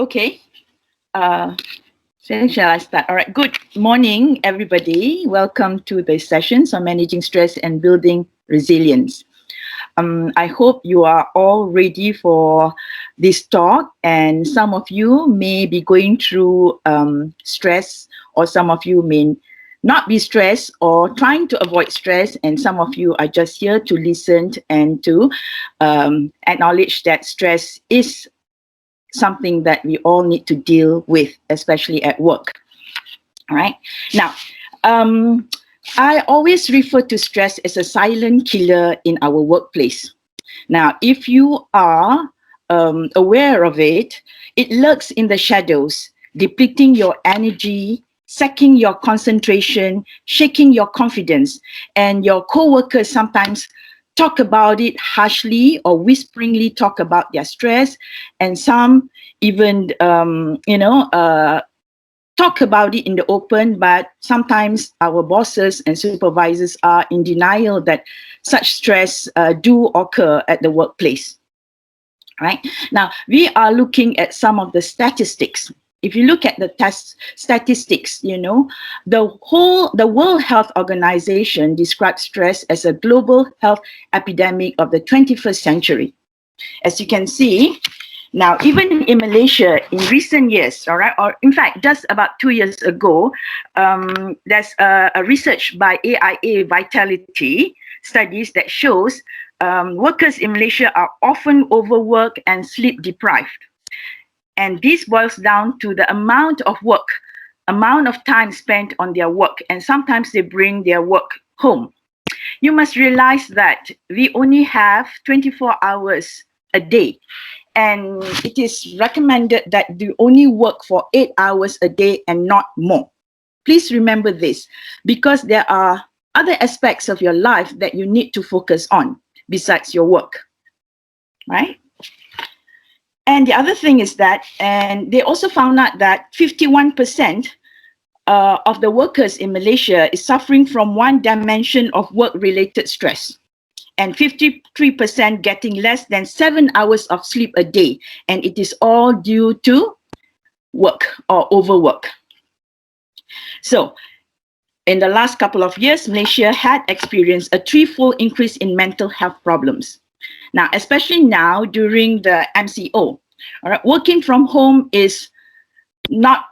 Okay. So shall I start? All right. Good morning, everybody. Welcome to the sessions on managing stress and building resilience. I hope you are all ready for this talk, and some of you may be going through stress, or some of you may not be stressed or trying to avoid stress, and some of you are just here to listen and to acknowledge that stress is something that we all need to deal with, especially at work. All right. Now, I always refer to stress as a silent killer in our workplace. Now, if you are aware of it, it lurks in the shadows, depleting your energy, sacking your concentration, shaking your confidence, and your co-workers sometimes talk about it harshly or whisperingly talk about their stress, and some even, talk about it in the open, but sometimes our bosses and supervisors are in denial that such stress do occur at the workplace. Right? Now, we are looking at some of the statistics. If you look at the statistics, the World Health Organization describes stress as a global health epidemic of the 21st century. As you can see, now, even in Malaysia, in recent years, all right, or in fact, just about 2 years ago, there's a research by AIA Vitality studies that shows workers in Malaysia are often overworked and sleep deprived. And this boils down to the amount of time spent on their work, and sometimes they bring their work home. You must realize that we only have 24 hours a day, and it is recommended that you only work for 8 hours a day and not more. Please remember this, because there are other aspects of your life that you need to focus on besides your work, right? And the other thing is that, and they also found out that 51% of the workers in Malaysia is suffering from one dimension of work-related stress, and 53% getting less than 7 hours of sleep a day, and it is all due to work or overwork. So, in the last couple of years, Malaysia had experienced a threefold increase in mental health problems. Now, especially now during the MCO, all right, working from home is not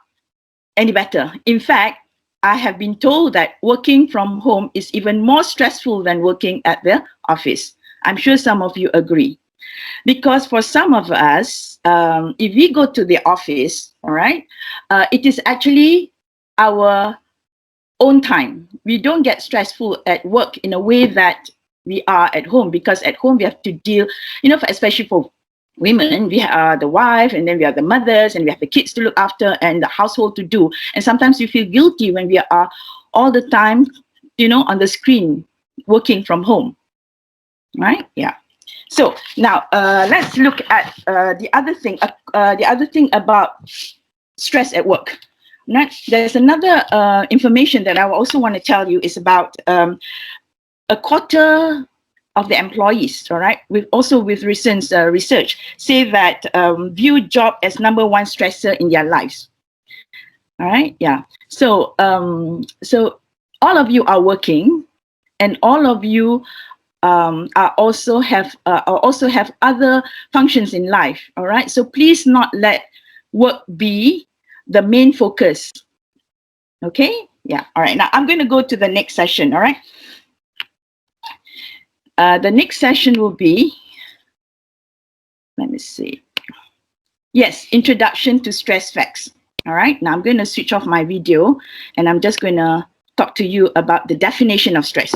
any better. In fact, I have been told that working from home is even more stressful than working at the office. I'm sure some of you agree. Because for some of us, if we go to the office, all right, it is actually our own time. We don't get stressful at work in a way that we are at home, because at home we have to deal, especially for women, we are the wife, and then we are the mothers, and we have the kids to look after and the household to do. And sometimes we feel guilty when we are all the time, on the screen working from home, right? Yeah. So now let's look at the other thing. The other thing about stress at work. Right? There's another information that I also want to tell you is about a quarter of the employees, all right, with recent research, say that view job as number one stressor in their lives. All right, yeah. So, so all of you are working, and all of you are also have other functions in life. All right, so please not let work be the main focus. Okay, yeah. All right. Now I'm going to go to the next session. All right. The next session will be, let me see. Yes, introduction to stress facts. All right, now I'm going to switch off my video, and I'm just going to talk to you about the definition of stress.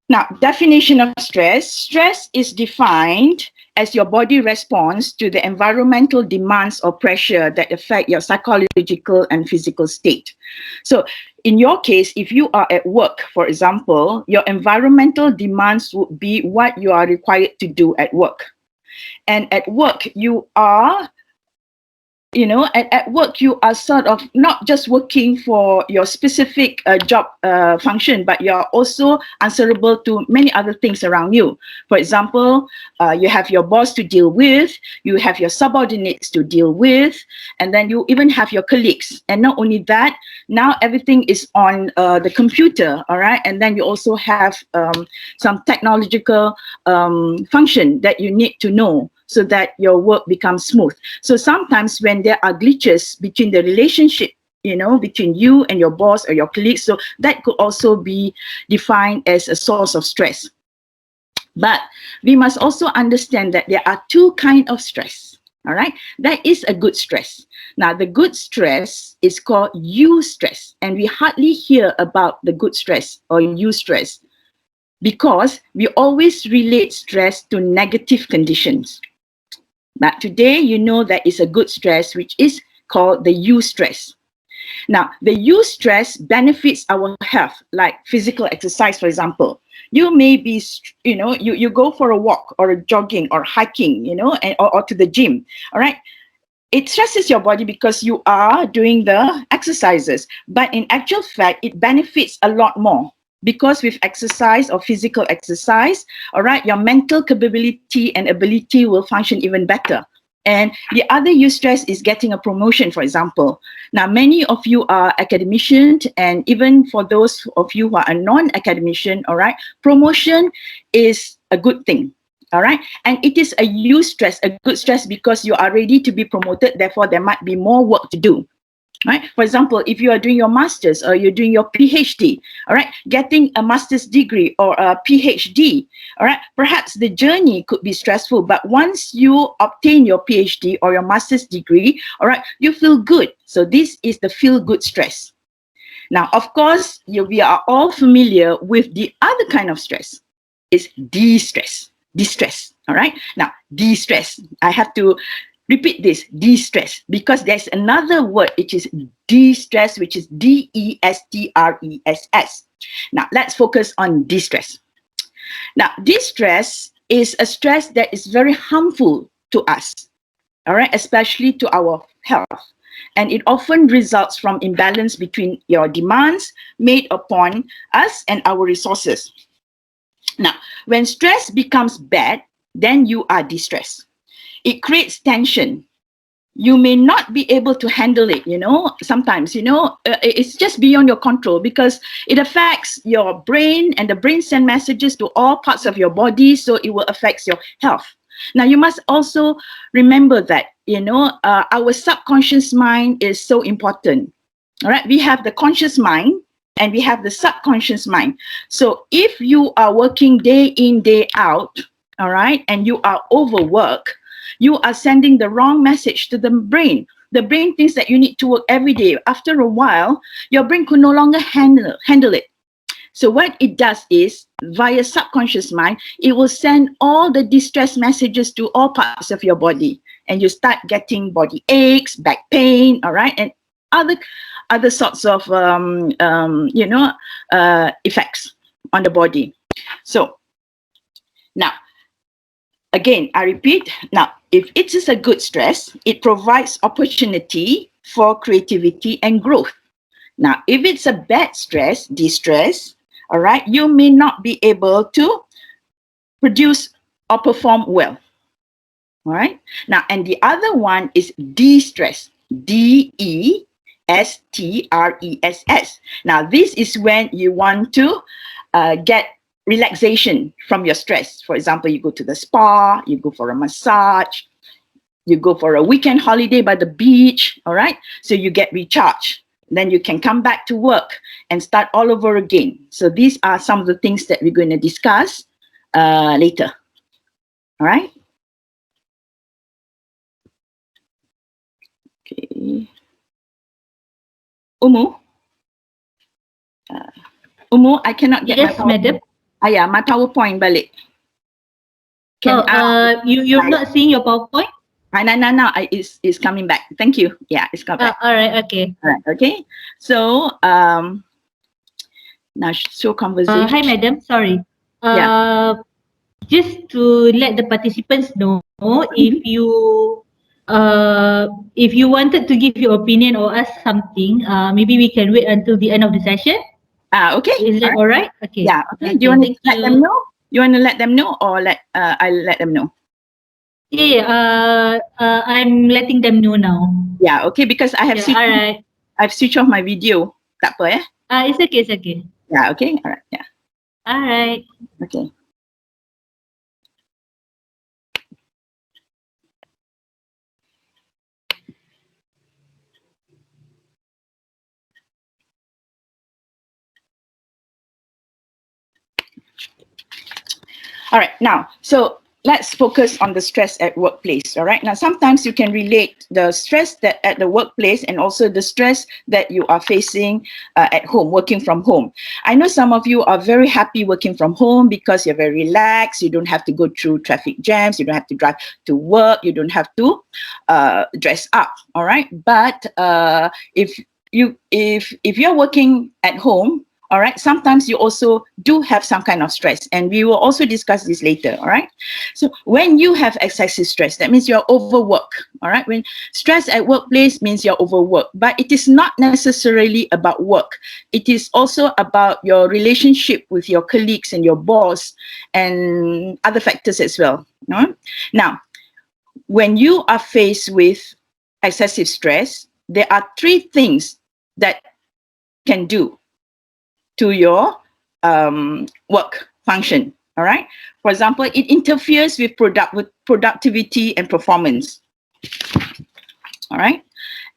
Now, definition of stress. Stress is defined as your body response to the environmental demands or pressure that affect your psychological and physical state. So in your case, if you are at work, for example, your environmental demands would be what you are required to do at work. And at work, you are at work, you are sort of not just working for your specific job function, but you are also answerable to many other things around you. For example, you have your boss to deal with, you have your subordinates to deal with, and then you even have your colleagues. And not only that, now everything is on the computer, all right? And then you also have some technological function that you need to know so that your work becomes smooth. So sometimes when there are glitches between the relationship, between you and your boss or your colleagues, so that could also be defined as a source of stress. But we must also understand that there are two kinds of stress. All right, that is a good stress. Now, the good stress is called eustress, and we hardly hear about the good stress or eustress because we always relate stress to negative conditions. But today, you know that is a good stress, which is called the eustress. Now, the eustress benefits our health, like physical exercise, for example. You may be, you go for a walk or a jogging or hiking, or to the gym, all right? It stresses your body because you are doing the exercises. But in actual fact, it benefits a lot more because with exercise or physical exercise, all right, your mental capability and ability will function even better. And the other eustress is getting a promotion, for example. Now, many of you are academicians, and even for those of you who are a non-academician, all right, promotion is a good thing, all right? And it is a eustress, a good stress, because you are ready to be promoted, therefore there might be more work to do. Right? For example, if you are doing your master's or you're doing your PhD, all right, getting a master's degree or a PhD, all right, perhaps the journey could be stressful, but once you obtain your PhD or your master's degree, all right, you feel good. So this is the feel good stress. Now, of course, we are all familiar with the other kind of stress. It's distress, all right? Now, distress, I have to repeat this, distress, because there's another word which is distress, which is D-E-S-T-R-E-S-S. Now, let's focus on distress. Now, distress is a stress that is very harmful to us, all right, especially to our health. And it often results from imbalance between your demands made upon us and our resources. Now, when stress becomes bad, then you are distressed. It creates tension. You may not be able to handle it, sometimes, it's just beyond your control because it affects your brain, and the brain sends messages to all parts of your body, so it will affect your health. Now, you must also remember that, our subconscious mind is so important. All right, we have the conscious mind and we have the subconscious mind. So if you are working day in, day out, all right, and you are overworked, you are sending the wrong message to the brain. The brain thinks that you need to work every day. After a while, your brain could no longer handle it. So what it does is, via subconscious mind, it will send all the distress messages to all parts of your body. And you start getting body aches, back pain, all right, and other sorts of, effects on the body. So now, again, I repeat, now, if it is a good stress, it provides opportunity for creativity and growth. Now, if it's a bad stress, distress, all right, you may not be able to produce or perform well. All right. Now, and the other one is de-stress, D-E-S-T-R-E-S-S. Now, this is when you want to get relaxation from your stress. For example, you go to the spa, you go for a massage, you go for a weekend holiday by the beach, all right? So you get recharged. Then you can come back to work and start all over again. So these are some of the things that we're going to discuss later, all right? Okay. Umu? Umu, I cannot get yes, my madam. Yeah, my PowerPoint balik. You're not seeing your PowerPoint? No, it's coming back. Thank you. Yeah, it's coming back. All right, okay. All right, okay. So, now show conversation. Hi, madam. Sorry. Yeah. Just to let the participants know, if you If you wanted to give your opinion or ask something, maybe we can wait until the end of the session. Okay. Is that All right. all right? Okay. Yeah. Okay. Do you Okay. want to Thank let them you. know? You want to let them know, or I'll let them know? Yeah. I'm letting them know now. Yeah. Okay. Because Yeah. All right. I've switched off my video. Tak apa, eh? It's okay. It's okay. Yeah. Okay. All right. Yeah. All right. Okay. All right, now, so let's focus on the stress at workplace. All right, now sometimes you can relate the stress that at the workplace and also the stress that you are facing at home, working from home. I know some of you are very happy working from home because you're very relaxed. You don't have to go through traffic jams. You don't have to drive to work. You don't have to dress up. All right, but if you're working at home, all right, sometimes you also do have some kind of stress, and we will also discuss this later. All right, so when you have excessive stress, that means you're overworked. All right, when stress at workplace means you're overworked, but it is not necessarily about work. It is also about your relationship with your colleagues and your boss and other factors as well. All right? Now, when you are faced with excessive stress, there are three things that can do to your work function. All right. For example, it interferes with productivity and performance. All right.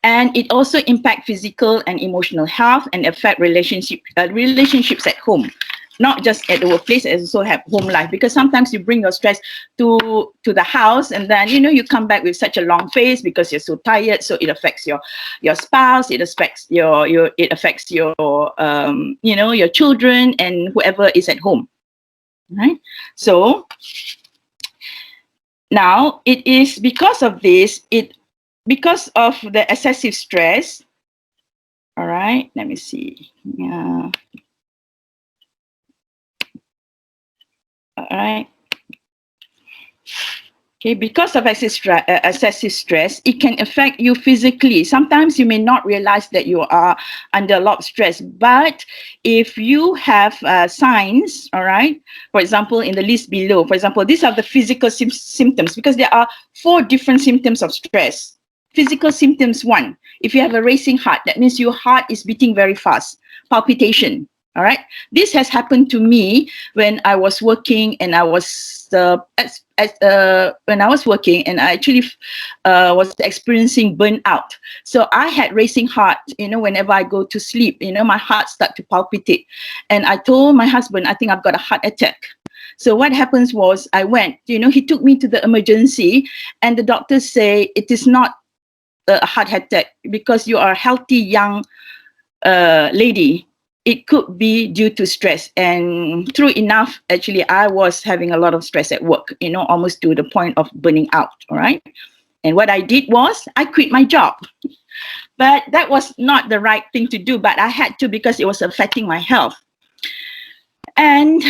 And it also impacts physical and emotional health and affect relationships at home, not just at the workplace, as also have home life. Because sometimes you bring your stress to the house, and then you come back with such a long face because you're so tired. So it affects your spouse, it affects your your children and whoever is at home. Right. So now it is because of this, because of the excessive stress. All right, let me see. Yeah. All right. Okay, because of excessive stress, it can affect you physically. Sometimes you may not realize that you are under a lot of stress, but if you have signs, all right, for example, in the list below, for example, these are the physical symptoms, because there are 4 different symptoms of stress. Physical symptoms 1, if you have a racing heart, that means your heart is beating very fast, palpitation. All right. This has happened to me when I was working, and I was when I was working, and I actually was experiencing burnout. So I had racing heart. Whenever I go to sleep, my heart start to palpitate, and I told my husband, I think I've got a heart attack. So what happens was, I went. He took me to the emergency, and the doctors say it is not a heart attack because you are a healthy young lady. It could be due to stress. And true enough, actually, I was having a lot of stress at work, almost to the point of burning out. All right. And what I did was I quit my job. But that was not the right thing to do. But I had to, because it was affecting my health. And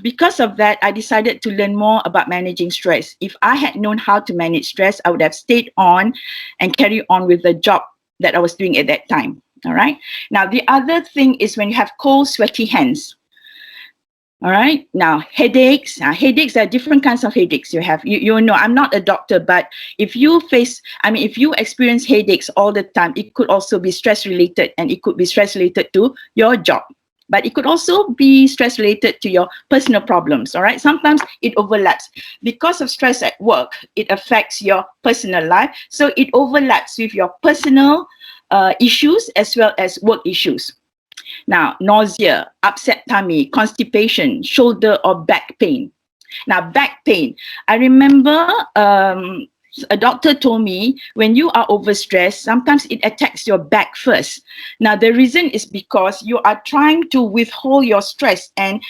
because of that, I decided to learn more about managing stress. If I had known how to manage stress, I would have stayed on and carried on with the job that I was doing at that time. All right. Now, the other thing is when you have cold, sweaty hands. All right. Now, headaches. Headaches, there are different kinds of headaches you have. You know, I'm not a doctor, but if you experience headaches all the time, it could also be stress related, and it could be stress related to your job. But it could also be stress related to your personal problems. All right. Sometimes it overlaps. Because of stress at work, it affects your personal life. So it overlaps with your personal issues as well as work issues. Now, nausea, upset tummy, constipation, shoulder or back pain. Now, back pain. I remember a doctor told me when you are overstressed, sometimes it attacks your back first. Now, the reason is because you are trying to withhold your stress, and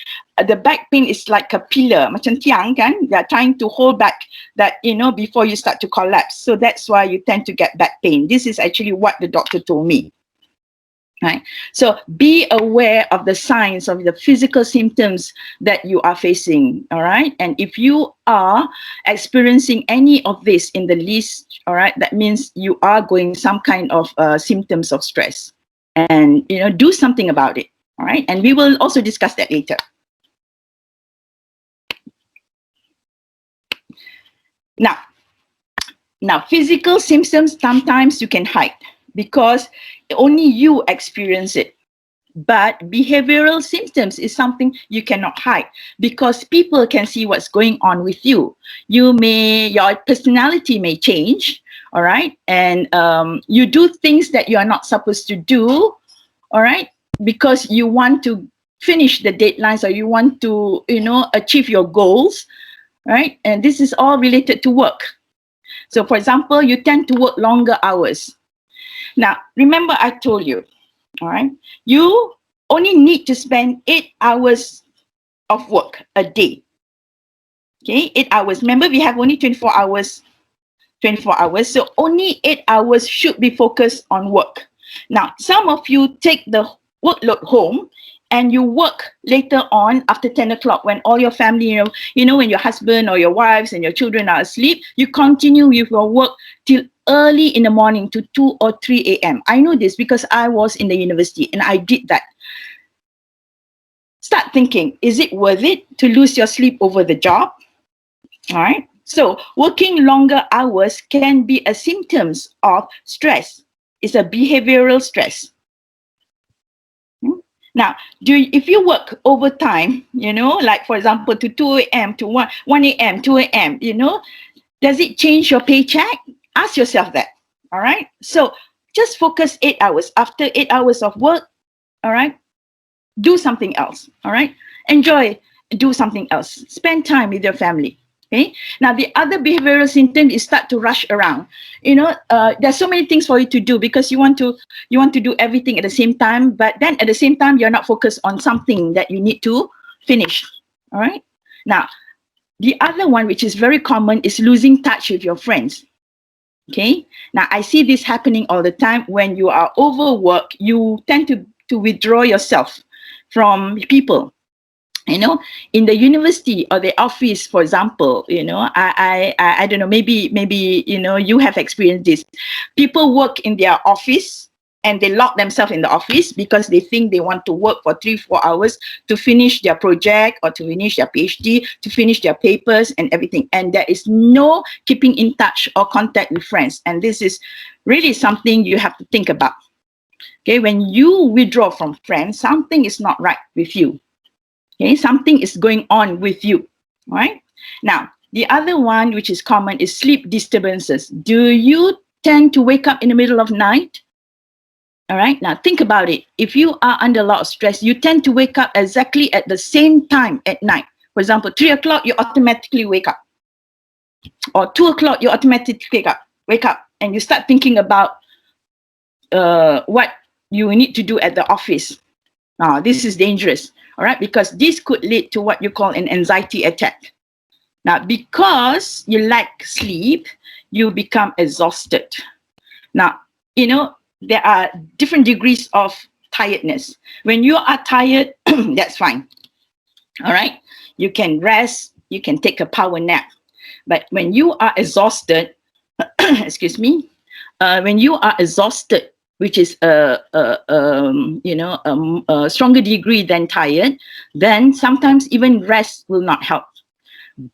the back pain is like a pillar, macam tiang kan? They are trying to hold back that, before you start to collapse. So that's why you tend to get back pain. This is actually what the doctor told me. Right? So be aware of the signs of the physical symptoms that you are facing. All right. And if you are experiencing any of this in the list, all right, that means you are going some kind of symptoms of stress. And, do something about it. All right. And we will also discuss that later. Now, physical symptoms, sometimes you can hide because only you experience it. But behavioral symptoms is something you cannot hide because people can see what's going on with you. Your personality may change, all right? And you do things that you are not supposed to do, all right? Because you want to finish the deadlines or you want to, achieve your goals, right? And this is all related to work. So for example, you tend to work longer hours. Now, remember I told you, all right, you only need to spend 8 hours of work a day. Okay, 8 hours. Remember, we have only 24 hours. 24 hours. So only 8 hours should be focused on work. Now, some of you take the workload home and you work later on after 10 o'clock when all your family, when your husband or your wives and your children are asleep, you continue with your work till early in the morning to 2 or 3 a.m. I know this because I was in the university and I did that. Start thinking, is it worth it to lose your sleep over the job? All right. So working longer hours can be a symptoms of stress. It's a behavioral stress. Now, if you work overtime, like for example, to 2 a.m., to 1 a.m., 2 a.m., does it change your paycheck? Ask yourself that. All right. So just focus 8 hours. After 8 hours of work, all right, do something else. All right. Enjoy, do something else. Spend time with your family. Okay. Now, the other behavioral symptom is start to rush around. There's so many things for you to do because you want to do everything at the same time. But then at the same time, you're not focused on something that you need to finish. All right. Now, the other one, which is very common, is losing touch with your friends. Okay. Now, I see this happening all the time. When you are overworked, you tend to withdraw yourself from people. In the university or the office, for example, I don't know, maybe, you have experienced this. People work in their office and they lock themselves in the office because they think they want to work for 3-4 hours to finish their project or to finish their PhD, to finish their papers and everything. And there is no keeping in touch or contact with friends. And this is really something you have to think about. Okay, when you withdraw from friends, something is not right with you. Okay, something is going on with you, right? Now, the other one, which is common, is sleep disturbances. Do you tend to wake up in the middle of night? All right, now think about it. If you are under a lot of stress, you tend to wake up exactly at the same time at night. For example, 3 o'clock, you automatically wake up. Or 2 o'clock, you automatically wake up, and you start thinking about what you need to do at the office. Now, this is dangerous. All right, because this could lead to what you call an anxiety attack. Now, because you lack sleep, you become exhausted. Now, there are different degrees of tiredness. When you are tired, that's fine. All right, you can rest, you can take a power nap. But when you are exhausted, excuse me, when you are exhausted, which is a stronger degree than tired, then sometimes even rest will not help.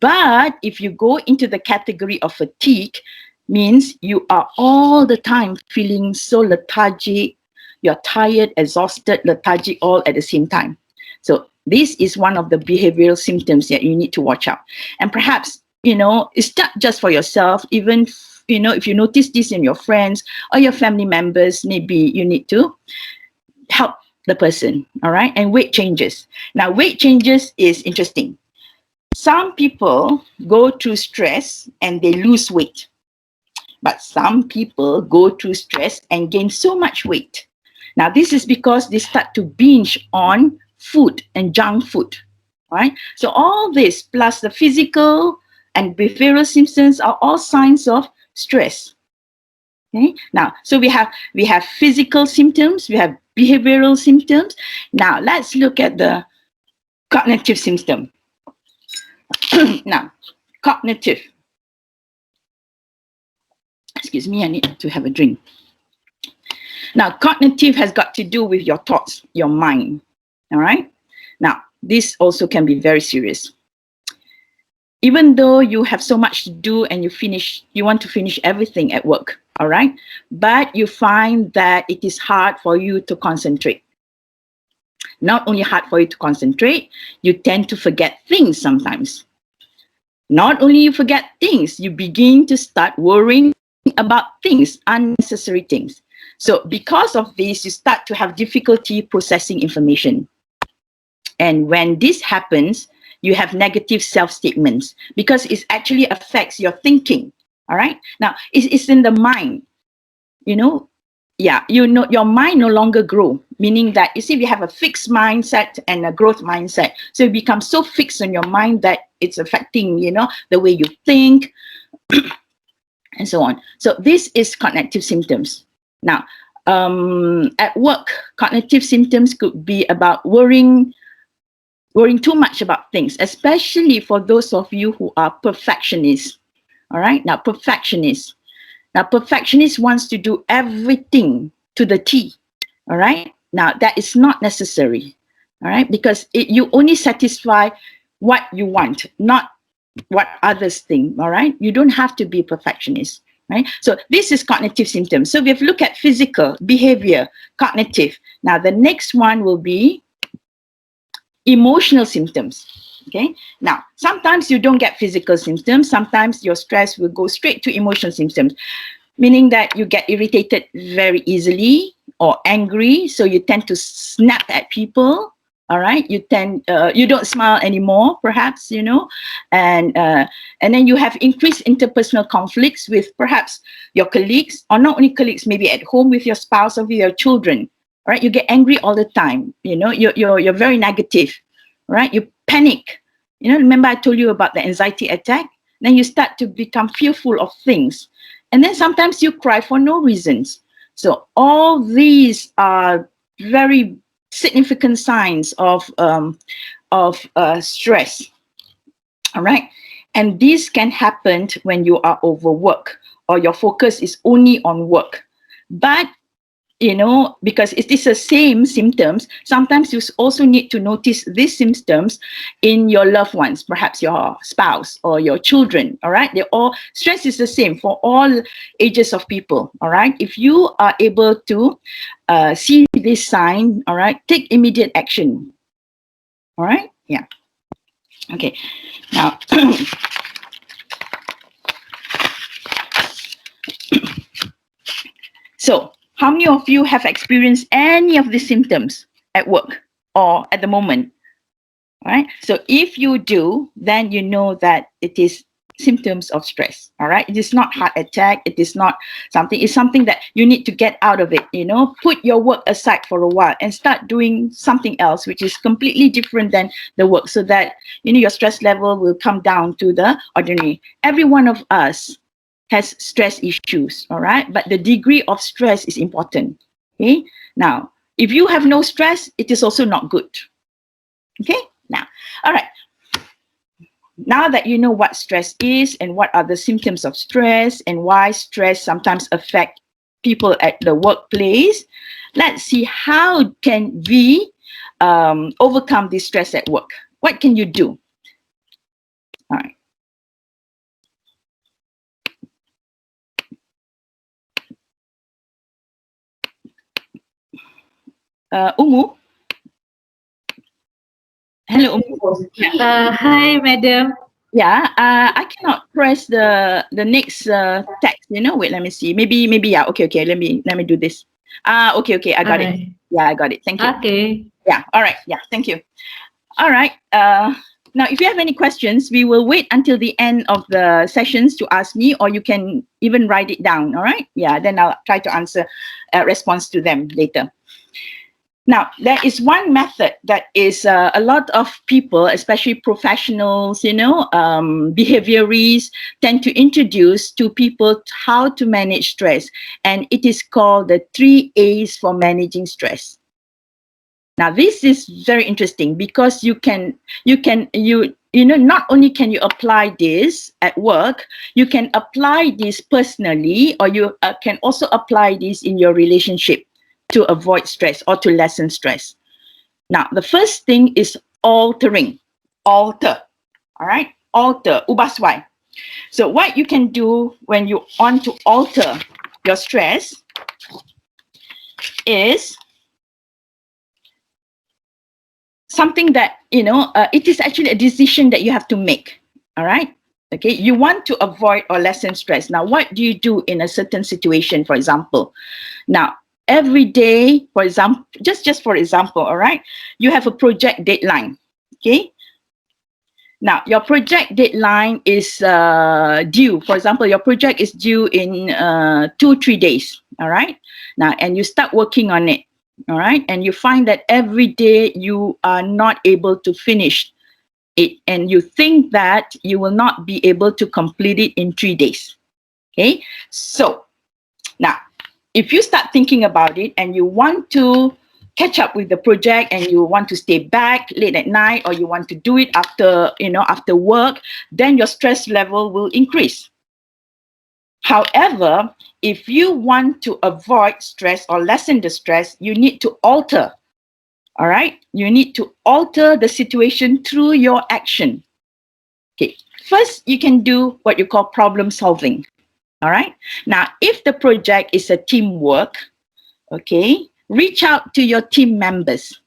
But if you go into the category of fatigue, means you are all the time feeling so lethargic, you're tired, exhausted, lethargic all at the same time. So this is one of the behavioral symptoms that you need to watch out. And perhaps, it's not just for yourself, even if you notice this in your friends or your family members, maybe you need to help the person, all right? And weight changes. Now, weight changes is interesting. Some people go through stress and they lose weight. But some people go through stress and gain so much weight. Now, this is because they start to binge on food and junk food, right? So all this plus the physical and behavioral symptoms are all signs of stress. Okay. Now, so we have physical symptoms, we have behavioral symptoms. Now, let's look at the cognitive symptom. Now, cognitive. Excuse me, I need to have a drink. Now, cognitive has got to do with your thoughts, your mind. All right. Now, this also can be very serious. Even though you have so much to do and you want to finish everything at work, all right? But you find that it is hard for you to concentrate. Not only hard for you to concentrate, you tend to forget things sometimes. Not only you forget things, you begin to start worrying about things, unnecessary things. So because of this, you start to have difficulty processing information. And when this happens, you have negative self-statements because it actually affects your thinking. All right. Now, it's in the mind, you know. Yeah, your mind no longer grow, meaning that you see we have a fixed mindset and a growth mindset. So it becomes so fixed on your mind that it's affecting, the way you think and so on. So this is cognitive symptoms. Now, at work, cognitive symptoms could be about worrying too much about things, especially for those of you who are perfectionists. All right. Now, perfectionist wants to do everything to the T. All right. Now, that is not necessary. All right. Because you only satisfy what you want, not what others think. All right. You don't have to be a perfectionist. Right. So this is cognitive symptoms. So we've looked at physical, behavior, cognitive. Now, the next one will be emotional symptoms. Okay. Now, sometimes you don't get physical symptoms. Sometimes your stress will go straight to emotional symptoms, meaning that you get irritated very easily or angry. So you tend to snap at people. All right. You don't smile anymore, perhaps, and then you have increased interpersonal conflicts with perhaps your colleagues, or not only colleagues, maybe at home with your spouse or with your children. Right, you get angry all the time. You're very negative. Right, you panic. Remember I told you about the anxiety attack. Then you start to become fearful of things, and then sometimes you cry for no reasons. So all these are very significant signs of stress. All right, and this can happen when you are overworked or your focus is only on work. But because it is the same symptoms, sometimes you also need to notice these symptoms in your loved ones, perhaps your spouse or your children. All right. Stress is the same for all ages of people. All right. If you are able to see this sign, all right, take immediate action. All right. Yeah. Okay. Now, so how many of you have experienced any of these symptoms at work or at the moment? All right. So if you do, then you know that it is symptoms of stress. All right. It is not heart attack. It is not something. It's something that you need to get out of it. Put your work aside for a while and start doing something else, which is completely different than the work, so that your stress level will come down to the ordinary. Every one of us has stress issues. All right. But the degree of stress is important. Okay. Now, if you have no stress, it is also not good. Okay. Now, all right. Now that you know what stress is and what are the symptoms of stress and why stress sometimes affect people at the workplace, let's see how can we overcome this stress at work. What can you do? All right. Umu. Hello, Umu. Hi, madam. Yeah, I cannot press the next text. Wait, let me see. Maybe yeah. Okay. Let me do this. Okay. I got it. Yeah, I got it. Thank you. Okay. Yeah. All right. Yeah. Thank you. All right. Now, if you have any questions, we will wait until the end of the sessions to ask me, or you can even write it down. All right. Yeah. Then I'll try to answer response to them later. Now, there is one method that is a lot of people, especially professionals, behaviorists, tend to introduce to people how to manage stress. And it is called the 3 A's for managing stress. Now, this is very interesting because not only can you apply this at work, you can apply this personally, or you can also apply this in your relationship to avoid stress or to lessen stress. Now, the first thing is altering. Alter. All right? Alter. Ubah suai. So what you can do when you want to alter your stress is something that, it is actually a decision that you have to make. All right? Okay, you want to avoid or lessen stress. Now, what do you do in a certain situation, for example? Now, every day, for example, just for example, all right, you have a project deadline. Okay. Now, your project deadline is due. For example, your project is due in 2-3 days. All right. Now, and you start working on it. All right. And you find that every day you are not able to finish it. And you think that you will not be able to complete it in 3 days. Okay. So now, if you start thinking about it and you want to catch up with the project and you want to stay back late at night, or you want to do it after work, then your stress level will increase. However, if you want to avoid stress or lessen the stress, you need to alter. All right? You need to alter the situation through your action. Okay. First, you can do what you call problem solving. All right. Now, if the project is a teamwork, okay, reach out to your team members.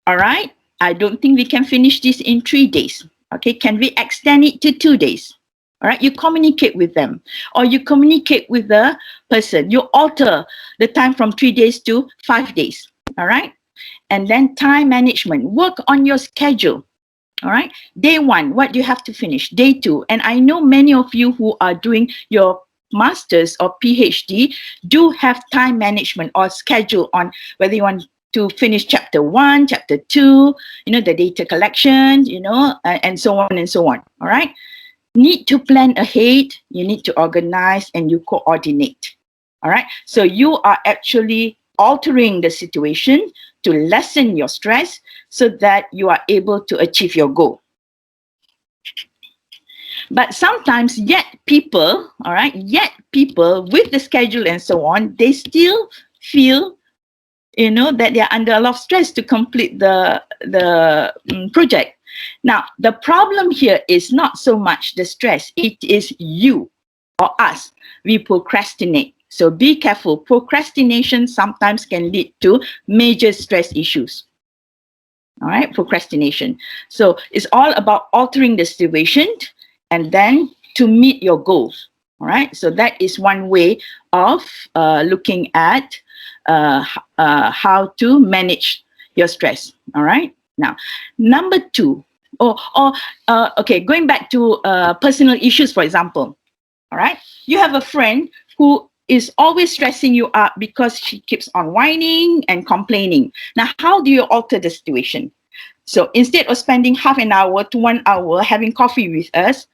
All right. I don't think we can finish this in 3 days. Okay. Can we extend it to 2 days? All right. You communicate with them, or you communicate with the person. You alter the time from 3 days to 5 days. All right. And then time management. Work on your schedule. All right. Day 1, what do you have to finish? Day 2. And I know many of you who are doing your master's or PhD do have time management or schedule on whether you want to finish chapter 1, chapter 2, the data collection, and so on and so on. All right. Need to plan ahead. You need to organize and you coordinate. All right. So you are actually altering the situation to lessen your stress so that you are able to achieve your goal. But sometimes yet people with the schedule and so on, they still feel, that they are under a lot of stress to complete the project. Now, the problem here is not so much the stress. It is you or us. We procrastinate. So be careful. Procrastination sometimes can lead to major stress issues. All right, procrastination. So it's all about altering the situation and then to meet your goals. All right, so that is one way of looking at how to manage your stress. All right, now, number 2, going back to personal issues, for example. All right, you have a friend who is always stressing you out because she keeps on whining and complaining. Now, how do you alter the situation? So instead of spending half an hour to 1 hour having coffee with us,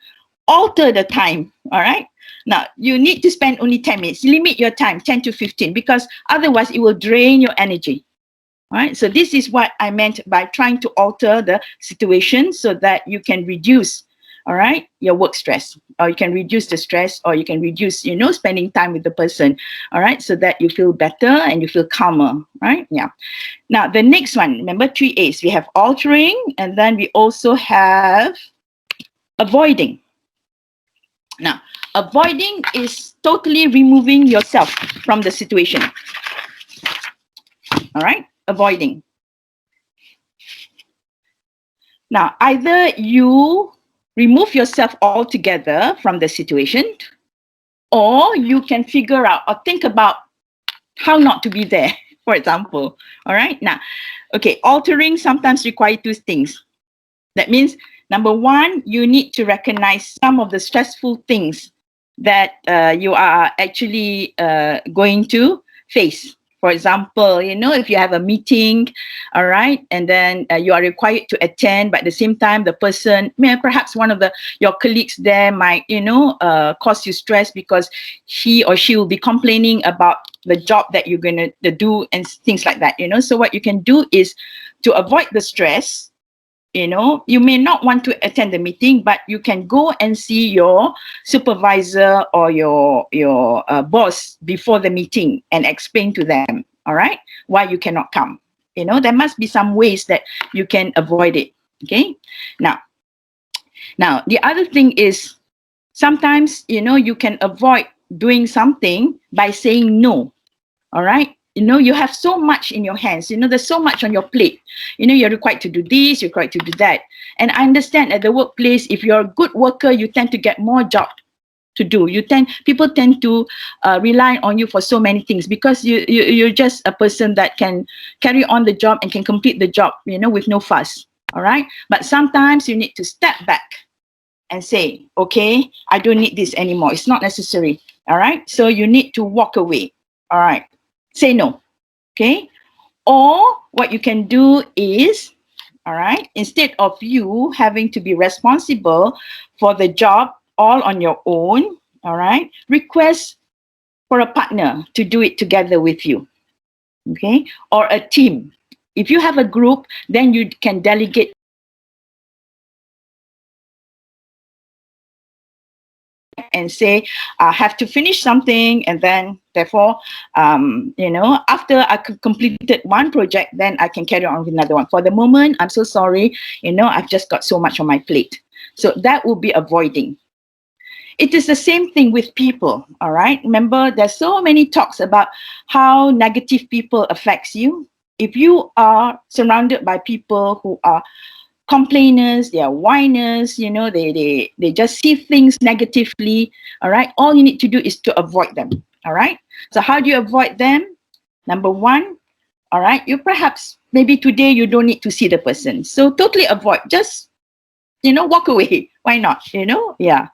alter the time. All right. Now, you need to spend only 10 minutes. Limit your time, 10 to 15, because otherwise it will drain your energy. All right. So this is what I meant by trying to alter the situation so that you can reduce, all right, your work stress, or you can reduce the stress, or you can reduce, spending time with the person. All right. So that you feel better and you feel calmer. Right. Yeah. Now, the next one, remember 3 A's. We have altering, and then we also have avoiding. Now, avoiding is totally removing yourself from the situation. All right, avoiding. Now, either you remove yourself altogether from the situation, or you can figure out or think about how not to be there, for example. All right, now, okay, altering sometimes requires 2 things. That means, number 1, you need to recognize some of the stressful things that you are actually going to face. For example, if you have a meeting, all right, and then you are required to attend, but at the same time, the person, perhaps one of your colleagues there might, cause you stress because he or she will be complaining about the job that you're going to do and things like that, So what you can do is to avoid the stress. You may not want to attend the meeting, but you can go and see your supervisor or your boss before the meeting and explain to them, all right, why you cannot come. There must be some ways that you can avoid it. Okay. Now, the other thing is sometimes, you can avoid doing something by saying no. All right. You have so much in your hands. There's so much on your plate. You're required to do this, you're required to do that. And I understand at the workplace, if you're a good worker, you tend to get more job to do. People tend to rely on you for so many things because you're just a person that can carry on the job and can complete the job, with no fuss. All right. But sometimes you need to step back and say, okay, I don't need this anymore. It's not necessary. All right. So you need to walk away. All right. Say no. Okay. Or what you can do is, all right, instead of you having to be responsible for the job all on your own, all right, request for a partner to do it together with you. Okay. Or a team. If you have a group, then you can delegate and say, I have to finish something, and then therefore, after I completed one project, then I can carry on with another one. For the moment, I'm so sorry, I've just got so much on my plate. So that will be avoiding. It is the same thing with people, all right? Remember, there's so many talks about how negative people affects you. If you are surrounded by people who are complainers, they are whiners, they just see things negatively, all right? All you need to do is to avoid them, all right? So how do you avoid them? Number one, all right, you perhaps, maybe today you don't need to see the person. So totally avoid, just, walk away. Why not, Yeah.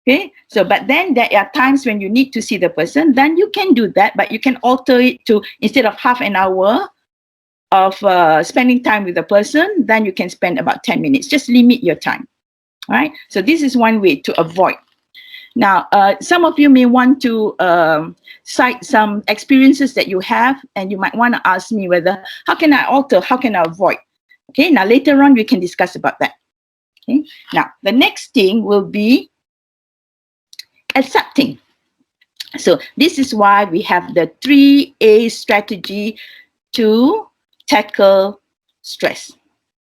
Okay, so but then there are times when you need to see the person, then you can do that, but you can alter it to, instead of half an hour of spending time with the person, then you can spend about 10 minutes. Just limit your time. All right. So this is one way to avoid. Now, some of you may want to cite some experiences that you have, and you might want to ask me whether, how can I alter? How can I avoid? Okay. Now, later on, we can discuss about that. Okay. Now, the next thing will be accepting. So this is why we have the 3A strategy to tackle stress.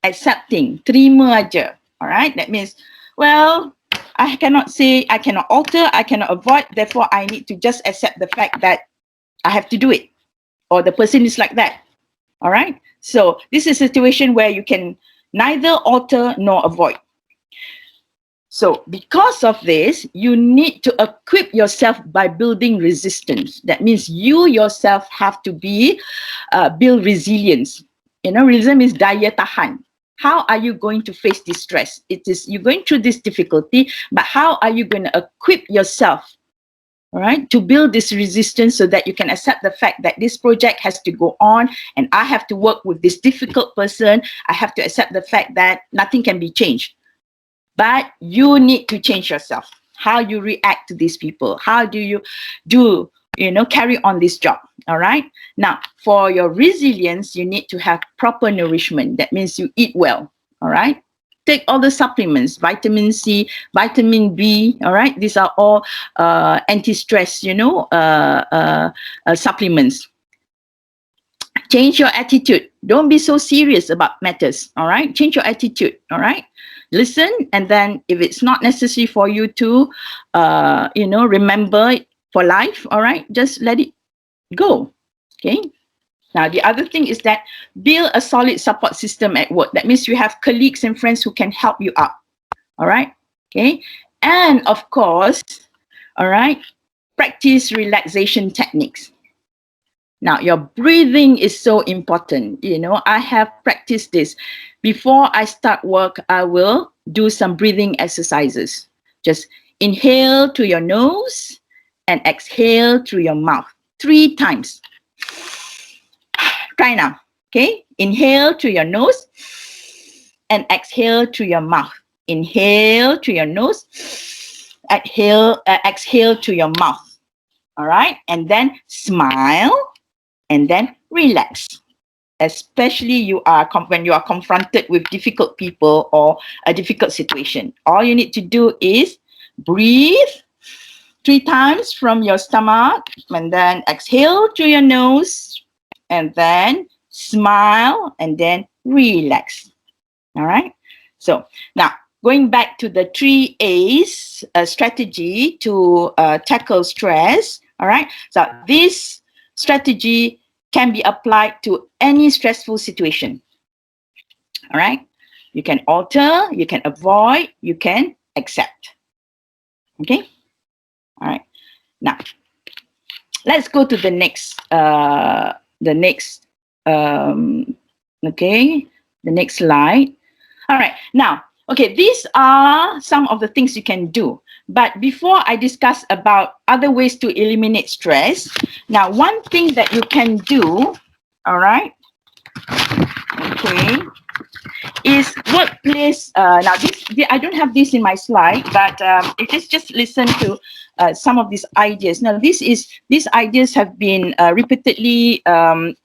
Accepting, terima aja. All right, that means, well, I cannot say, I cannot alter, I cannot avoid, therefore I need to just accept the fact that I have to do it, or the person is like that. All right, so this is a situation where you can neither alter nor avoid. So because of this, you need to equip yourself by building resistance. That means you yourself have to build resilience. Resilience is daya tahan. How are you going to face this stress? It is, you're going through this difficulty, but how are you going to equip yourself, all right, to build this resistance so that you can accept the fact that this project has to go on and I have to work with this difficult person. I have to accept the fact that nothing can be changed. But you need to change yourself. How you react to these people. How do you carry on this job? All right. Now, for your resilience, you need to have proper nourishment. That means you eat well. All right. Take all the supplements, vitamin C, vitamin B. All right. These are all anti-stress, supplements. Change your attitude. Don't be so serious about matters. All right. Change your attitude. All right. Listen, and then if it's not necessary for you to, remember for life, all right, just let it go. Okay. Now, the other thing is that build a solid support system at work. That means you have colleagues and friends who can help you out. All right. Okay. And of course, all right, practice relaxation techniques. Now, your breathing is so important. I have practiced this. Before I start work, I will do some breathing exercises. Just inhale through your nose and exhale through your mouth 3 times. Try now. Okay. Inhale through your nose and exhale through your mouth. Inhale through your nose. Exhale through your mouth. All right. And then smile and then relax. Especially when you are confronted with difficult people or a difficult situation. All you need to do is breathe 3 times from your stomach and then exhale through your nose and then smile and then relax. All right. So now going back to the 3 A's strategy to tackle stress. All right. So this strategy can be applied to any stressful situation. All right. You can alter, you can avoid, you can accept. Okay. All right. Now, let's go to the next slide. All right. Now, okay, these are some of the things you can do. But before I discuss about other ways to eliminate stress, now one thing that you can do, all right, okay, is workplace. Now, I don't have this in my slide, but if you just listen to some of these ideas. Now, these ideas have been repeatedly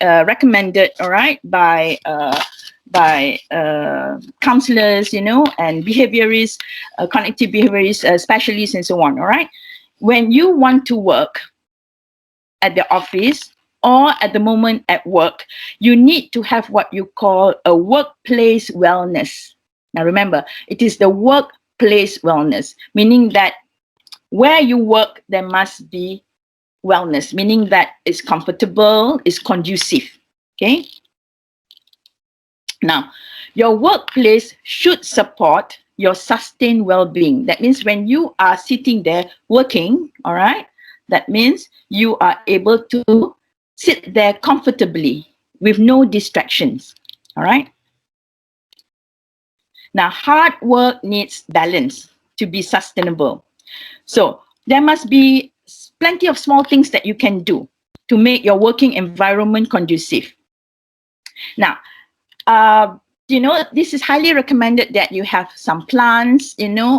recommended, all right, by counselors, and behaviorists, cognitive behaviorists, specialists, and so on. All right, when you want to work at the office or at the moment at work, you need to have what you call a workplace wellness. Now remember, it is the workplace wellness, meaning that where you work, there must be wellness, meaning that it's comfortable, it's conducive. Okay? Now, your workplace should support your sustained well-being. That means when you are sitting there working, all right, that means you are able to sit there comfortably with no distractions. All right. Now, hard work needs balance to be sustainable. So there must be plenty of small things that you can do to make your working environment conducive. Now, this is highly recommended that you have some plants,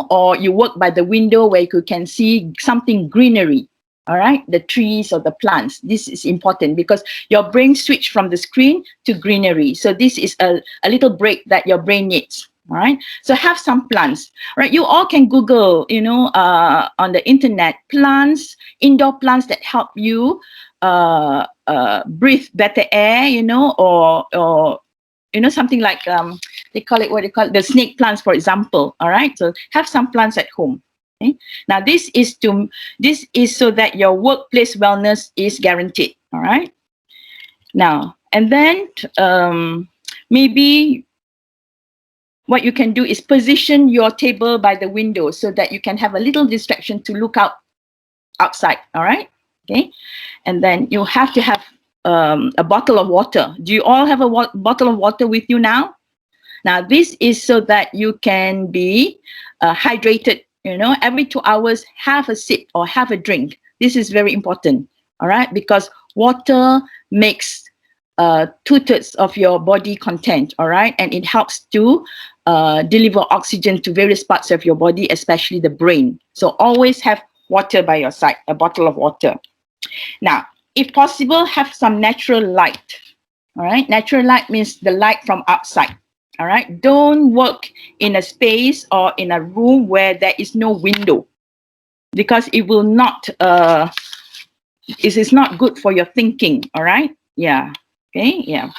or you work by the window where you can see something greenery. All right, the trees or the plants. This is important because your brain switch from the screen to greenery. So this is a little break that your brain needs. All right, so have some plants. All right, you all can Google, on the internet, plants, indoor plants that help you breathe better air, or something like they call it the snake plants, for example. All right, so have some plants at home. Okay? Now, this is so that your workplace wellness is guaranteed. All right. Now, and then maybe what you can do is position your table by the window so that you can have a little distraction to look outside. All right. Okay. And then you have to have a bottle of water. Do you all have a bottle of water with you now? Now, this is so that you can be hydrated. Every 2 hours, have a sip or have a drink. This is very important, all right? Because water makes 2/3 of your body content, all right? And it helps to deliver oxygen to various parts of your body, especially the brain. So always have water by your side, a bottle of water. Now, if possible, have some natural light, all right? Natural light means the light from outside. All right. Don't work in a space or in a room where there is no window, because it will not. It is not good for your thinking. All right. Yeah. Okay. Yeah.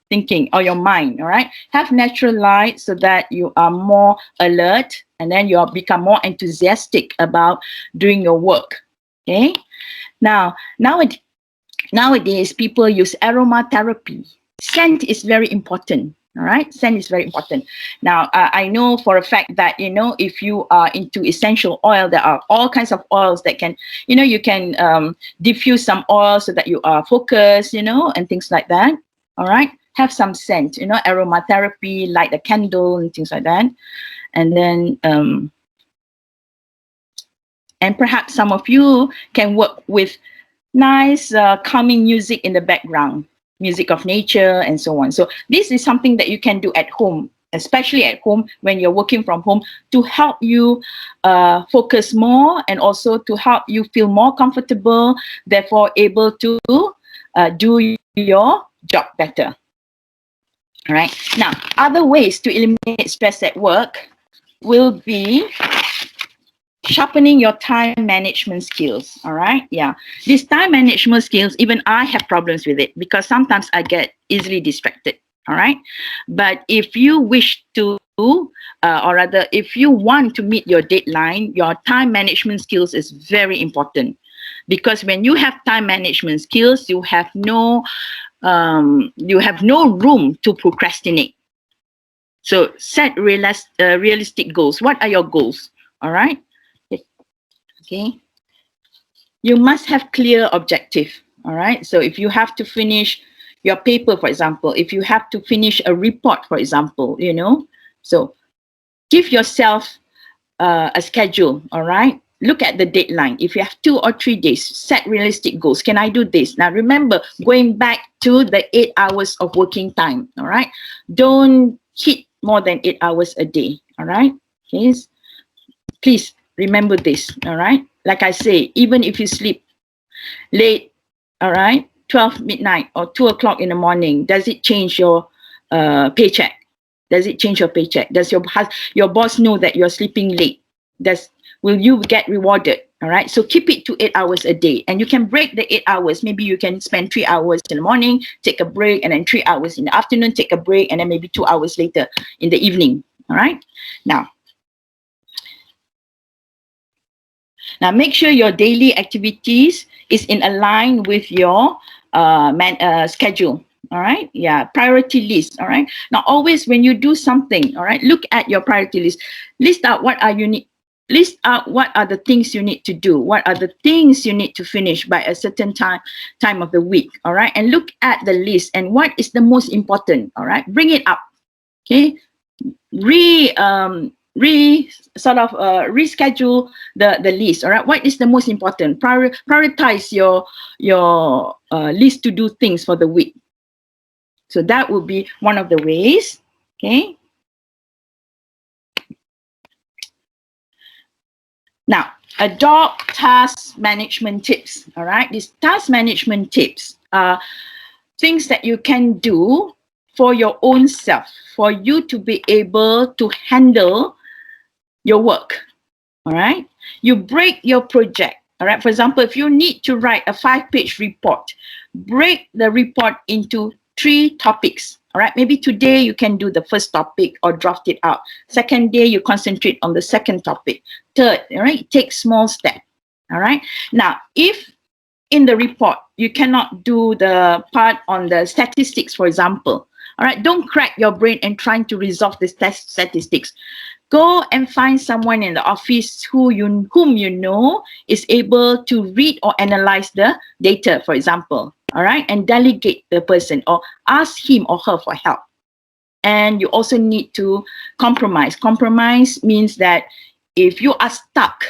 Thinking or your mind. All right. Have natural light so that you are more alert, and then you become more enthusiastic about doing your work. Okay. Now, nowadays people use aromatherapy. Scent is very important. All right, scent is very important. Now, I know for a fact that, if you are into essential oil, there are all kinds of oils that can, you can diffuse some oil so that you are focused, and things like that. All right, have some scent, aromatherapy, light a candle and things like that. And then, and perhaps some of you can work with nice calming music in the background. music of nature, and so on. So this is something that you can do at home, especially at home when you're working from home, to help you focus more and also to help you feel more comfortable, therefore able to do your job better. All right. Now, other ways to eliminate stress at work will be sharpening your time management skills. All right. Yeah. These time management skills, even I have problems with it because sometimes I get easily distracted. All right. But if you wish to, or rather, if you want to meet your deadline, your time management skills is very important. Because when you have time management skills, you have no room to procrastinate. So set realistic goals. What are your goals? All right. Okay. You must have clear objective. All right. So if you have to finish your paper, for example, if you have to finish a report, for example, so give yourself a schedule. All right. Look at the deadline. If you have 2 or 3 days, set realistic goals. Can I do this? Now, remember, going back to the 8 hours of working time. All right. Don't hit more than 8 hours a day. All right. Please remember this. All right. Like I say, even if you sleep late, all right, 12 midnight or 2 o'clock in the morning, does it change your paycheck? Does it change your paycheck? Does your boss know that you're sleeping late? Will you get rewarded? All right. So keep it to 8 hours a day, and you can break the 8 hours. Maybe you can spend 3 hours in the morning, take a break, and then 3 hours in the afternoon, take a break, and then maybe 2 hours later in the evening. All right. Now make sure your daily activities is in align with your schedule. All right. Yeah. Priority list. All right. Now, always when you do something, all right, look at your priority list. List out what are the things you need to do. What are the things you need to finish by a certain time of the week. All right. And look at the list and what is the most important. All right. Bring it up. Okay. Reschedule the list. All right. What is the most important? Prioritize your list to do things for the week. So that will be one of the ways. Okay. Now, adopt task management tips. All right. These task management tips are things that you can do for your own self, for you to be able to handle your work. All right. You break your project. All right. For example, if you need to write a 5-page report, break the report into 3 topics. All right. Maybe today you can do the first topic or draft it out. Second day, you concentrate on the second topic. Third, all right, take small step. All right. Now, if in the report you cannot do the part on the statistics, for example, all right, don't crack your brain and trying to resolve the statistics. Go and find someone in the office whom you know is able to read or analyze the data, for example. All right, and delegate the person or ask him or her for help. And you also need to compromise. Compromise means that if you are stuck,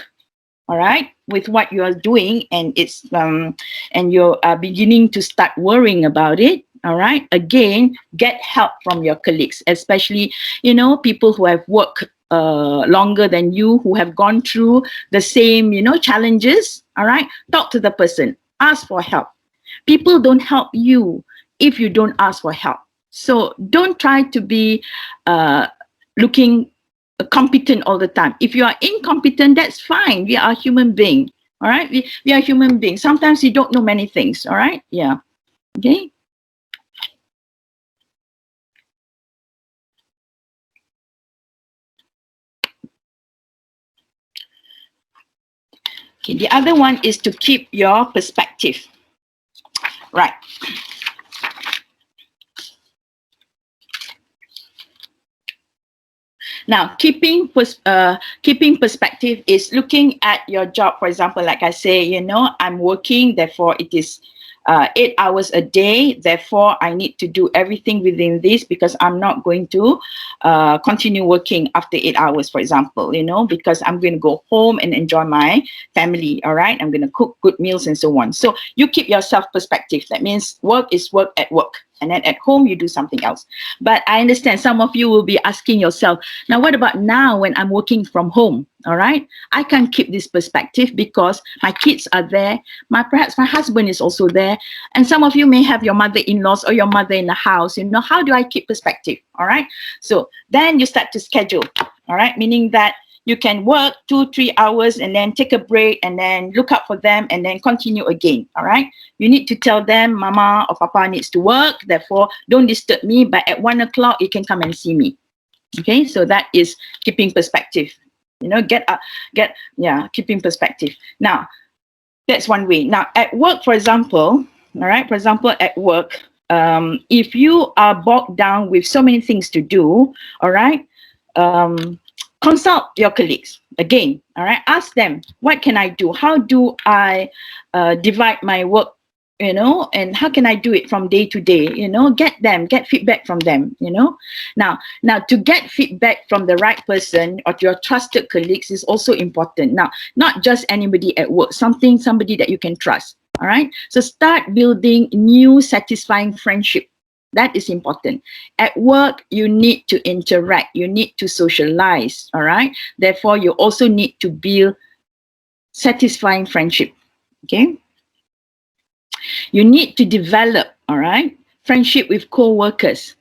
all right, with what you are doing, and it's and you are beginning to start worrying about it, all right, again, get help from your colleagues, especially people who have worked longer than you, who have gone through the same challenges. All right, talk to the person, ask for help. People don't help you if you don't ask for help. So don't try to be looking competent all the time. If you are incompetent, that's fine. We are human beings. All right, we are human beings. Sometimes you don't know many things. All right, yeah. Okay. Okay, the other one is to keep your perspective. Right. Now, keeping perspective is looking at your job. For example, like I say, I'm working, therefore it is 8 hours a day. Therefore, I need to do everything within this because I'm not going to continue working after 8 hours, for example, because I'm going to go home and enjoy my family. All right. I'm going to cook good meals and so on. So you keep yourself perspective. That means work is work at work. And then at home, you do something else. But I understand some of you will be asking yourself, now, what about now when I'm working from home? All right. I can't keep this perspective because my kids are there. Perhaps my husband is also there. And some of you may have your mother-in-laws or your mother in the house. How do I keep perspective? All right. So then you start to schedule. All right. Meaning that you can work 2-3 hours and then take a break and then look out for them and then continue again. All right. You need to tell them mama or papa needs to work. Therefore, don't disturb me. But at 1 o'clock, you can come and see me. Okay. So that is keeping perspective. Keeping perspective. Now, that's one way. Now, at work, for example, at work, if you are bogged down with so many things to do, all right, consult your colleagues again. All right, ask them, what can I do? How do I divide my work? And how can I do it from day to day? Get feedback from them. Now to get feedback from the right person or your trusted colleagues is also important. Now, not just anybody at work, somebody that you can trust. All right. So start building new satisfying friendship. That is important. At work, you need to interact. You need to socialize. All right. Therefore, you also need to build satisfying friendship. Okay. You need to develop, all right, friendship with co-workers,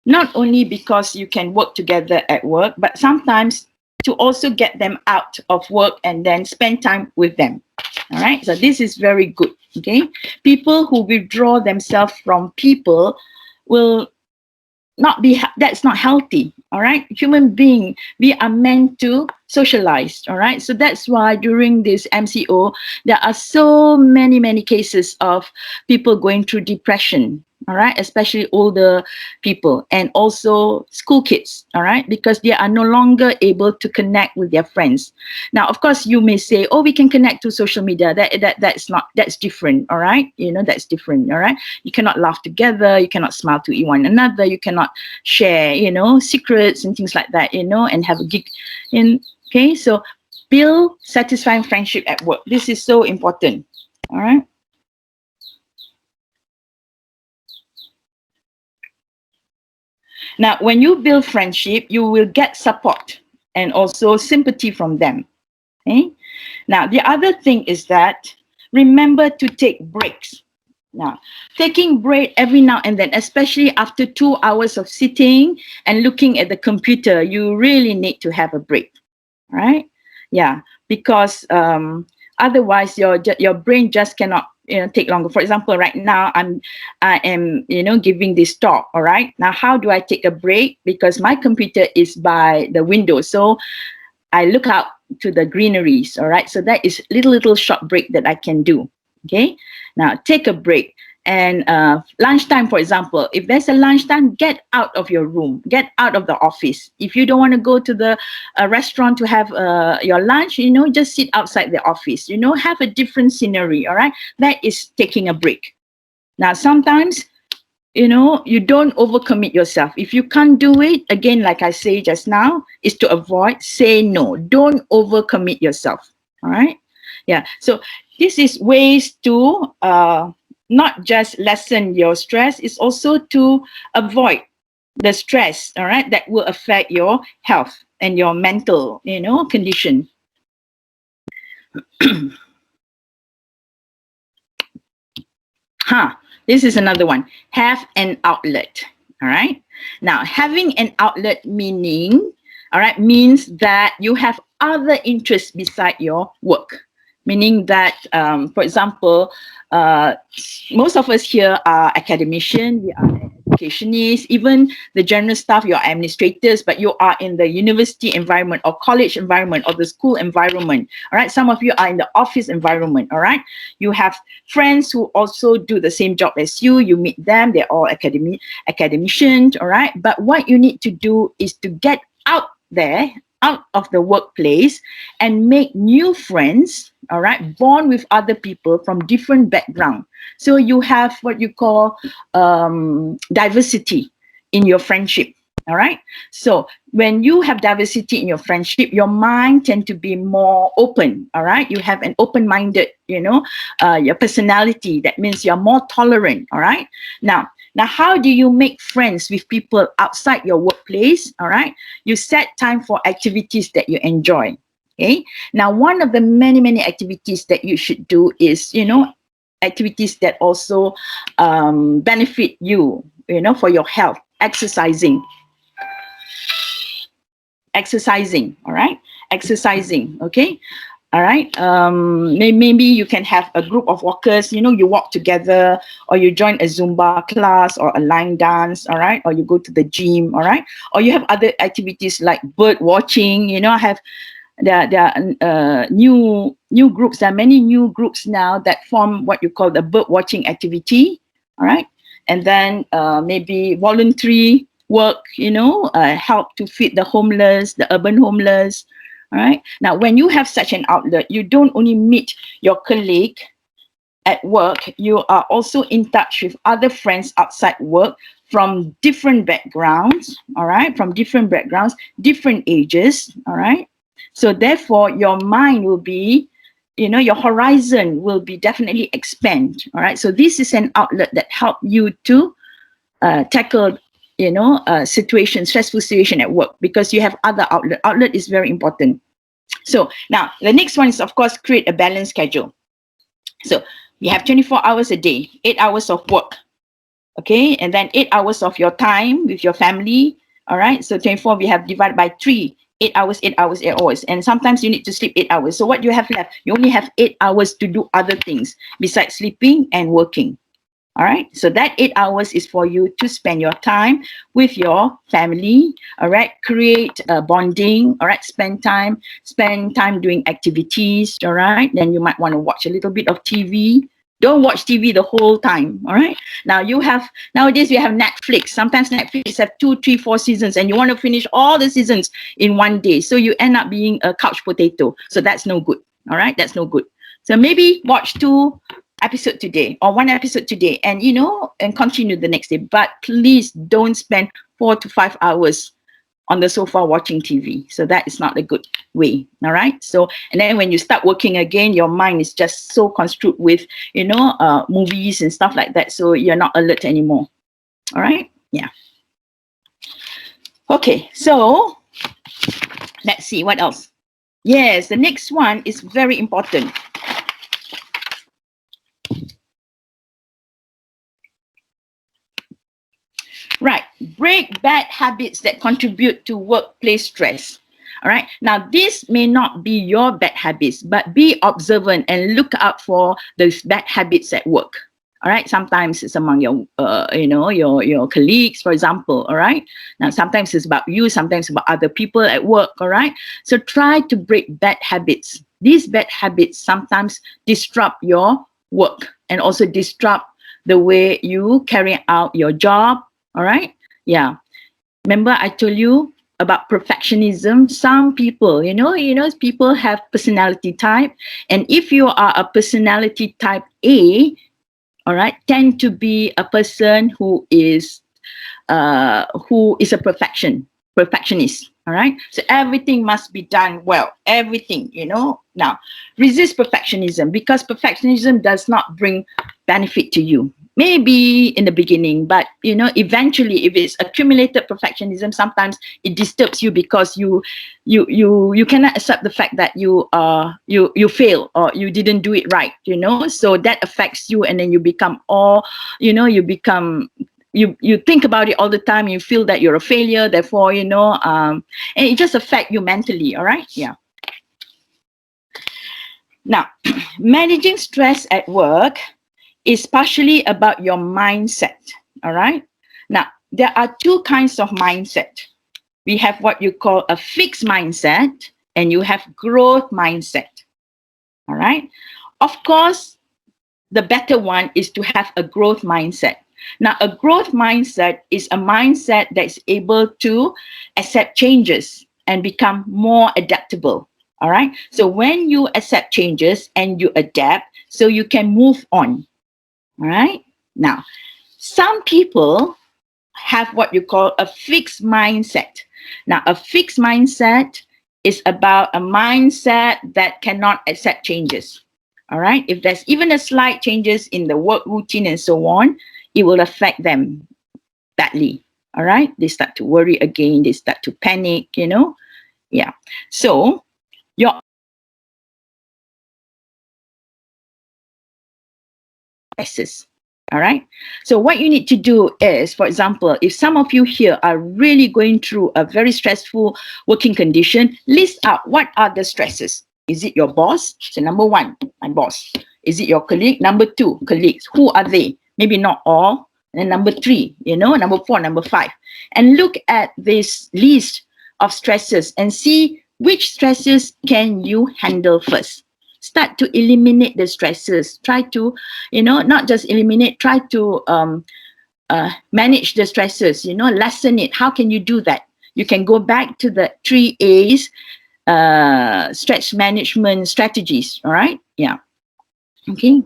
not only because you can work together at work, but sometimes to also get them out of work and then spend time with them. All right, so this is very good. Okay, people who withdraw themselves from people will not be, that's not healthy. All right, human being, we are meant to socialize. All right, so that's why during this MCO there are so many cases of people going through depression. All right, especially older people and also school kids. All right, because they are no longer able to connect with their friends. Now, of course, you may say, oh, we can connect to social media. That's different. All right, that's different. All right, you cannot laugh together, you cannot smile to one another, you cannot share secrets and things like that, and have a gig in. Okay, so build satisfying friendship at work. This is so important. All right. Now, when you build friendship, you will get support and also sympathy from them. Okay? Now, the other thing is that remember to take breaks. Now, taking break every now and then, especially after 2 hours of sitting and looking at the computer, you really need to have a break. Right? Yeah, because otherwise your brain just cannot take longer. For example, right now I am giving this talk. All right, now how do I take a break? Because my computer is by the window, so I look out to the greeneries. All right, so that is little short break that I can do. Okay, now take a break. And lunchtime, for example, if there's a lunchtime, get out of your room, get out of the office. If you don't want to go to the restaurant to have your lunch, just sit outside the office, have a different scenery. All right, that is taking a break. Now, sometimes, you don't overcommit yourself. If you can't do it, again, like I say just now, is to avoid, say no. Don't overcommit yourself. All right, yeah. So this is ways to not just lessen your stress, it's also to avoid the stress, all right, that will affect your health and your mental, condition. This is another one. Have an outlet, all right? Now, having an outlet means that you have other interests beside your work. Meaning that, for example, most of us here are academicians, we are educationists, even the general staff, you are administrators, but you are in the university environment or college environment or the school environment. All right, some of you are in the office environment. All right, you have friends who also do the same job as you. You meet them, they're all academicians. All right, but what you need to do is to get out there out of the workplace and make new friends, all right, bond with other people from different background. So you have what you call diversity in your friendship, all right. So when you have diversity in your friendship, your mind tend to be more open, all right. You have an open-minded, your personality. That means you're more tolerant, all right. Now, how do you make friends with people outside your workplace? All right. You set time for activities that you enjoy. Okay. Now, one of the many, many activities that you should do is, activities that also benefit you, for your health. Exercising, all right. Exercising, okay. All right. Maybe you can have a group of walkers, you walk together, or you join a Zumba class or a line dance, all right, or you go to the gym, all right, or you have other activities like bird watching. There are new groups. There are many new groups now that form what you call the bird watching activity, all right, and then maybe voluntary work, help to feed the homeless, the urban homeless. All right. Now, when you have such an outlet, you don't only meet your colleague at work, you are also in touch with other friends outside work from different backgrounds, all right, from different backgrounds, different ages, all right. So therefore, your mind will be, your horizon will be definitely expand, all right. So this is an outlet that help you to tackle stressful situation at work, because you have other outlet. Outlet is very important. So now the next one is, of course, create a balanced schedule. So you have 24 hours a day, 8 hours of work, okay, and then 8 hours of your time with your family. All right, so 24 we have divided by 3, 8 hours, 8 hours, 8 hours, and sometimes you need to sleep 8 hours. So what you have left, you only have 8 hours to do other things besides sleeping and working. All right. So that 8 hours is for you to spend your time with your family. All right. Create bonding. All right. Spend time doing activities. All right. Then you might want to watch a little bit of TV. Don't watch TV the whole time. All right. Nowadays we have Netflix. Sometimes Netflix have 2, 3, 4 seasons, and you want to finish all the seasons in one day. So you end up being a couch potato. So that's no good. All right. That's no good. So maybe watch 2 episode today or 1 episode today, and and continue the next day. But please don't spend 4 to 5 hours on the sofa watching TV. So that is not a good way. All right. So, and then when you start working again, your mind is just so construed with movies and stuff like that. So you're not alert anymore. All right. Yeah. Okay. So let's see what else. Yes, the next one is very important. Right. Break bad habits that contribute to workplace stress. All right. Now, this may not be your bad habits, but be observant and look out for those bad habits at work. All right. Sometimes it's among your, your colleagues, for example. All right. Now, sometimes it's about you, sometimes about other people at work. All right. So try to break bad habits. These bad habits sometimes disrupt your work and also disrupt the way you carry out your job. All right. Yeah. Remember I told you about perfectionism. Some people, people have personality type. And if you are a personality type A, all right, tend to be a person who is a perfectionist. All right. So everything must be done well. Everything, Now, resist perfectionism, because perfectionism does not bring benefit to you. Maybe in the beginning, but eventually, if it's accumulated perfectionism, sometimes it disturbs you, because you cannot accept the fact that you fail or you didn't do it right. So that affects you, and then you become you think about it all the time. You feel that you're a failure, therefore, and it just affects you mentally. All right. Yeah. Now, managing stress at work is partially about your mindset. All right. Now, there are 2 kinds of mindset. We have what you call a fixed mindset, and you have growth mindset. All right. Of course, the better one is to have a growth mindset. Now, a growth mindset is a mindset that is able to accept changes and become more adaptable. All right. So when you accept changes and you adapt, so you can move on. All right. Now, some people have what you call a fixed mindset. Now, a fixed mindset is about a mindset that cannot accept changes. All right. If there's even a slight changes in the work routine and so on, it will affect them badly. All right. They start to worry again. They start to panic, you know. Yeah. So your stresses. All right. So what you need to do is, for example, if some of you here are really going through a very stressful working condition, list out what are the stresses. Is it your boss? So number one, my boss. Is it your colleague? Number two, colleagues. Who are they? Maybe not all. And then number three, you know, number four, number five. And look at this list of stresses and see which stresses can you handle first. Start to eliminate the stresses. Try to, you know, not just eliminate, try to manage the stresses, you know, lessen it. How can you do that? You can go back to the 3 A's, stress management strategies. All right. Yeah. Okay.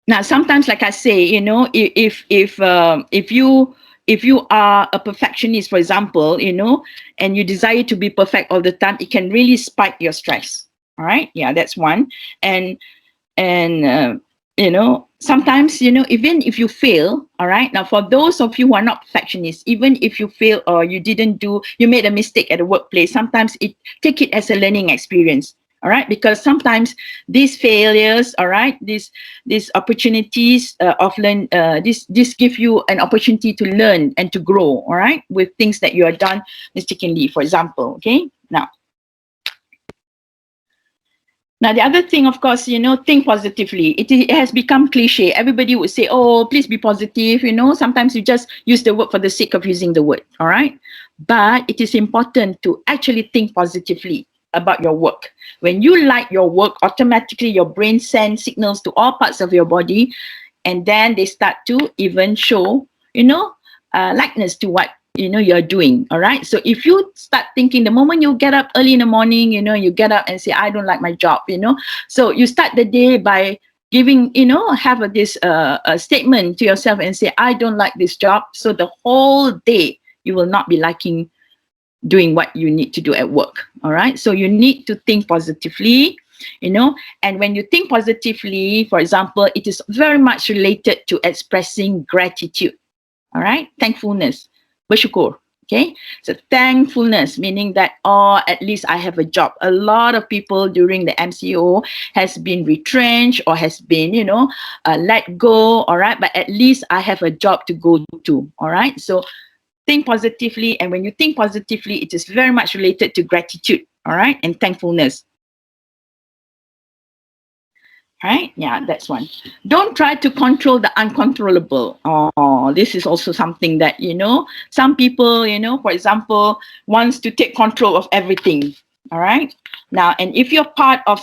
Now, sometimes, like I say, you know, if you are a perfectionist, for example, you know, and you desire to be perfect all the time, it can really spike your stress. All right. Yeah, that's one. And you know, sometimes, you know, even if you fail, all right. Now, for those of you who are not perfectionists, even if you fail or you made a mistake at the workplace, sometimes take it as a learning experience. All right, because sometimes these failures, all right, these opportunities this give you an opportunity to learn and to grow, all right, with things that you have done mistakenly, for example. Okay, now the other thing, of course, you know, think positively. It has become cliche. Everybody would say, oh, please be positive. You know, sometimes you just use the word for the sake of using the word, all right, but it is important to actually think positively about your work. When you like your work, automatically your brain sends signals to all parts of your body, and then they start to even show, you know, likeness to what, you know, you're doing. All right. So if you start thinking the moment you get up early in the morning, you know, you get up and say, I don't like my job, you know. So you start the day by giving, you know, have this a statement to yourself and say, I don't like this job. So the whole day you will not be liking doing what you need to do at work. All right. So you need to think positively, you know, and when you think positively, for example, it is very much related to expressing gratitude. All right. Thankfulness. Bersyukur. Okay. So thankfulness, meaning that, oh, at least I have a job. A lot of people during the MCO has been retrenched or has been, you know, let go. All right. But at least I have a job to go to. All right. So think positively, and when you think positively, it is very much related to gratitude, all right, and thankfulness. All right, yeah, that's one. Don't try to control the uncontrollable. Oh, this is also something that, you know, some people, you know, for example, wants to take control of everything. All right. Now, and if you're part of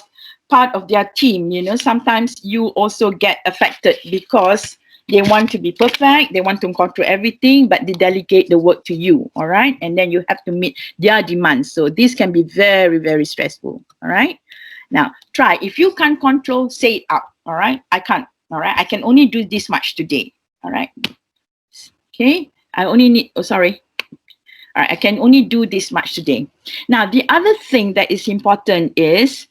their team, you know, sometimes you also get affected because they want to be perfect, they want to control everything, but they delegate the work to you, all right? And then you have to meet their demands. So this can be very, very stressful, all right? Now, try. If you can't control, say it out, all right? I can't, all right? I can only do this much today, all right? Okay, I only need, oh, sorry. All right, I can only do this much today. Now, the other thing that is important is,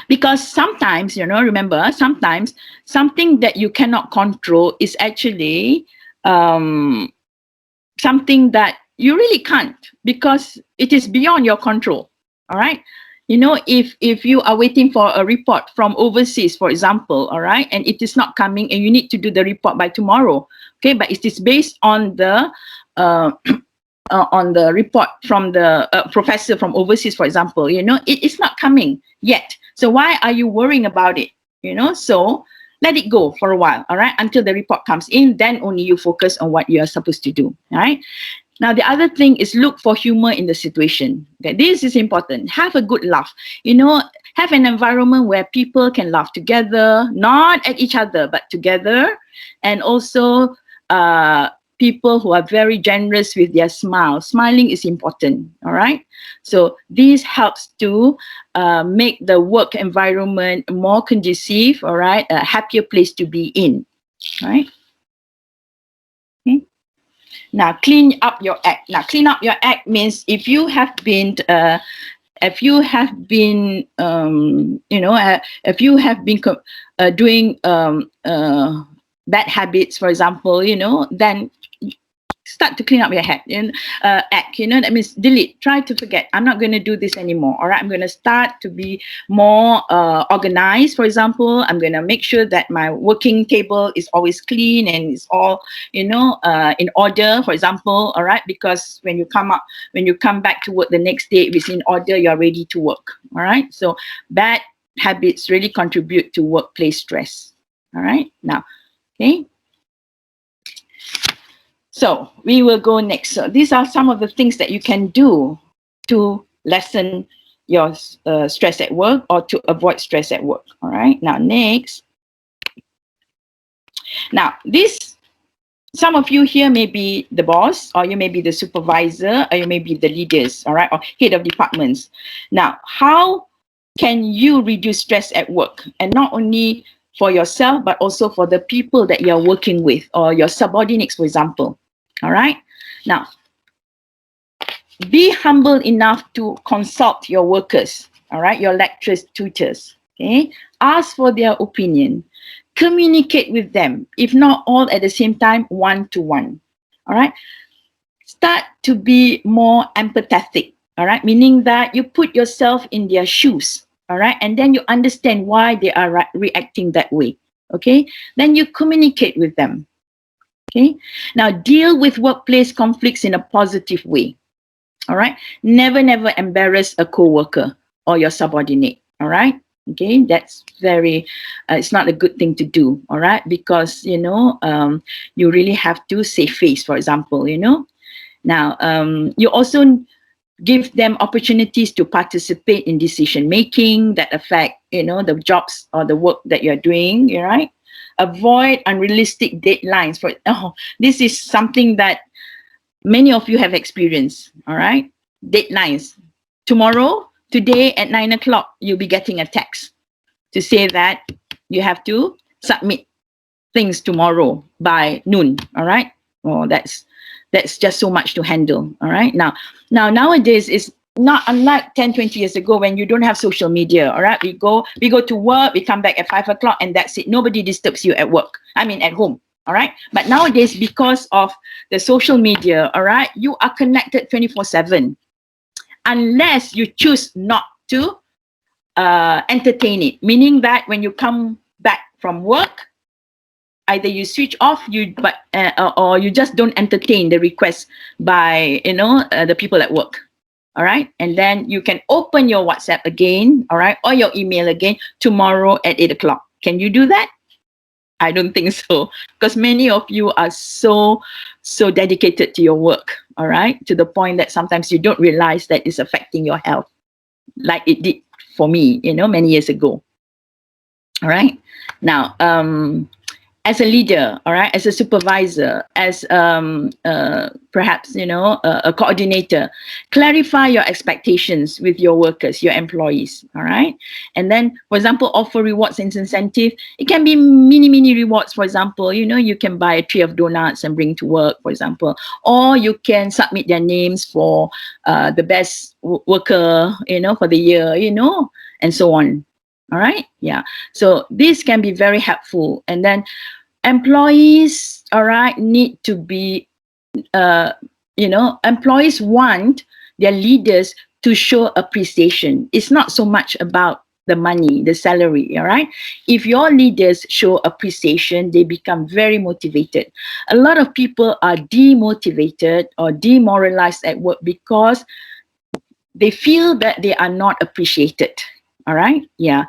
because sometimes, you know, remember, sometimes something that you cannot control is actually something that you really can't, because it is beyond your control. All right. You know, if you are waiting for a report from overseas, for example, all right, and it is not coming and you need to do the report by tomorrow, okay, but it is based on the report from the professor from overseas, for example, you know, it is not coming yet. So why are you worrying about it? You know, so let it go for a while, all right, until the report comes in. Then only you focus on what you are supposed to do, all right? Now, the other thing is look for humor in the situation. Okay, this is important. Have a good laugh. You know, have an environment where people can laugh together, not at each other, but together. And also people who are very generous with their smile. Smiling is important, all right? So this helps to make the work environment more conducive, all right? A happier place to be in, all right? Okay. Now, clean up your act. Now, clean up your act means if you have been if you have been doing bad habits, for example, then start to clean up your act. That means delete, try to forget. I'm not going to do this anymore. All right, I'm going to start to be more organized. For example, I'm going to make sure that my working table is always clean and it's all in order, for example. All right, because when you come back to work the next day, if it's in order, you're ready to work. All right, so bad habits really contribute to workplace stress. All right, now, okay. So we will go next. So these are some of the things that you can do to lessen your stress at work or to avoid stress at work. All right. Now, next. Now, some of you here may be the boss, or you may be the supervisor, or you may be the leaders, all right, or head of departments. Now, how can you reduce stress at work? And not only for yourself, but also for the people that you're working with or your subordinates, for example. All right. Now, be humble enough to consult your workers, all right, your lecturers, tutors. Okay. Ask for their opinion. Communicate with them, if not all at the same time, one-to-one. All right. Start to be more empathetic. All right. Meaning that you put yourself in their shoes. All right. And then you understand why they are reacting that way. Okay. Then you communicate with them. Okay. Now deal with workplace conflicts in a positive way. All right. Never embarrass a coworker or your subordinate. All right. Okay. That's very, it's not a good thing to do. All right. Because, you really have to save face, for example, Now, you also give them opportunities to participate in decision making that affect, the jobs or the work that you're doing. All right. Avoid unrealistic deadlines. This is something that many of you have experienced. All right. Deadlines. Tomorrow, today at 9 o'clock, you'll be getting a text to say that you have to submit things tomorrow by noon. All right. Oh, that's just so much to handle. All right. Now nowadays it's not unlike 10, 20 years ago when you don't have social media. All right. We go to work, we come back at 5 o'clock and that's it. Nobody disturbs you at work. At home. All right. But nowadays, because of the social media, all right, you are connected 24/7. Unless you choose not to entertain it. Meaning that when you come back from work, either you switch off, or you just don't entertain the request by the people at work. All right, and then you can open your WhatsApp again, all right, or your email again tomorrow at 8 o'clock. Can you do that? I don't think so, because many of you are so dedicated to your work, all right, to the point that sometimes you don't realize that it's affecting your health, like it did for me, many years ago. All right. Now, as a leader, all right, as a supervisor, as perhaps a coordinator, clarify your expectations with your workers, your employees, all right. And then, for example, offer rewards and incentive. It can be mini rewards. For example, you can buy a tray of donuts and bring to work, for example, or you can submit their names for the best worker, for the year, and so on. All right. Yeah. So this can be very helpful. And then employees, all right, need to be, employees want their leaders to show appreciation. It's not so much about the money, the salary, all right? If your leaders show appreciation, they become very motivated. A lot of people are demotivated or demoralized at work because they feel that they are not appreciated. All right. Yeah.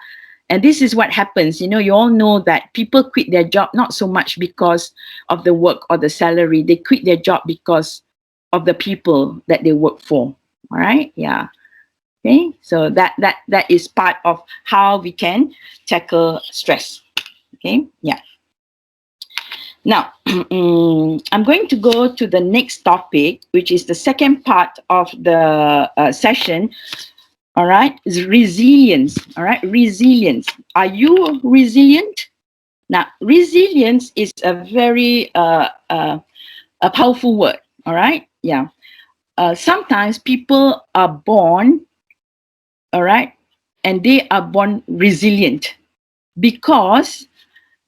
And this is what happens. You all know that people quit their job not so much because of the work or the salary. They quit their job because of the people that they work for. All right. Yeah. Okay. So that is part of how we can tackle stress. Okay. Yeah. Now, I'm going to go to the next topic, which is the second part of the session. All right, is resilience. All right, resilience. Are you resilient? Now, resilience is a very a powerful word. All right, yeah. Sometimes people are born, all right, and they are born resilient because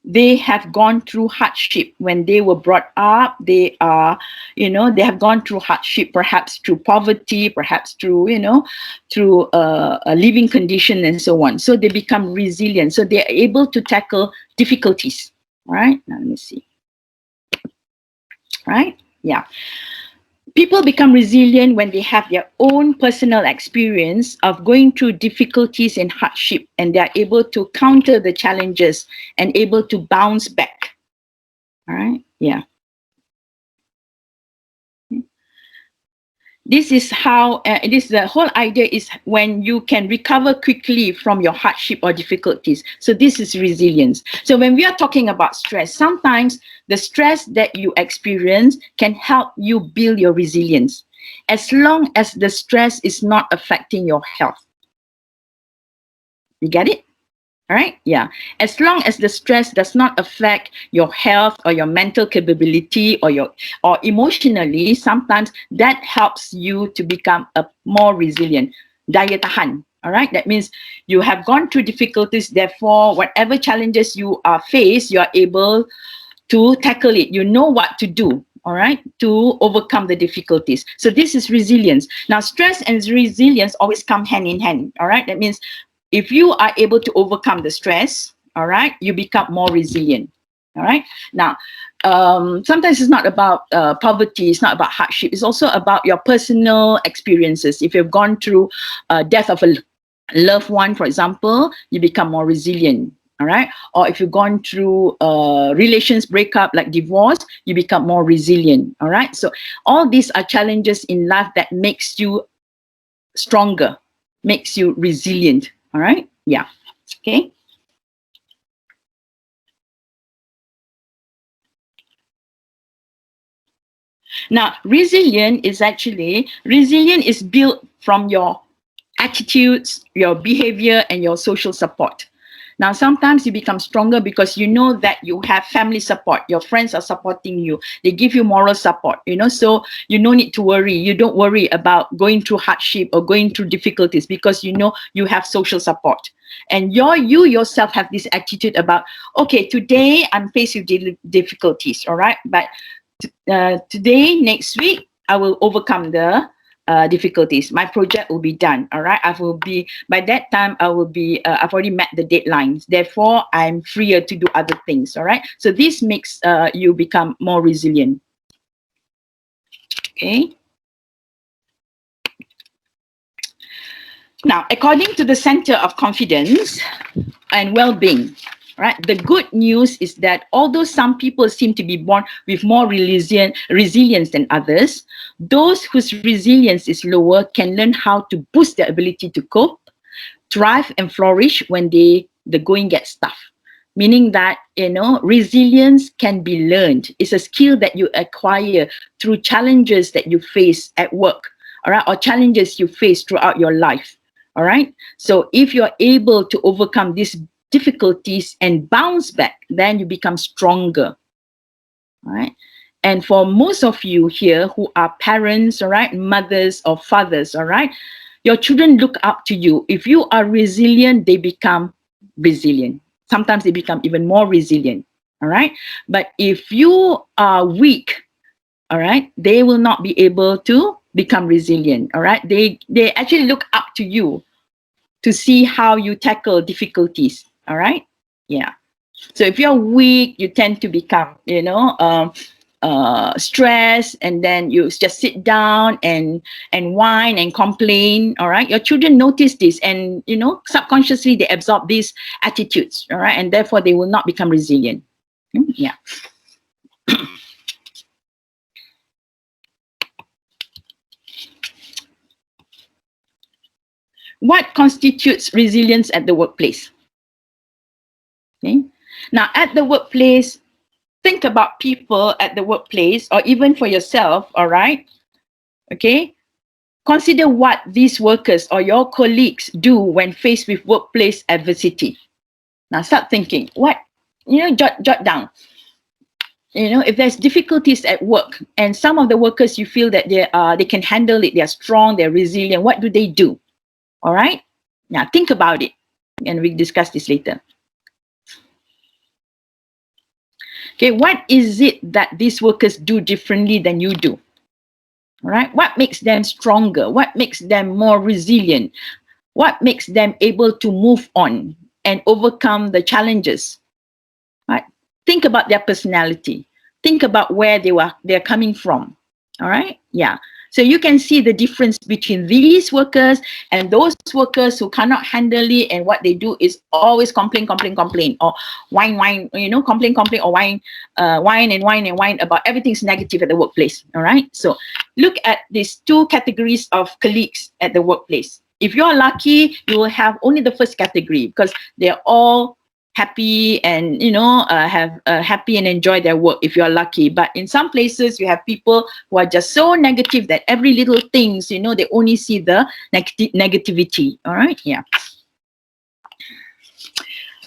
they have gone through hardship when they were brought up. They are, they have gone through hardship, perhaps through poverty, perhaps through, through a living condition and so on. So they become resilient. So they are able to tackle difficulties. All right. Now let me see. Right. Yeah. People become resilient when they have their own personal experience of going through difficulties and hardship, and they are able to counter the challenges and able to bounce back. All right. Yeah. This is how, the whole idea is when you can recover quickly from your hardship or difficulties. So this is resilience. So when we are talking about stress, sometimes the stress that you experience can help you build your resilience, as long as the stress is not affecting your health. You get it? All right. Yeah. As long as the stress does not affect your health or your mental capability or emotionally, sometimes that helps you to become a more resilient. Daya tahan. All right. That means you have gone through difficulties. Therefore, whatever challenges you are faced, you are able to tackle it. You know what to do. All right, to overcome the difficulties. So this is resilience. Now, stress and resilience always come hand in hand. All right. That means if you are able to overcome the stress, all right, you become more resilient. All right. Now, sometimes it's not about poverty, it's not about hardship, it's also about your personal experiences. If you've gone through death of a loved one, for example, you become more resilient. All right. Or if you've gone through relations breakup like divorce, you become more resilient. All right. So all these are challenges in life that makes you stronger, makes you resilient. All right. Yeah. Okay. Now, resilient is built from your attitudes, your behavior, and your social support. Now, sometimes you become stronger because you know that you have family support. Your friends are supporting you. They give you moral support, so you no need to worry. You don't worry about going through hardship or going through difficulties because you know you have social support. And you yourself have this attitude about, okay, today I'm faced with difficulties, all right? But today, next week, I will overcome the difficulties. My project will be done. All right. By that time, I've already met the deadlines. Therefore, I'm freer to do other things. All right. So this makes you become more resilient. Okay. Now, according to the Center of Confidence and Well-being, right, the good news is that although some people seem to be born with more resilience than others, those whose resilience is lower can learn how to boost their ability to cope, thrive, and flourish when the going gets tough. Meaning that, resilience can be learned. It's a skill that you acquire through challenges that you face at work, all right, or challenges you face throughout your life. All right. So if you're able to overcome these difficulties and bounce back, then you become stronger. All right. And for most of you here who are parents, all right, mothers or fathers, all right, your children look up to you. If you are resilient, they become resilient. Sometimes they become even more resilient. All right. But if you are weak, all right, they will not be able to become resilient. All right. They actually look up to you to see how you tackle difficulties. All right. Yeah. So if you're weak, you tend to become, stressed, and then you just sit down and whine and complain. All right. Your children notice this, and subconsciously they absorb these attitudes. All right. And therefore they will not become resilient. Yeah. What constitutes resilience at the workplace? Okay. Now, at the workplace, think about people at the workplace or even for yourself, all right? Okay. Consider what these workers or your colleagues do when faced with workplace adversity. Now start thinking, what, jot down. If there's difficulties at work and some of the workers you feel that they can handle it, they're strong, they're resilient, what do they do? All right? Now think about it and we'll discuss this later. Okay, what is it that these workers do differently than you do? All right? What makes them stronger? What makes them more resilient? What makes them able to move on and overcome the challenges? Right? Think about their personality. Think about where they're coming from. All right? Yeah. So you can see the difference between these workers and those workers who cannot handle it, and what they do is always complain, or whine, complain, or whine about everything's negative at the workplace. All right? So look at these two categories of colleagues at the workplace. If you're lucky, you will have only the first category because they're all happy and have happy and enjoy their work if you're lucky. But in some places you have people who are just so negative that every little things, they only see the negativity. All right? Yeah.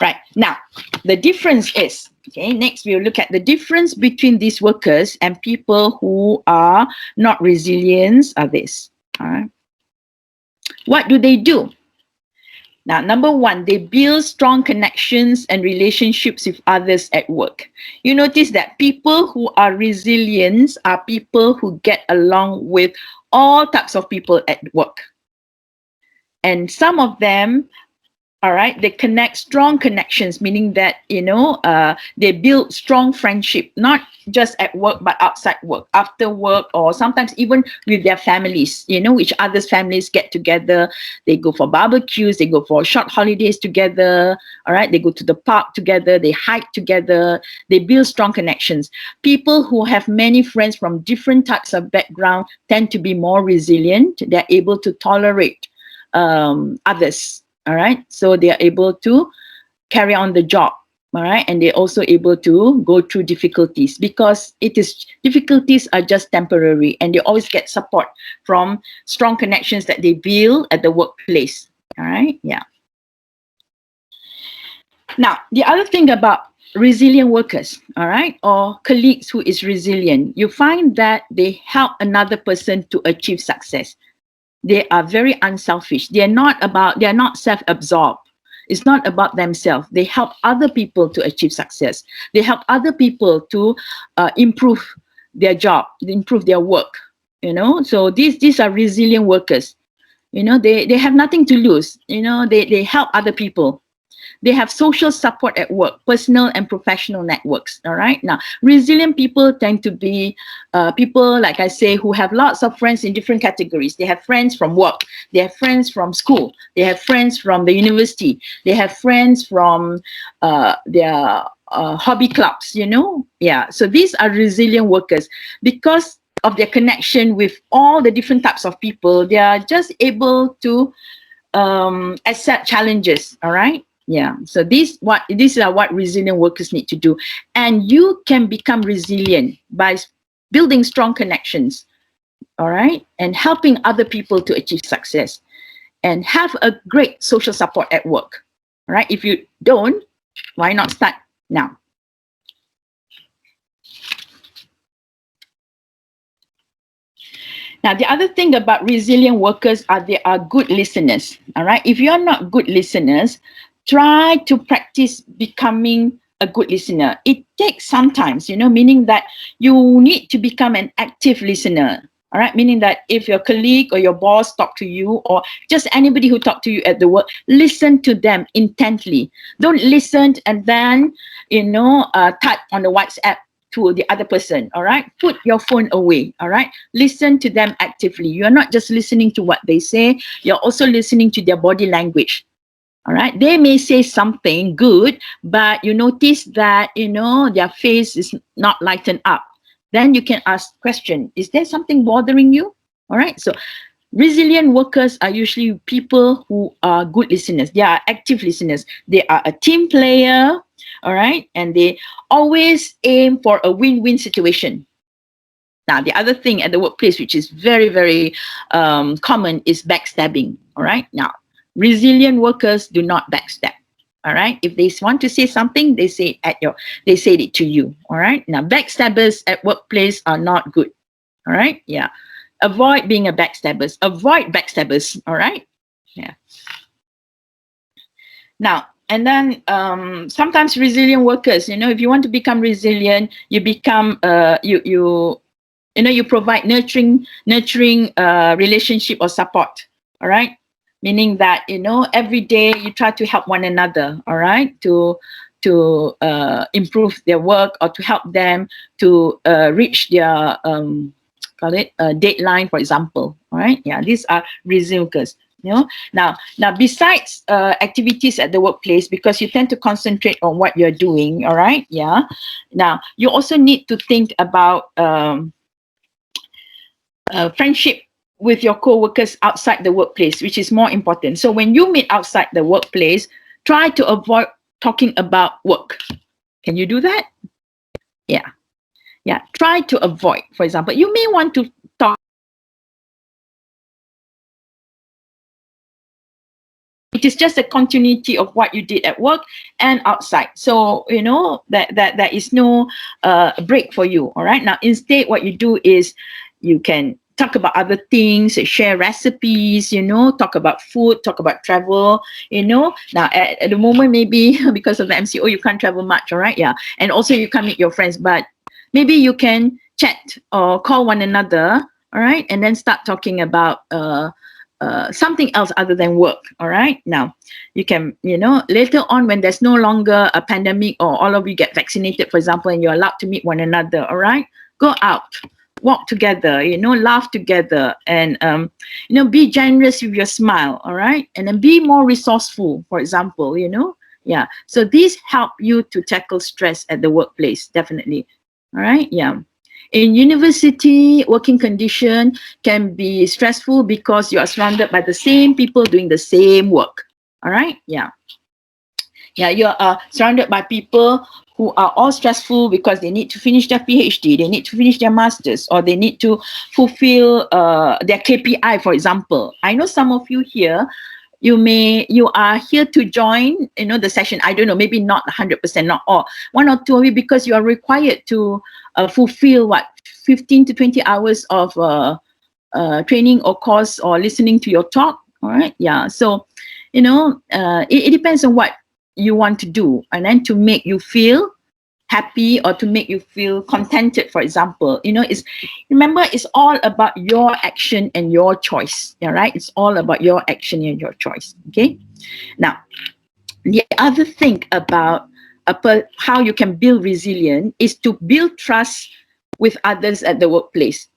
Right. Now the difference is, okay, next we'll look at the difference between these workers and people who are not resilient are this. All right. What do they do? Now, number one, they build strong connections and relationships with others at work. You notice that people who are resilient are people who get along with all types of people at work. And some of them, all right, they connect strong connections, meaning that, they build strong friendship, not just at work, but outside work, after work, or sometimes even with their families, each other's families get together. They go for barbecues, they go for short holidays together, all right, they go to the park together, they hike together, they build strong connections. People who have many friends from different types of background tend to be more resilient. They're able to tolerate others. All right, so they are able to carry on the job. All right, and they're also able to go through difficulties because difficulties are just temporary, and they always get support from strong connections that they build at the workplace. All right, yeah. Now, the other thing about resilient workers, all right, or colleagues who is resilient, you find that they help another person to achieve success. They are very unselfish. They're not self-absorbed. It's not about themselves. They help other people to achieve success. They help other people to improve their job, improve their work. So these are resilient workers. They have nothing to lose. They help other people. They have social support at work, personal and professional networks. All right. Now, resilient people tend to be people, like I say, who have lots of friends in different categories. They have friends from work. They have friends from school. They have friends from the university. They have friends from their hobby clubs, Yeah. So these are resilient workers because of their connection with all the different types of people. They are just able to accept challenges. All right. Yeah, so these are what resilient workers need to do. And you can become resilient by building strong connections, all right, and helping other people to achieve success and have a great social support at work, all right? If you don't, why not start now? Now, the other thing about resilient workers are they are good listeners, all right? If you're not good listeners, try to practice becoming a good listener. It takes sometimes, meaning that you need to become an active listener. All right, meaning that if your colleague or your boss talk to you, or just anybody who talk to you at the work, listen to them intently. Don't listen and then, type on the WhatsApp to the other person. All right, put your phone away. All right, listen to them actively. You're not just listening to what they say, you're also listening to their body language. All right, they may say something good, but you notice that, their face is not lightened up. Then you can ask question, is there something bothering you? All right, so resilient workers are usually people who are good listeners. They are active listeners. They are a team player. all right? And they always aim for a win-win situation. Now, the other thing at the workplace, which is very, very common, is backstabbing. All right. Now, resilient workers do not backstab. All right. If they want to say something, they say it to you. All right. Now, backstabbers at workplace are not good. All right. Yeah. Avoid being a backstabbers. Avoid backstabbers. All right. Yeah. Now, and then sometimes resilient workers, if you want to become resilient, you become you provide nurturing relationship or support. All right, meaning that every day you try to help one another. All right, to improve their work or to help them to reach their deadline, for example. All right, yeah, these are resilient workers. Now besides activities at the workplace, because you tend to concentrate on what you're doing. All right, yeah. Now you also need to think about friendship with your co-workers outside the workplace, which is more important. So when you meet outside the workplace, try to avoid talking about work. Can you do that? Yeah. Try to avoid. For example, you may want to talk. It is just a continuity of what you did at work and outside. So, that is no break for you. All right. Now, instead, what you do is you can talk about other things, share recipes, talk about food, talk about travel, Now, at the moment, maybe because of the MCO, you can't travel much. All right. Yeah. And also you can't meet your friends, but maybe you can chat or call one another. All right. And then start talking about, something else other than work. All right. Now, you can, later on when there's no longer a pandemic or all of you get vaccinated, for example, and you're allowed to meet one another. All right. Go out, walk together, laugh together, and, be generous with your smile. All right. And then be more resourceful, for example, Yeah. So these help you to tackle stress at the workplace. Definitely. All right. Yeah. In university, working condition can be stressful because you are surrounded by the same people doing the same work. All right? Yeah. You are surrounded by people who are all stressful because they need to finish their PhD, they need to finish their masters, or they need to fulfill their KPI, for example. I know some of you here, you are here to join, the session. I don't know, maybe not 100%, not all. One or two of you, because you are required to fulfill 15 to 20 hours of training or course or listening to your talk. All right. Yeah. So, it depends on what you want to do, and then to make you feel happy or to make you feel contented, for example. It's all about your action and your choice. All right. It's all about your action and your choice. Okay. Now, the other thing about how you can build resilience is to build trust with others at the workplace.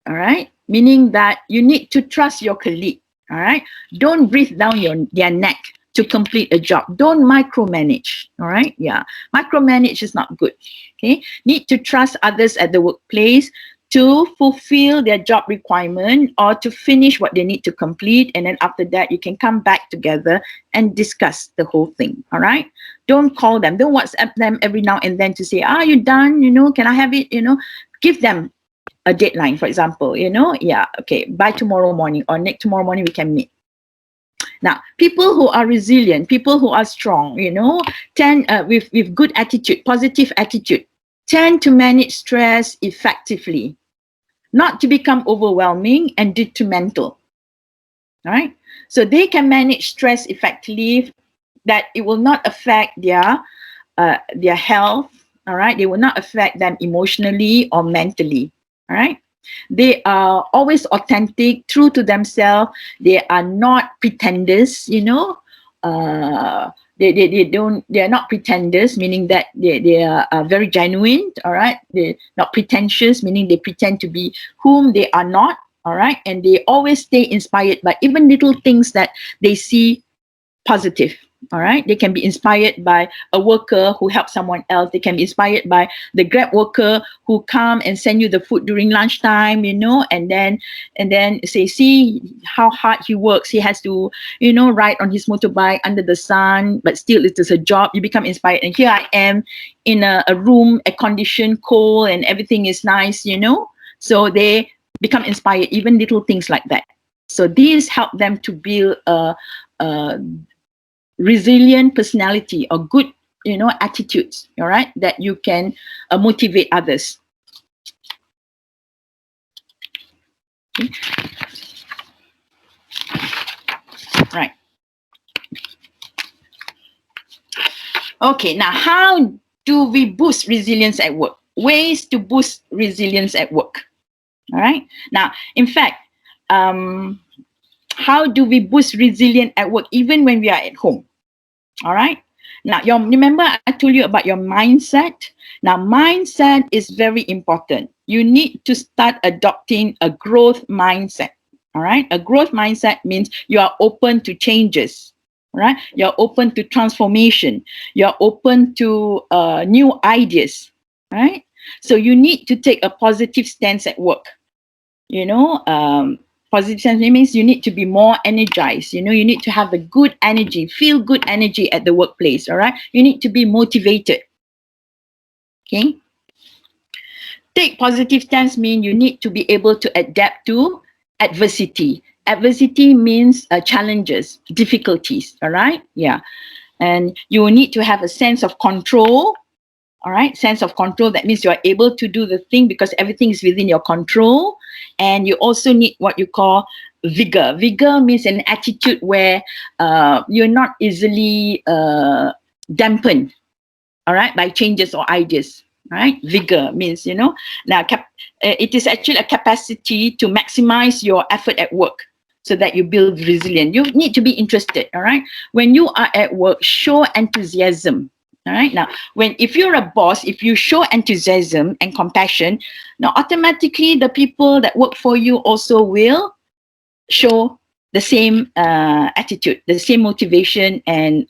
All right. Meaning that you need to trust your colleague. All right. Don't breathe down their neck to complete a job. Don't micromanage. All right. Yeah. Micromanage is not good. Okay. Need to trust others at the workplace to fulfill their job requirement or to finish what they need to complete. And then after that, you can come back together and discuss the whole thing. All right. Don't call them. Don't WhatsApp them every now and then to say, are you done? Can I have it? Give them a deadline, for example, yeah, okay, by tomorrow morning or next tomorrow morning we can meet. Now, people who are resilient, people who are strong, tend with good attitude, positive attitude, tend to manage stress effectively, not to become overwhelming and detrimental. All right. So they can manage stress effectively, that it will not affect their health. All right. They will not affect them emotionally or mentally. All right. They are always authentic, true to themselves. They are not pretenders, they are not pretenders, meaning that they are very genuine. All right. They're not pretentious, meaning they pretend to be whom they are not. All right. And they always stay inspired by even little things that they see positive. All right, they can be inspired by a worker who helps someone else. They can be inspired by the Grab worker who come and send you the food during lunchtime, and then say, see how hard he works. He has to, ride on his motorbike under the sun, but still it is a job. You become inspired. And here I am in a room, air conditioned, cold, and everything is nice, So they become inspired, even little things like that. So these help them to build a resilient personality or good, attitudes, all right, that you can motivate others. Okay. Right. Okay, now how do we boost resilience at work? Ways to boost resilience at work. All right. Now, in fact, how do we boost resilience at work even when we are at home? All right. Now, remember I told you about your mindset. Now, mindset is very important. You need to start adopting a growth mindset. All right. A growth mindset means you are open to changes. Right. You're open to transformation. You're open to new ideas. Right. So you need to take a positive stance at work. Positive stance means you need to be more energized. You need to have a good energy, feel good energy at the workplace. All right. You need to be motivated. Okay. Take positive stance means you need to be able to adapt to adversity. Adversity means challenges, difficulties. All right. Yeah. And you will need to have a sense of control. All right, sense of control. That means you are able to do the thing because everything is within your control. And you also need what you call vigor. Vigor means an attitude where you're not easily dampened, all right, by changes or ideas. All right, vigor means, now it is actually a capacity to maximize your effort at work so that you build resilience. You need to be interested, all right? When you are at work, show enthusiasm. All right. Now, if you're a boss, if you show enthusiasm and compassion, now automatically the people that work for you also will show the same attitude, the same motivation and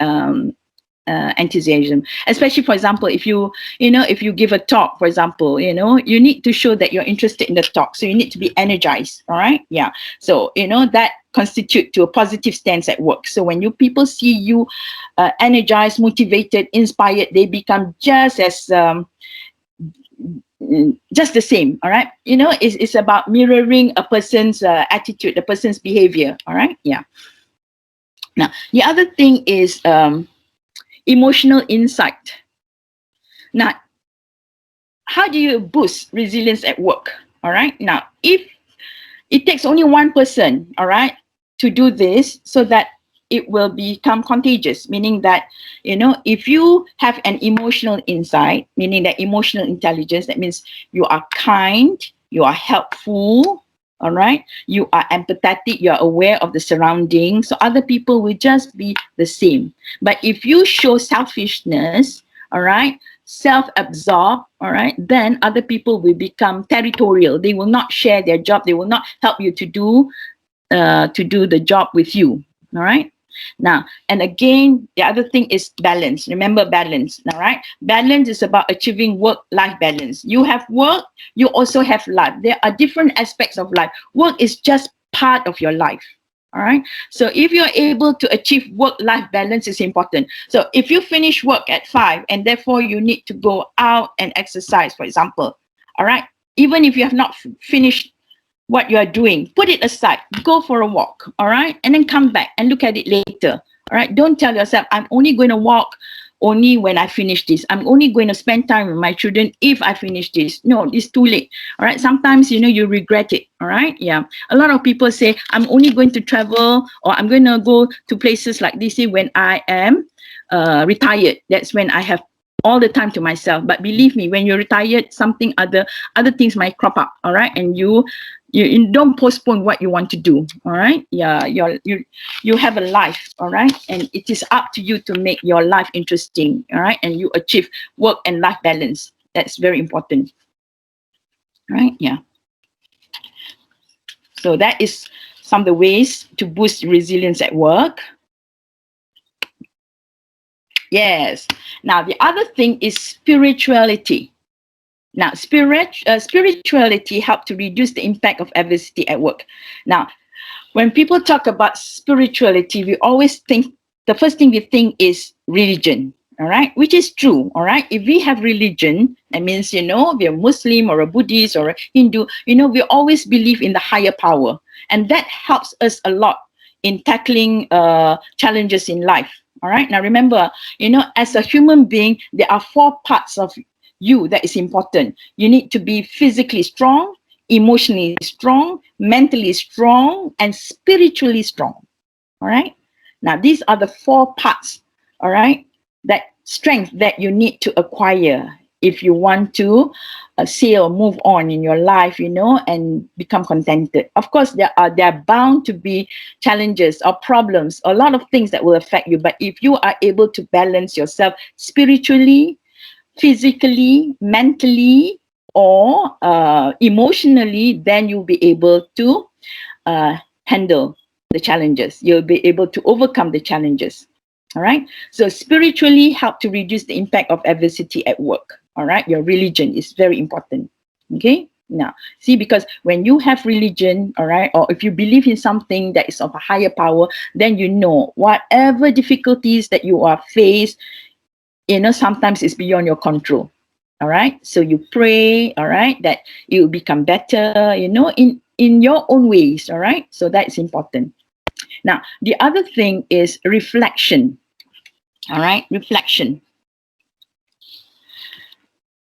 enthusiasm. Especially, for example, if you give a talk, for example, you need to show that you're interested in the talk. So you need to be energized. All right. Yeah. So, that constitute to a positive stance at work. So when people see you energized, motivated, inspired, they become just as just the same. All right. It's about mirroring a person's attitude, a person's behavior. All right. Yeah. Now, the other thing is emotional insight. Now, how do you boost resilience at work? All right. Now, if it takes only one person, all right, to do this so that it will become contagious, meaning that, if you have an emotional insight, meaning that emotional intelligence, that means you are kind, you are helpful, all right, you are empathetic, you are aware of the surroundings, so other people will just be the same. But if you show selfishness, all right, self-absorbed, all right, then other people will become territorial. They will not share their job. They will not help you to do the job with you. All right. Now, and again, the other thing is balance. Remember balance. All right. Balance is about achieving work-life balance. You have work, you also have life. There are different aspects of life. Work is just part of your life. All right. So if you're able to achieve work-life balance, is important. So if you finish work at 5 and therefore you need to go out and exercise, for example, all right, even if you have not finished what you are doing, put it aside, go for a walk, all right, and then come back and look at it later. All right. Don't tell yourself, I'm only going to walk only when I finish this. I'm only going to spend time with my children if I finish this. No, it's too late. All right. Sometimes, you regret it. All right. Yeah. A lot of people say, I'm only going to travel or I'm going to go to places like this when I am retired. That's when I have all the time to myself. But believe me, when you're retired, something other things might crop up. All right. And you don't postpone what you want to do. All right. Yeah. You have a life. All right. And it is up to you to make your life interesting. All right. And you achieve work and life balance. That's very important. All right. Yeah. So that is some of the ways to boost resilience at work. Yes. Now, the other thing is spirituality. Now, spirituality helps to reduce the impact of adversity at work. Now, when people talk about spirituality, we always think, the first thing we think is religion, all right, which is true, all right. If we have religion, that means, we're Muslim or a Buddhist or a Hindu, we always believe in the higher power. And that helps us a lot in tackling challenges in life, all right. Now, remember, as a human being, there are 4 parts of you that is important. You need to be physically strong, emotionally strong, mentally strong, and spiritually strong. All right. Now, these are the 4 parts, all right, that strength that you need to acquire if you want to sail, move on in your life, and become contented. Of course, there are bound to be challenges or problems, a lot of things that will affect you. But if you are able to balance yourself spiritually, physically, mentally, or emotionally, then you'll be able to handle the challenges. You'll be able to overcome the challenges. All right. So spiritually help to reduce the impact of adversity at work. All right. Your religion is very important. Okay. Now, see, because when you have religion, all right, or if you believe in something that is of a higher power, then whatever difficulties that you are faced, sometimes it's beyond your control. All right. So you pray, all right, that it will become better, in your own ways. All right. So that's important. Now, the other thing is reflection. All right. Reflection.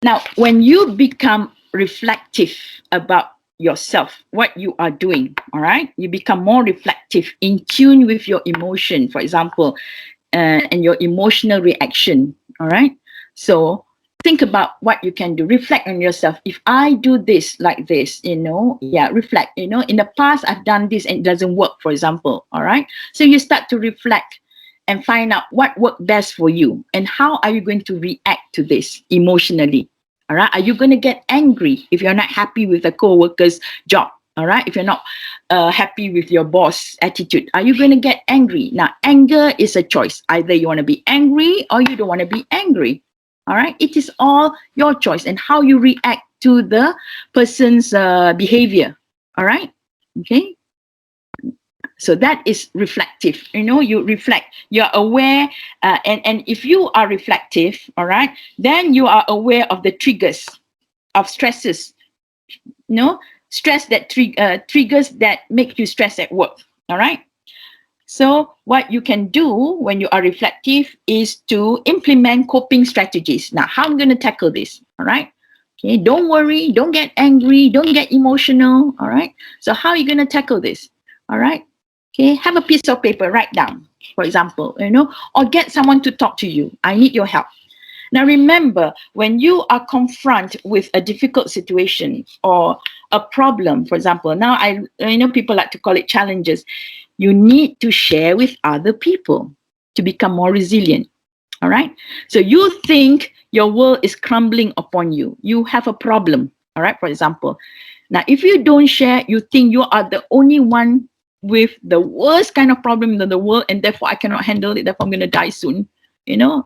Now, when you become reflective about yourself, what you are doing, all right, you become more reflective, in tune with your emotion, for example, and your emotional reaction. All right. So think about what you can do. Reflect on yourself. If I do this like this, reflect. In the past, I've done this and it doesn't work, for example. All right. So you start to reflect and find out what worked best for you and how are you going to react to this emotionally. All right. Are you going to get angry if you're not happy with the co-worker's job? All right. If you're not happy with your boss' attitude, are you going to get angry? Now, anger is a choice. Either you want to be angry or you don't want to be angry. All right. It is all your choice and how you react to the person's behavior. All right. Okay. So that is reflective. You reflect, you're aware. And if you are reflective, all right, then you are aware of the triggers of stresses, stress that triggers that make you stress at work. All right. So what you can do when you are reflective is to implement coping strategies. Now, how I'm going to tackle this? All right. Okay. Don't worry. Don't get angry. Don't get emotional. All right. So how are you going to tackle this? All right. Okay. Have a piece of paper. Write down, for example, or get someone to talk to you. I need your help. Now, remember, when you are confronted with a difficult situation or a problem, for example, now I know people like to call it challenges, you need to share with other people to become more resilient. All right. So you think your world is crumbling upon you. You have a problem. All right. For example, now, if you don't share, you think you are the only one with the worst kind of problem in the world, and therefore I cannot handle it. Therefore, I'm going to die soon. No.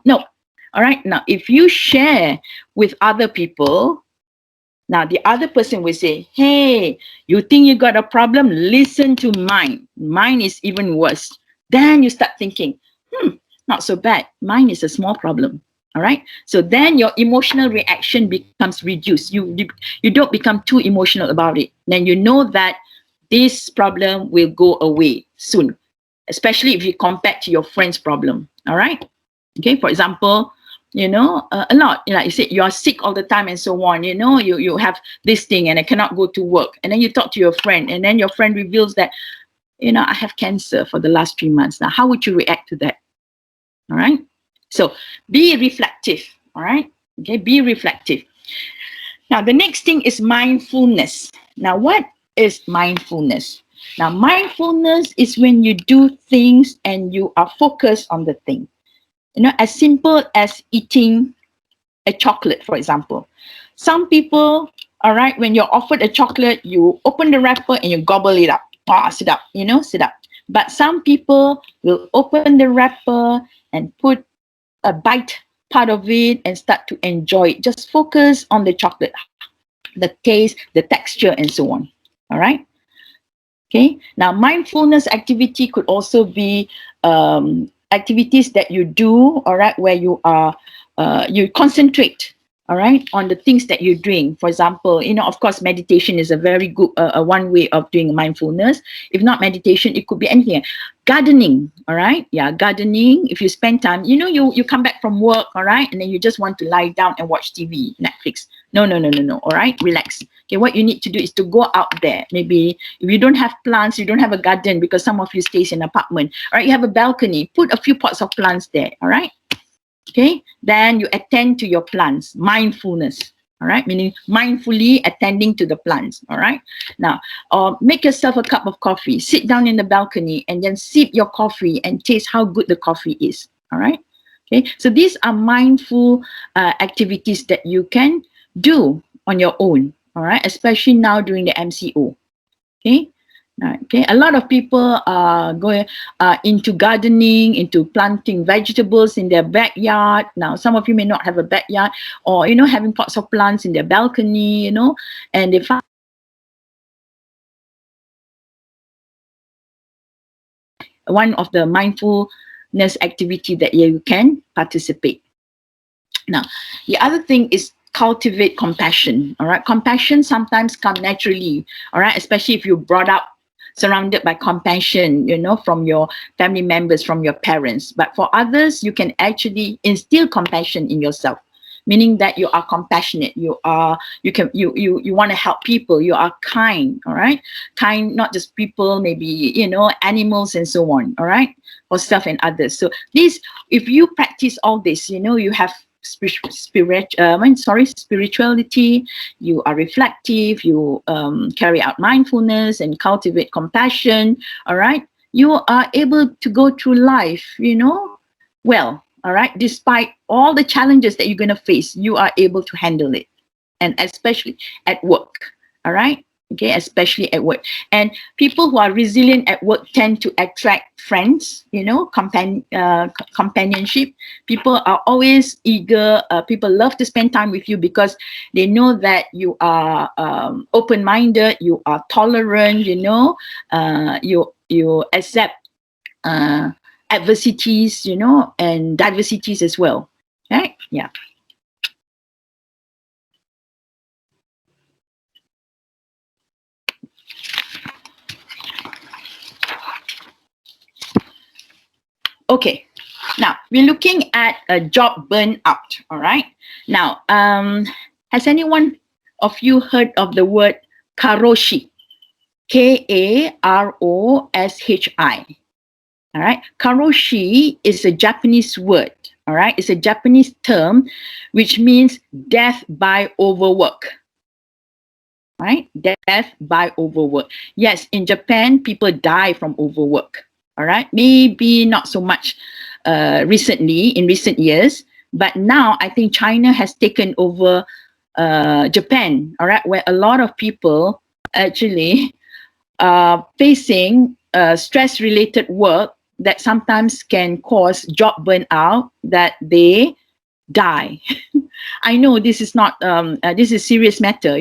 All right. Now, if you share with other people, now the other person will say, hey, you think you got a problem? Listen to mine. Mine is even worse. Then you start thinking, not so bad. Mine is a small problem. All right. So then your emotional reaction becomes reduced. You don't become too emotional about it. Then you know that this problem will go away soon, especially if you compare to your friend's problem. All right. Okay. For example, a lot, like you said, you're sick all the time and so on, you have this thing and I cannot go to work. And then you talk to your friend and then your friend reveals that, I have cancer for the last 3 months. Now, how would you react to that? All right. So be reflective. All right. Okay. Be reflective. Now, the next thing is mindfulness. Now, what is mindfulness? Now, mindfulness is when you do things and you are focused on the thing. As simple as eating a chocolate, for example. Some people, all right, when you're offered a chocolate, you open the wrapper and you gobble it up. Sit up, sit up. But some people will open the wrapper and put bite part of it and start to enjoy it. Just focus on the chocolate, the taste, the texture, and so on. All right. Okay. Now, mindfulness activity could also be activities that you do, all right, where you are, you concentrate, all right, on the things that you're doing. For example, of course, meditation is a very good one way of doing mindfulness. If not meditation, it could be anything. Gardening, all right, yeah, gardening. If you spend time, you come back from work, all right, and then you just want to lie down and watch TV, Netflix. No, all right, relax. Okay, what you need to do is to go out there. Maybe if you don't have plants, you don't have a garden because some of you stays in an apartment. All right, you have a balcony. Put a few pots of plants there. All right. Okay. Then you attend to your plants. Mindfulness. All right. Meaning mindfully attending to the plants. All right. Now, make yourself a cup of coffee. Sit down in the balcony and then sip your coffee and taste how good the coffee is. All right. Okay. So these are mindful activities that you can do on your own. All right, especially now during the MCO. Okay, okay. A lot of people are going into gardening, into planting vegetables in their backyard. Now, some of you may not have a backyard, or having pots of plants in their balcony. And they find one of the mindfulness activity that you can participate. Now, the other thing is cultivate compassion. All right, compassion sometimes come naturally. All right, especially if you're brought up surrounded by compassion, from your family members, from your parents. But for others, you can actually instill compassion in yourself, meaning that you are compassionate. You want to help people. You are kind. All right, kind not just people, maybe animals and so on. All right, or self and others. So if you practice all this, you have spirituality, you are reflective, you carry out mindfulness and cultivate compassion, all right, you are able to go through life, well, all right, despite all the challenges that you're going to face, you are able to handle it, and especially at work, all right. Okay, especially at work. And people who are resilient at work tend to attract friends, companionship. People are always eager. People love to spend time with you because they know that you are open-minded, you are tolerant, you accept adversities, and diversities as well. Right? Yeah. Okay, now we're looking at a job burnout. All right. Now, has anyone of you heard of the word karoshi? Karoshi. All right. Karoshi is a Japanese word. All right. It's a Japanese term which means death by overwork. Right? Death by overwork. Yes, in Japan, people die from overwork. All right, maybe not so much recently, in recent years, but now I think China has taken over Japan, all right, where a lot of people actually are facing stress-related work that sometimes can cause job burnout, that they die. I know this is not this is serious matter,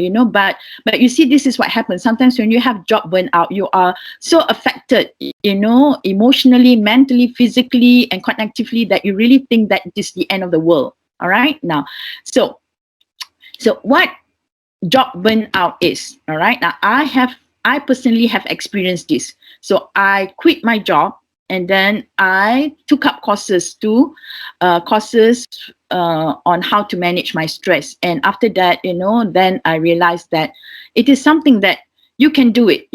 but you see, this is what happens sometimes when you have job burnout. You are so affected, emotionally, mentally, physically, and cognitively, that you really think that it is the end of the world. All right, now, so what job burnout is? All right, now I personally have experienced this. So I quit my job, and then I took up courses on how to manage my stress. And after that, then I realized that it is something that you can do it,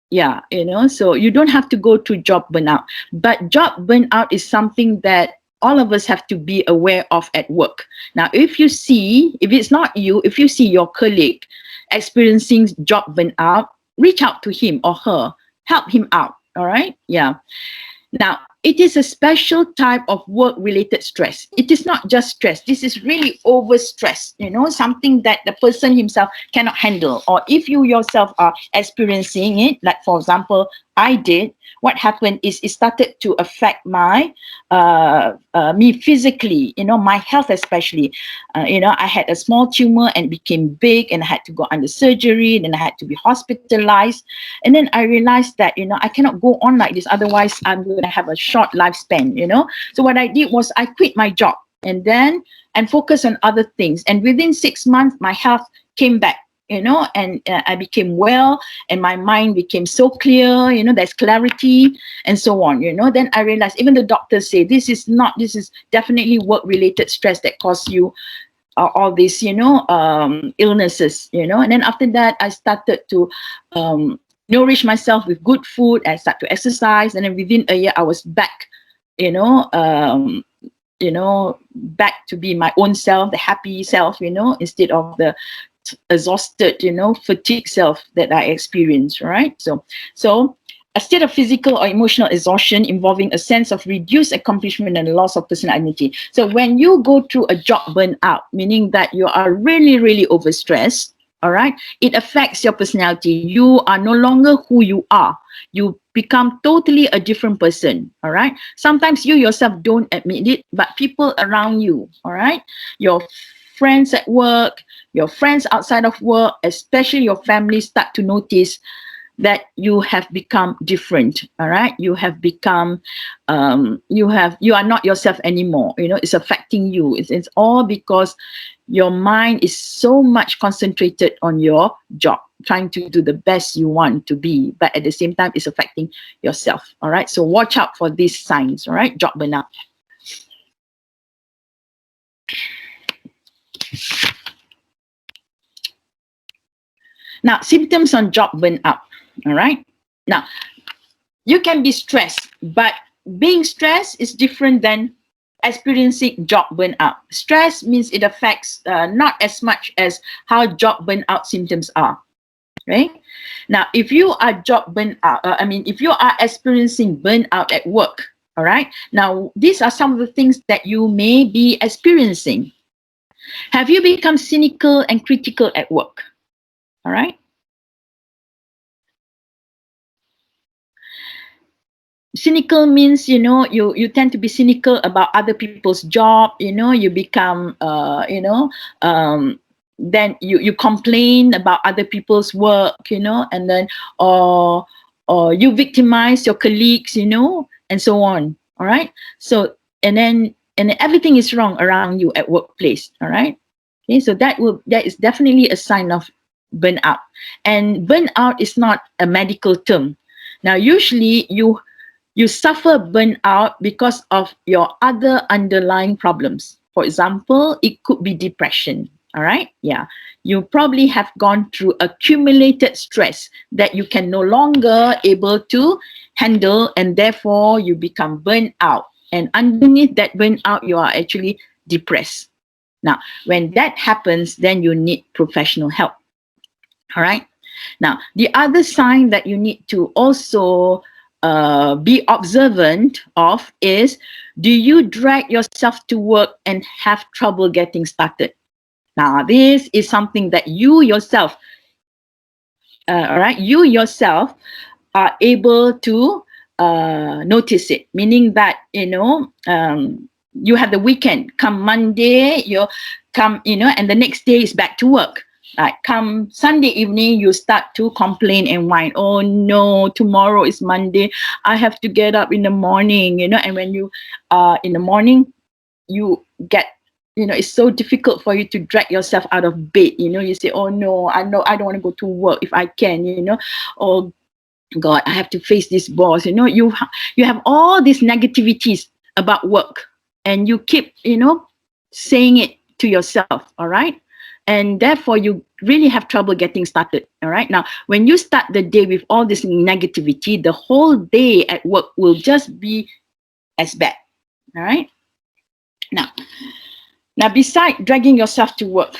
yeah, so you don't have to go to job burnout. But job burnout is something that all of us have to be aware of at work. Now, if it's not you, if you see your colleague experiencing job burnout, reach out to him or her, help him out. All right. Yeah. Now, it is a special type of work-related stress. It is not just stress. This is really overstress, something that the person himself cannot handle. Or if you yourself are experiencing it, like for example, I did, what happened is it started to affect my me physically, my health especially. I had a small tumor and it became big and I had to go under surgery, then I had to be hospitalized. And then I realized that, I cannot go on like this. Otherwise, I'm going to have a short lifespan, So what I did was I quit my job and focus on other things. And within 6 months, my health came back. And I became well and my mind became so clear, there's clarity and so on, Then I realized even the doctors say this is definitely work-related stress that caused you all these, illnesses, And then after that, I started to nourish myself with good food. I started to exercise. And then within a year, I was back, back to be my own self, the happy self, instead of the exhausted, fatigue self that I experienced, right? So a state of physical or emotional exhaustion involving a sense of reduced accomplishment and loss of personal identity. So when you go through a job burnout, meaning that you are really, really overstressed, all right, it affects your personality. You are no longer who you are. You become totally a different person, all right? Sometimes you yourself don't admit it, but people around you, all right? Your friends at work, your friends outside of work, especially your family, start to notice that you have become different, all right? You have become, you are not yourself anymore, it's affecting you. It's all because your mind is so much concentrated on your job, trying to do the best you want to be, but at the same time, it's affecting yourself, all right? So watch out for these signs, all right? Job burnout. Now, symptoms on job burnout, all right? Now, you can be stressed, but being stressed is different than experiencing job burnout. Stress means it affects not as much as how job burnout symptoms are, right? Now, if you are job burnout, if you are experiencing burnout at work, all right? Now, these are some of the things that you may be experiencing. Have you become cynical and critical at work? All right? Cynical means, you tend to be cynical about other people's job, you become, then you complain about other people's work, and then, or you victimize your colleagues, and so on, all right? So, and then everything is wrong around you at workplace, all right? Okay, so that is definitely a sign of burnout. And burnout is not a medical term. Now, usually you suffer burnout because of your other underlying problems. For example, it could be depression. All right. Yeah. You probably have gone through accumulated stress that you can no longer able to handle, and therefore you become burnt out. And underneath that burnout, you are actually depressed. Now, when that happens, then you need professional help. All right. Now, the other sign that you need to also be observant of is, do you drag yourself to work and have trouble getting started? Now, this is something that you yourself, all right, you yourself are able to notice it, meaning that, you have the weekend, come Monday, and the next day is back to work. Like come Sunday evening, you start to complain and whine. Oh no, tomorrow is Monday. I have to get up in the morning, and when you in the morning, you get, it's so difficult for you to drag yourself out of bed. You say, oh no, I don't want to go to work if I can, oh God, I have to face this boss. You have all these negativities about work, and you keep, saying it to yourself, all right? And therefore, you really have trouble getting started, all right? Now, when you start the day with all this negativity, the whole day at work will just be as bad, all right? Now, beside dragging yourself to work,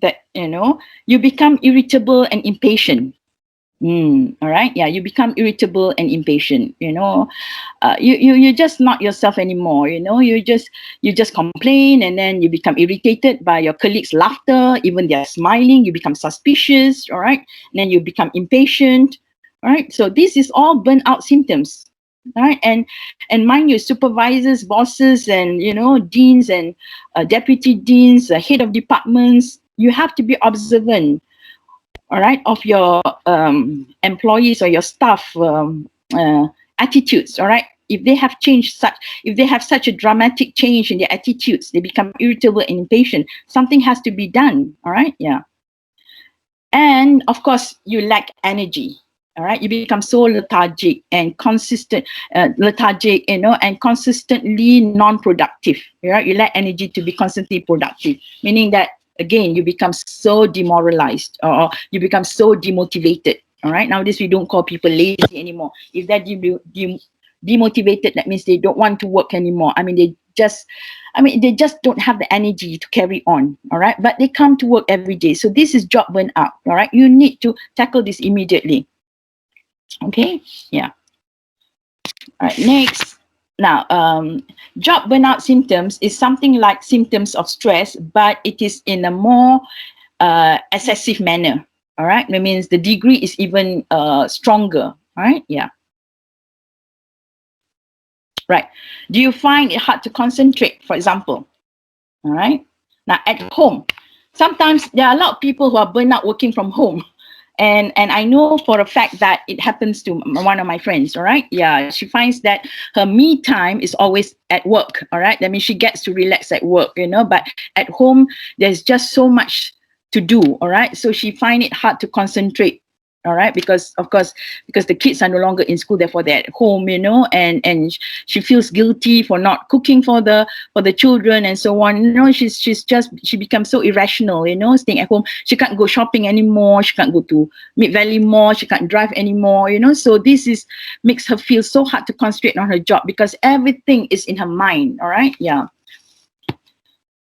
that, you become irritable and impatient. All right. Yeah, you become irritable and impatient. You're just not yourself anymore. You just complain, and then you become irritated by your colleagues' laughter. Even they're smiling, you become suspicious. All right. And then you become impatient. All right. So this is all burnout symptoms. All right. And mind you, supervisors, bosses, and deans and deputy deans, head of departments. You have to be observant, all right, of your employees or your staff attitudes, all right. If they have such a dramatic change in their attitudes, they become irritable and impatient, something has to be done, all right. Yeah. And of course, you lack energy, all right. You become so lethargic and and consistently non-productive, all right. You lack energy to be constantly productive, meaning that again you become so demoralized, or you become so demotivated, all right. Nowadays we don't call people lazy anymore. If they're demotivated, that means they don't want to work anymore. They just don't have the energy to carry on, all right. But they come to work every day, so this is job burnout, all right. You need to tackle this immediately. Okay. Yeah. All right, next. Now, job burnout symptoms is something like symptoms of stress, but it is in a more excessive manner. All right, that means the degree is even stronger. All right, yeah. Right. Do you find it hard to concentrate, for example? All right. Now, at home, sometimes there are a lot of people who are burnt out working from home. And I know for a fact that it happens to one of my friends, all right? Yeah, she finds that her me time is always at work, all right? That means she gets to relax at work, but at home, there's just so much to do, all right? So she find it hard to concentrate, all right? Because, of course, because the kids are no longer in school, therefore they're at home, and she feels guilty for not cooking for the children and so on. She becomes so irrational, staying at home. She can't go shopping anymore. She can't go to Mid Valley Mall. She can't drive anymore, So this makes her feel so hard to concentrate on her job because everything is in her mind, all right? Yeah.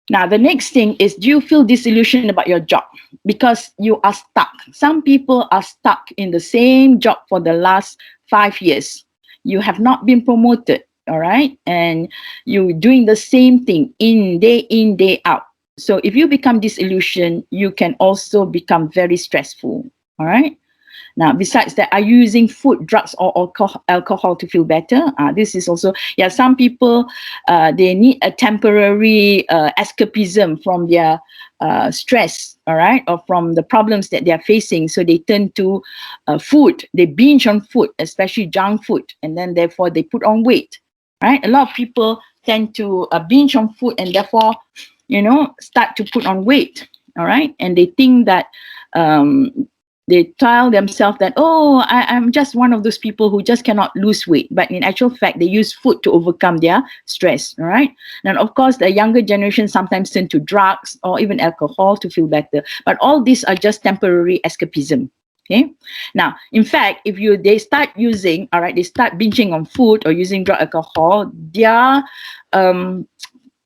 Now, the next thing is, do you feel disillusioned about your job? Because you are stuck. Some people are stuck in the same job for the last 5 years. You have not been promoted, all right? And you're doing the same thing in, day out. So if you become disillusioned, you can also become very stressful, all right? Now, besides that, are you using food, drugs, or alcohol to feel better? This is also, some people, they need a temporary escapism from their stress, all right, or from the problems that they're facing. So they turn to food. They binge on food, especially junk food, and then therefore they put on weight, right? A lot of people tend to binge on food and therefore, start to put on weight, all right? And they think that they tell themselves that, I'm just one of those people who just cannot lose weight. But in actual fact, they use food to overcome their stress, all right? And of course, the younger generation sometimes turn to drugs or even alcohol to feel better. But all these are just temporary escapism. Okay. Now, in fact, if they start using, all right, they start binging on food or using drug, alcohol, their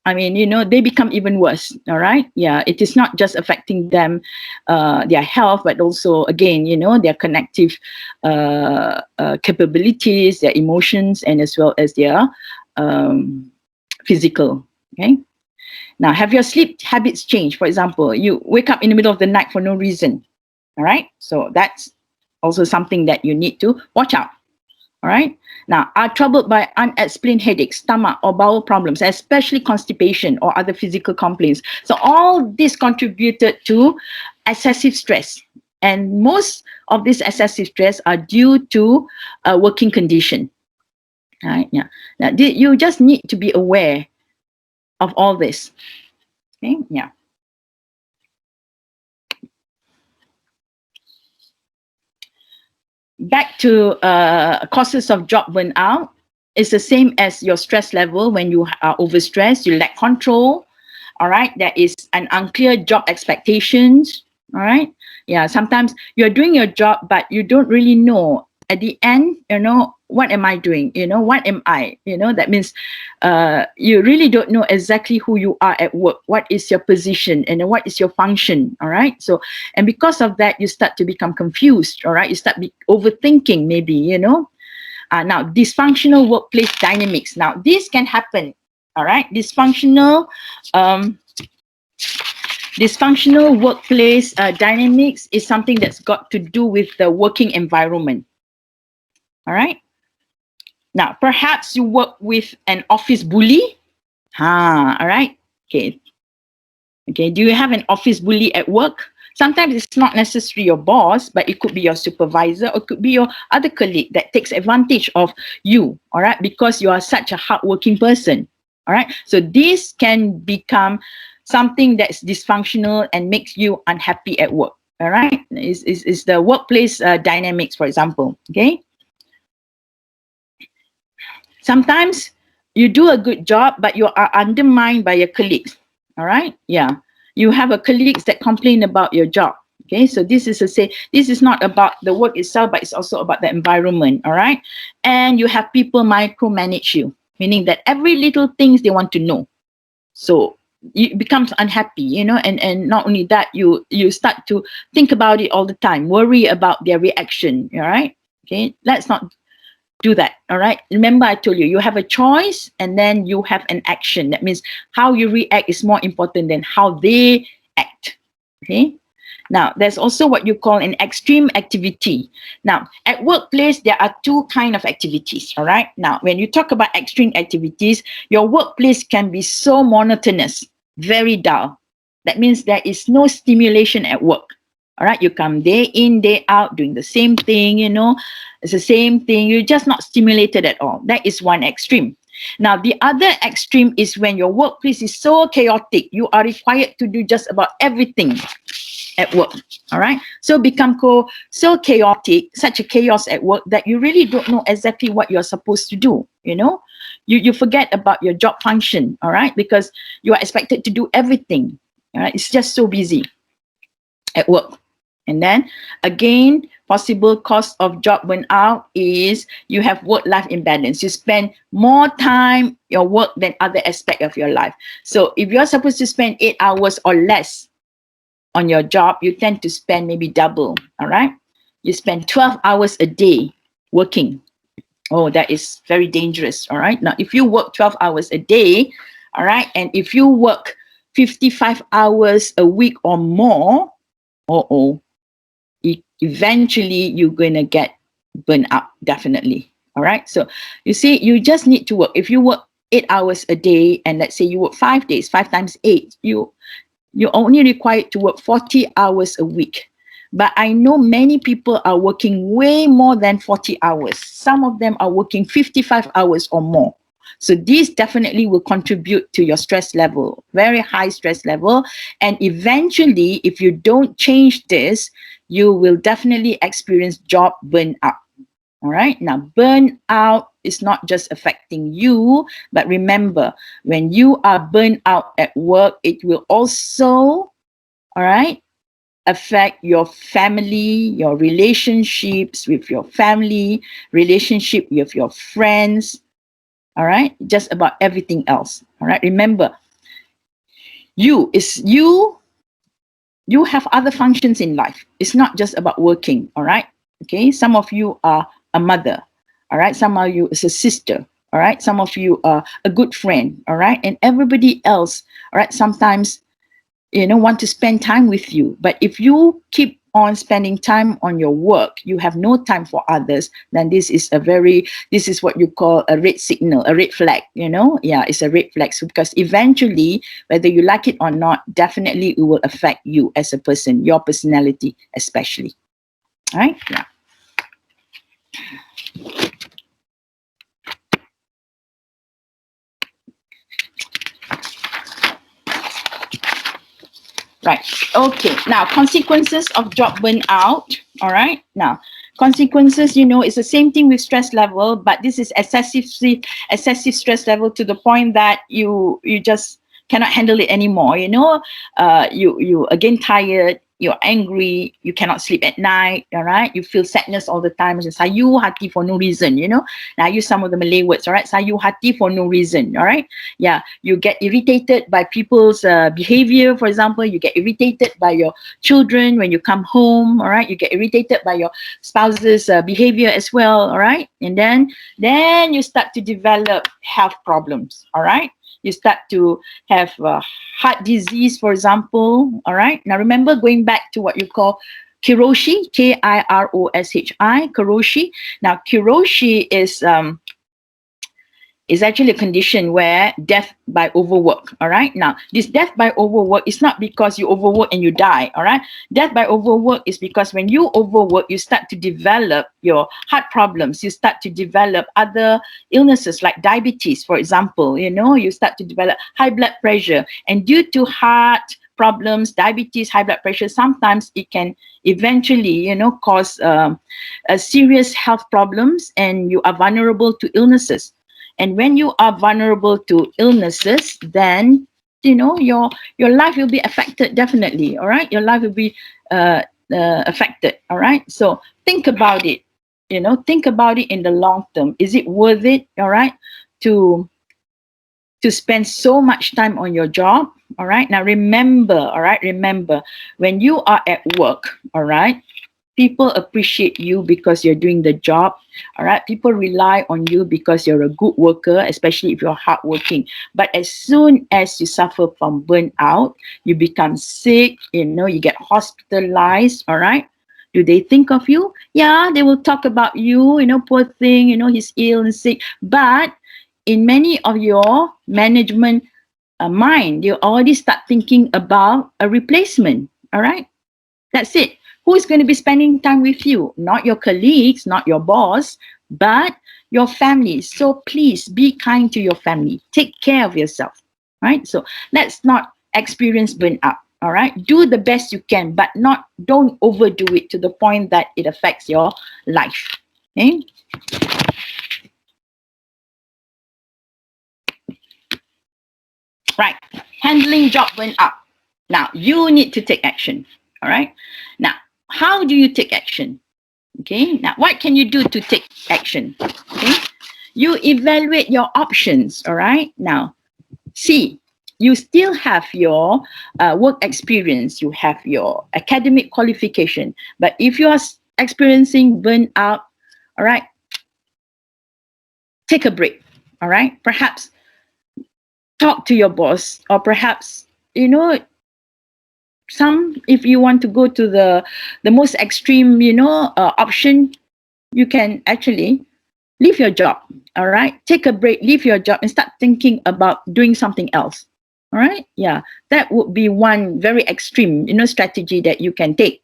they become even worse, all right? Yeah, it is not just affecting them, their health, but also, again, their connective capabilities, their emotions, and as well as their physical, okay? Now, have your sleep habits changed? For example, you wake up in the middle of the night for no reason, all right? So that's also something that you need to watch out. All right. Now, are troubled by unexplained headaches, stomach or bowel problems, especially constipation or other physical complaints. So all this contributed to excessive stress. And most of this excessive stress are due to a working condition. All right. Yeah. Now, you just need to be aware of all this. Okay. Yeah. Back to causes of job burnout. It's the same as your stress level. When you are overstressed, you lack control. All right. There is an unclear job expectations. All right. Yeah. Sometimes you're doing your job, but you don't really know at the end, what am I doing? What am I? That means you really don't know exactly who you are at work. What is your position and what is your function? All right. So, and because of that, you start to become confused. All right. You start overthinking, maybe, now, dysfunctional workplace dynamics. Now, this can happen. All right. Dysfunctional workplace dynamics is something that's got to do with the working environment. All right. Now, perhaps you work with an office bully. All right. Okay. Okay. Do you have an office bully at work? Sometimes it's not necessarily your boss, but it could be your supervisor or it could be your other colleague that takes advantage of you. All right. Because you are such a hardworking person. All right. So this can become something that's dysfunctional and makes you unhappy at work. All right. Is the workplace dynamics, for example. Okay. Sometimes you do a good job, but you are undermined by your colleagues. All right. Yeah. You have a colleagues that complain about your job. Okay. So this is not about the work itself, but it's also about the environment. All right. And you have people micromanage you, meaning that every little things they want to know. So you becomes unhappy, and not only that, you start to think about it all the time, worry about their reaction. All right. Okay. Let's not do that. All right. Remember, I told you, you have a choice and then you have an action. That means how you react is more important than how they act. Okay. Now, there's also what you call an extreme activity. Now, at workplace, there are two kind of activities. All right. Now, when you talk about extreme activities, your workplace can be so monotonous, very dull. That means there is no stimulation at work. All right. You come day in, day out, doing the same thing, it's the same thing. You're just not stimulated at all. That is one extreme. Now, the other extreme is when your workplace is so chaotic. You are required to do just about everything at work. All right. So become so chaotic, such a chaos at work that you really don't know exactly what you're supposed to do. You forget about your job function. All right. Because you are expected to do everything. All right. It's just so busy at work. And then again, possible cause of job burnout is you have work-life imbalance. You spend more time your work than other aspect of your life. So if you're supposed to spend 8 hours or less on your job, you tend to spend maybe double. All right. You spend 12 hours a day working. Oh, that is very dangerous. All right. Now, if you work 12 hours a day, all right, and if you work 55 hours a week or more, eventually you're going to get burnt out, definitely. All right. So you see, you just need to work. If you work 8 hours a day, and let's say you work 5 days, 5 times 8, you're only required to work 40 hours a week. But I know many people are working way more than 40 hours. Some of them are working 55 hours or more. So this definitely will contribute to your stress level, very high stress level. And eventually, if you don't change this, you will definitely experience job burnout. All right. Now, burnout is not just affecting you, but remember, when you are burnt out at work, it will also, all right, affect your family, your relationships with your family, relationship with your friends. All right. Just about everything else. All right. Remember, you have other functions in life. It's not just about working. All right. Okay. Some of you are a mother. All right. Some of you is a sister. All right. Some of you are a good friend. All right. And everybody else, all right, sometimes, want to spend time with you. But if you keep on spending time on your work, you have no time for others, then this is what you call a red signal, a red flag, Yeah, it's a red flag. So because eventually, whether you like it or not, definitely it will affect you as a person, your personality especially. All right? Yeah. Right. Okay. Now, consequences of job burnout. All right. Now, consequences, it's the same thing with stress level, but this is excessive stress level to the point that you just cannot handle it anymore. You again tired. you're angry, you cannot sleep at night, all right? You feel sadness all the time, macam sayu hati for no reason, you know. Now, I use some of the Malay words, all right? Sayu hati for no reason, all right? Yeah, you get irritated by people's behavior, for example. You get irritated by your children when you come home, all right? You get irritated by your spouse's behavior as well, all right? And then you start to develop health problems, all right? You start to have heart disease, for example, all right? Now, remember, going back to what you call kiroshi, Kiroshi, kiroshi. Now, kiroshi is actually a condition where death by overwork, all right? Now, this death by overwork is not because you overwork and you die, all right? Death by overwork is because when you overwork, you start to develop your heart problems. You start to develop other illnesses like diabetes, for example, you know, you start to develop high blood pressure. And due to heart problems, diabetes, high blood pressure, sometimes it can eventually, you know, cause a serious health problems, and you are vulnerable to illnesses. And when you are vulnerable to illnesses, then, you know, your life will be affected, definitely, all right? Your life will be affected, all right? So think about it, you know, think about it in the long term. Is it worth it, all right, to spend so much time on your job, all right? Now, remember, all right, remember, when you are at work, all right, people appreciate you because you're doing the job, all right? People rely on you because you're a good worker, especially if you're hardworking. But as soon as you suffer from burnout, you become sick, you know, you get hospitalized, all right? Do they think of you? Yeah, they will talk about you, you know, poor thing, you know, he's ill and sick. But in many of your management mind, you already start thinking about a replacement, all right? That's it. Who is going to be spending time with you? Not your colleagues, not your boss, but your family. So please be kind to your family. Take care of yourself, right? So let's not experience burnout, all right? Do the best you can, but don't overdo it to the point that it affects your life, okay? Right, handling job burnout. Now, you need to take action, all right? Now, how do you take action? Okay, now what can you do to take action? Okay, you evaluate your options, all right? Now, see, you still have your work experience, you have your academic qualification, but if you are experiencing burnout, all right, take a break, all right? Perhaps talk to your boss, or perhaps, you know, if you want to go to the most extreme, you know, option, you can actually leave your job, all right? Take a break, leave your job, and start thinking about doing something else, all right? Yeah, that would be one very extreme, you know, strategy that you can take,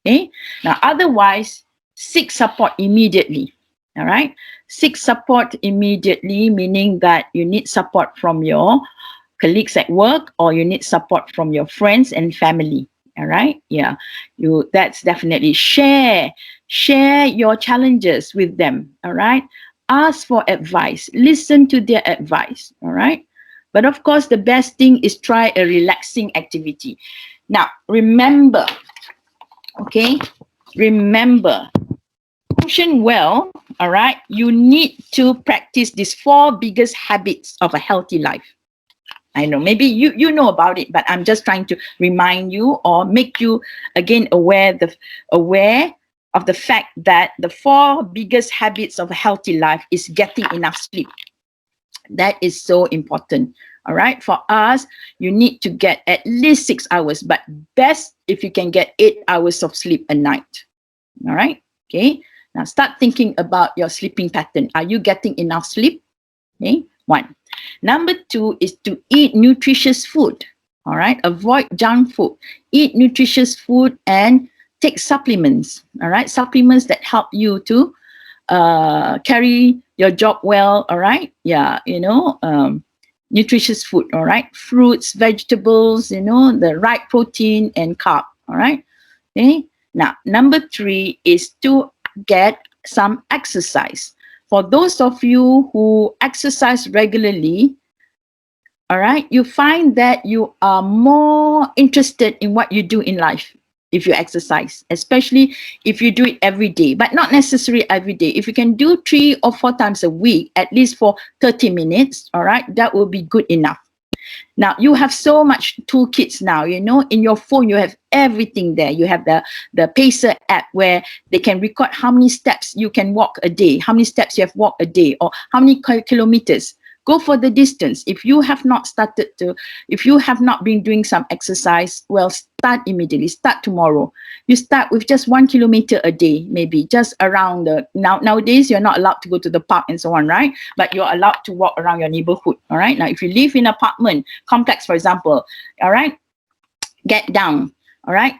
okay? Now, otherwise, seek support immediately, all right? Seek support immediately, meaning that you need support from your colleagues at work, or you need support from your friends and family, all right? Yeah, that's definitely share your challenges with them, all right? Ask for advice, listen to their advice, all right? But of course, the best thing is try a relaxing activity. Now, remember, okay, remember, function well, all right, you need to practice these 4 biggest habits of a healthy life. I know, maybe you know about it, but I'm just trying to remind you or make you again aware of the fact that the 4 biggest habits of a healthy life is getting enough sleep. That is so important. All right. For us, you need to get at least 6 hours, but best if you can get 8 hours of sleep a night. All right. Okay. Now start thinking about your sleeping pattern. Are you getting enough sleep? Okay. 1. Number 2 is to eat nutritious food. All right. Avoid junk food. Eat nutritious food and take supplements. All right. Supplements that help you to carry your job well. All right. Yeah. You know, nutritious food. All right. Fruits, vegetables, you know, the right protein and carb. All right. Okay. Now, number 3 is to get some exercise. For those of you who exercise regularly, all right, you find that you are more interested in what you do in life. if you exercise, especially if you do it every day, but not necessarily every day. If you can do 3 or 4 times a week, at least for 30 minutes, all right, that will be good enough. Now, you have so much toolkits now, you know, in your phone, you have everything there. You have the Pacer app where they can record how many steps you can walk a day, how many steps you have walked a day, or how many kilometers. Go for the distance. If you have not been doing some exercise, well, start immediately, start tomorrow. You start with just 1 kilometer a day, maybe just around nowadays, you're not allowed to go to the park and so on, right? But you're allowed to walk around your neighborhood, all right? Now, if you live in an apartment complex, for example, all right, get down, all right?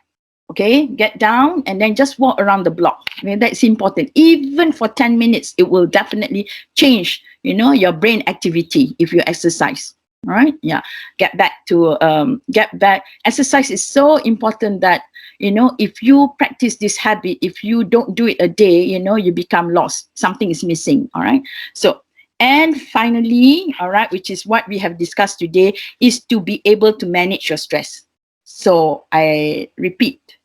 Okay, get down and then just walk around the block. I mean, that's important. Even for 10 minutes, it will definitely change, you know, your brain activity if you exercise. All right, yeah. Get back. Exercise is so important that, you know, if you practice this habit, if you don't do it a day, you know, you become lost. Something is missing. All right. So, and finally, all right, which is what we have discussed today, is to be able to manage your stress. So I repeat,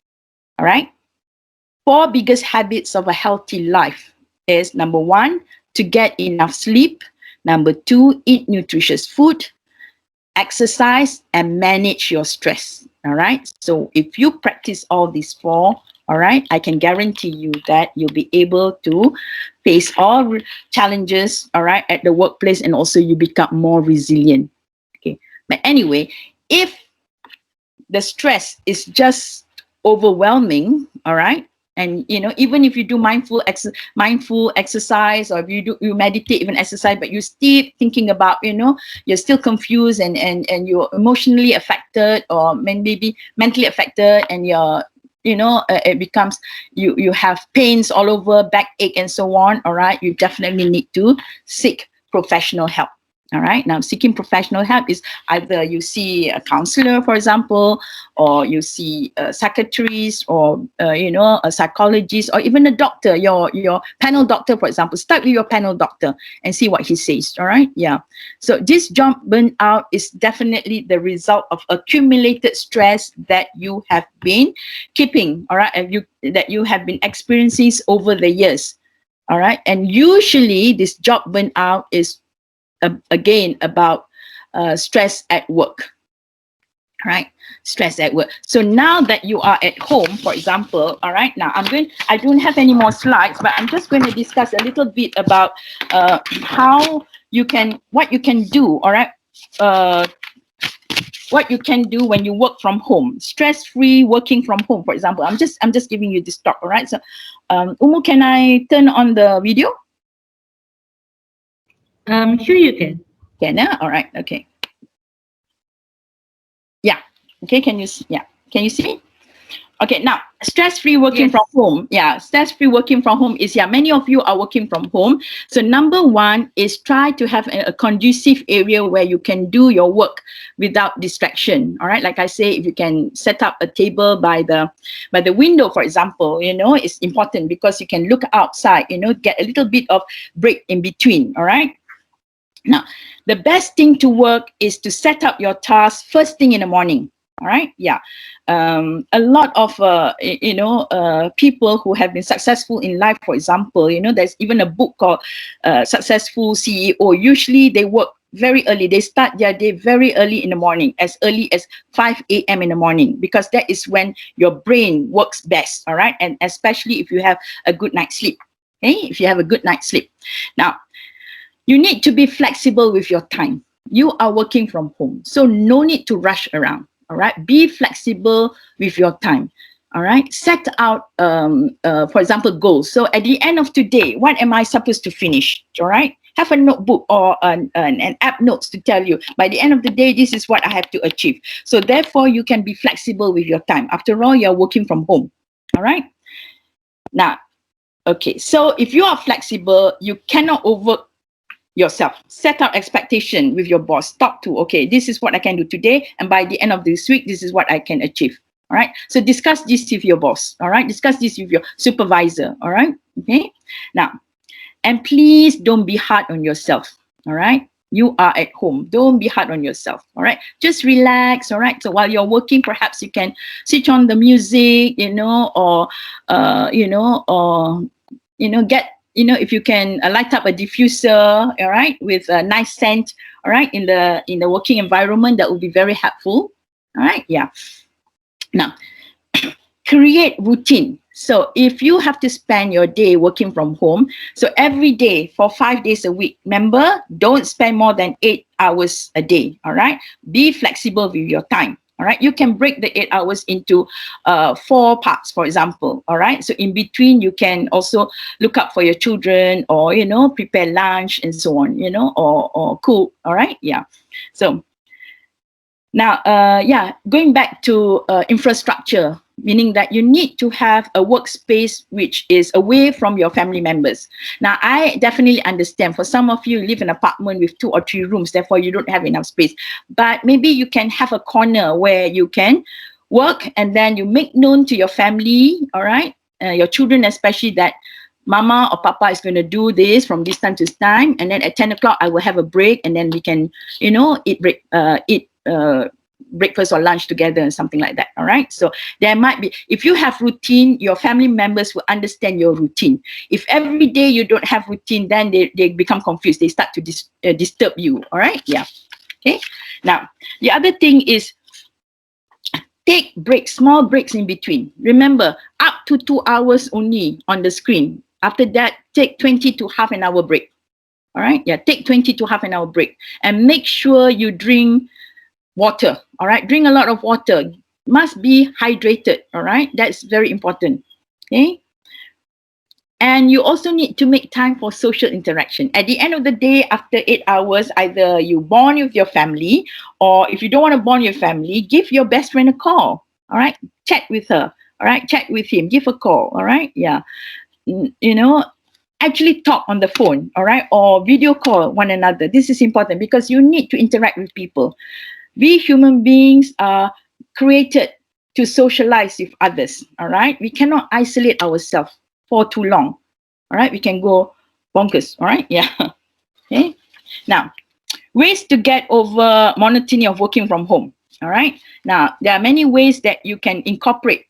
all right? 4 biggest habits of a healthy life is, number 1, to get enough sleep. Number 2, eat nutritious food, exercise, and manage your stress. All right? So if you practice all these 4, all right, I can guarantee you that you'll be able to face all challenges, all right, at the workplace, and also you become more resilient. Okay. But anyway, if the stress is just overwhelming, all right, and you know, even if you do mindful exercise, or if you meditate, even exercise, but you're still thinking about, you know, you're still confused and you're emotionally affected, or maybe mentally affected, and you're, you know, it becomes you have pains all over, backache and so on, all right, you definitely need to seek professional help. All right. Now, seeking professional help is either you see a counselor, for example, or you see psychiatrists, or you know, a psychologist, or even a doctor. Your panel doctor, for example. Start with your panel doctor and see what he says. All right. Yeah. So this job burnout is definitely the result of accumulated stress that you have been keeping. All right, and that you have been experiencing over the years. All right, and usually this job burnout is again about stress at work, right? Stress at work. So now that you are at home, for example, all right, now I don't have any more slides, but I'm just going to discuss a little bit about what you can do, all right, what you can do when you work from home, stress-free working from home, for example. I'm just giving you this talk, all right? So Umu, can I turn on the video? Sure you can. Can I? All right. Okay. Yeah. Okay. Can you see me? Okay. Now, stress-free working from home. Yeah. Stress-free working from home is, many of you are working from home. So number 1 is try to have a conducive area where you can do your work without distraction. All right. Like I say, if you can set up a table by the window, for example, you know, it's important because you can look outside, you know, get a little bit of break in between. All right. Now, the best thing to work is to set up your tasks first thing in the morning. All right. Yeah. A lot of, people who have been successful in life, for example, you know, there's even a book called Successful CEO. Usually they work very early. They start their day very early in the morning, as early as 5 a.m. in the morning, because that is when your brain works best. All right. And especially if you have a good night's sleep. Okay. If you have a good night's sleep. Now, you need to be flexible with your time. You are working from home, so no need to rush around. All right, be flexible with your time. All right, set out, for example, goals. So at the end of today, what am I supposed to finish? All right, have a notebook or an app notes to tell you by the end of the day, this is what I have to achieve. So therefore, you can be flexible with your time. After all, you're working from home. All right. Now, okay. So if you are flexible, you cannot overwork yourself. Set out expectation with your boss. Talk to, okay, this is what I can do today, and by the end of this week, this is what I can achieve. All right. So discuss this with your boss. All right. Discuss this with your supervisor. All right. Okay. Now, and please don't be hard on yourself. All right. You are at home. Don't be hard on yourself. All right. Just relax. All right. So while you're working, perhaps you can switch on the music, or get, if you can light up a diffuser, all right, with a nice scent, all right, in the working environment, that would be very helpful. All right. Yeah. Now, create routine. So if you have to spend your day working from home, so every day for 5 days a week, remember, don't spend more than 8 hours a day. All right. Be flexible with your time. All right. You can break the 8 hours into 4 parts, for example. All right. So in between, you can also look up for your children, or, prepare lunch and so on, or cook. All right. Yeah. So now, going back to infrastructure, meaning that you need to have a workspace which is away from your family members. Now, I definitely understand for some of you live in an apartment with 2 or 3 rooms, therefore you don't have enough space. But maybe you can have a corner where you can work, and then you make known to your family, all right, your children especially, that Mama or Papa is going to do this from this time to this time, and then at 10 o'clock I will have a break, and then we can, eat breakfast or lunch together and something like that. All right. So there might be, if you have routine, your family members will understand your routine. If every day you don't have routine, then they become confused. They start to disturb you. All right. Yeah. Okay. Now, the other thing is, take breaks, small breaks in between. Remember, up to 2 hours only on the screen. After that, take 20 to half an hour break. All right. Yeah. Take 20 to half an hour break, and make sure you drink water. All right. Drink a lot of water. Must be hydrated. All right. That's very important. Okay. And you also need to make time for social interaction. At the end of the day, after 8 hours, either you bond with your family, or if you don't want to bond with your family, give your best friend a call. All right. Chat with her. All right. Chat with him. Give a call. All right. Yeah. Actually talk on the phone. All right. Or video call one another. This is important because you need to interact with people. We human beings are created to socialize with others. All right. We cannot isolate ourselves for too long. All right. We can go bonkers. All right. Yeah. Okay. Now, ways to get over monotony of working from home. All right. Now, there are many ways that you can incorporate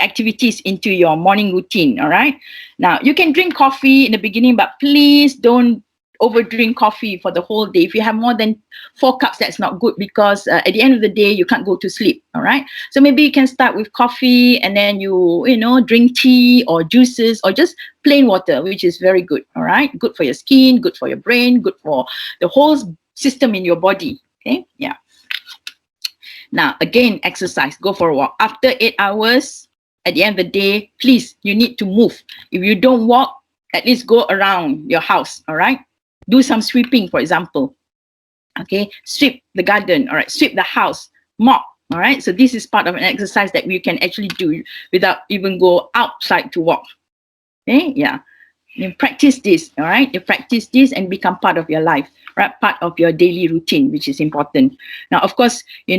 activities into your morning routine. All right. Now, you can drink coffee in the beginning, but please don't overdrink coffee for the whole day. If you have more than 4 cups, that's not good, because at the end of the day, you can't go to sleep. All right. So maybe you can start with coffee, and then you drink tea or juices, or just plain water, which is very good. All right. Good for your skin, good for your brain, good for the whole system in your body. Okay. Yeah. Now, again, exercise. Go for a walk. After 8 hours, at the end of the day, please, you need to move. If you don't walk, at least go around your house. All right. Do some sweeping, for example. Okay. Sweep the garden. All right. Sweep the house. Mop. All right. So this is part of an exercise that we can actually do without even go outside to walk. Okay. Yeah. You practice this. All right. You practice this and become part of your life, right? Part of your daily routine, which is important. Now, of course, you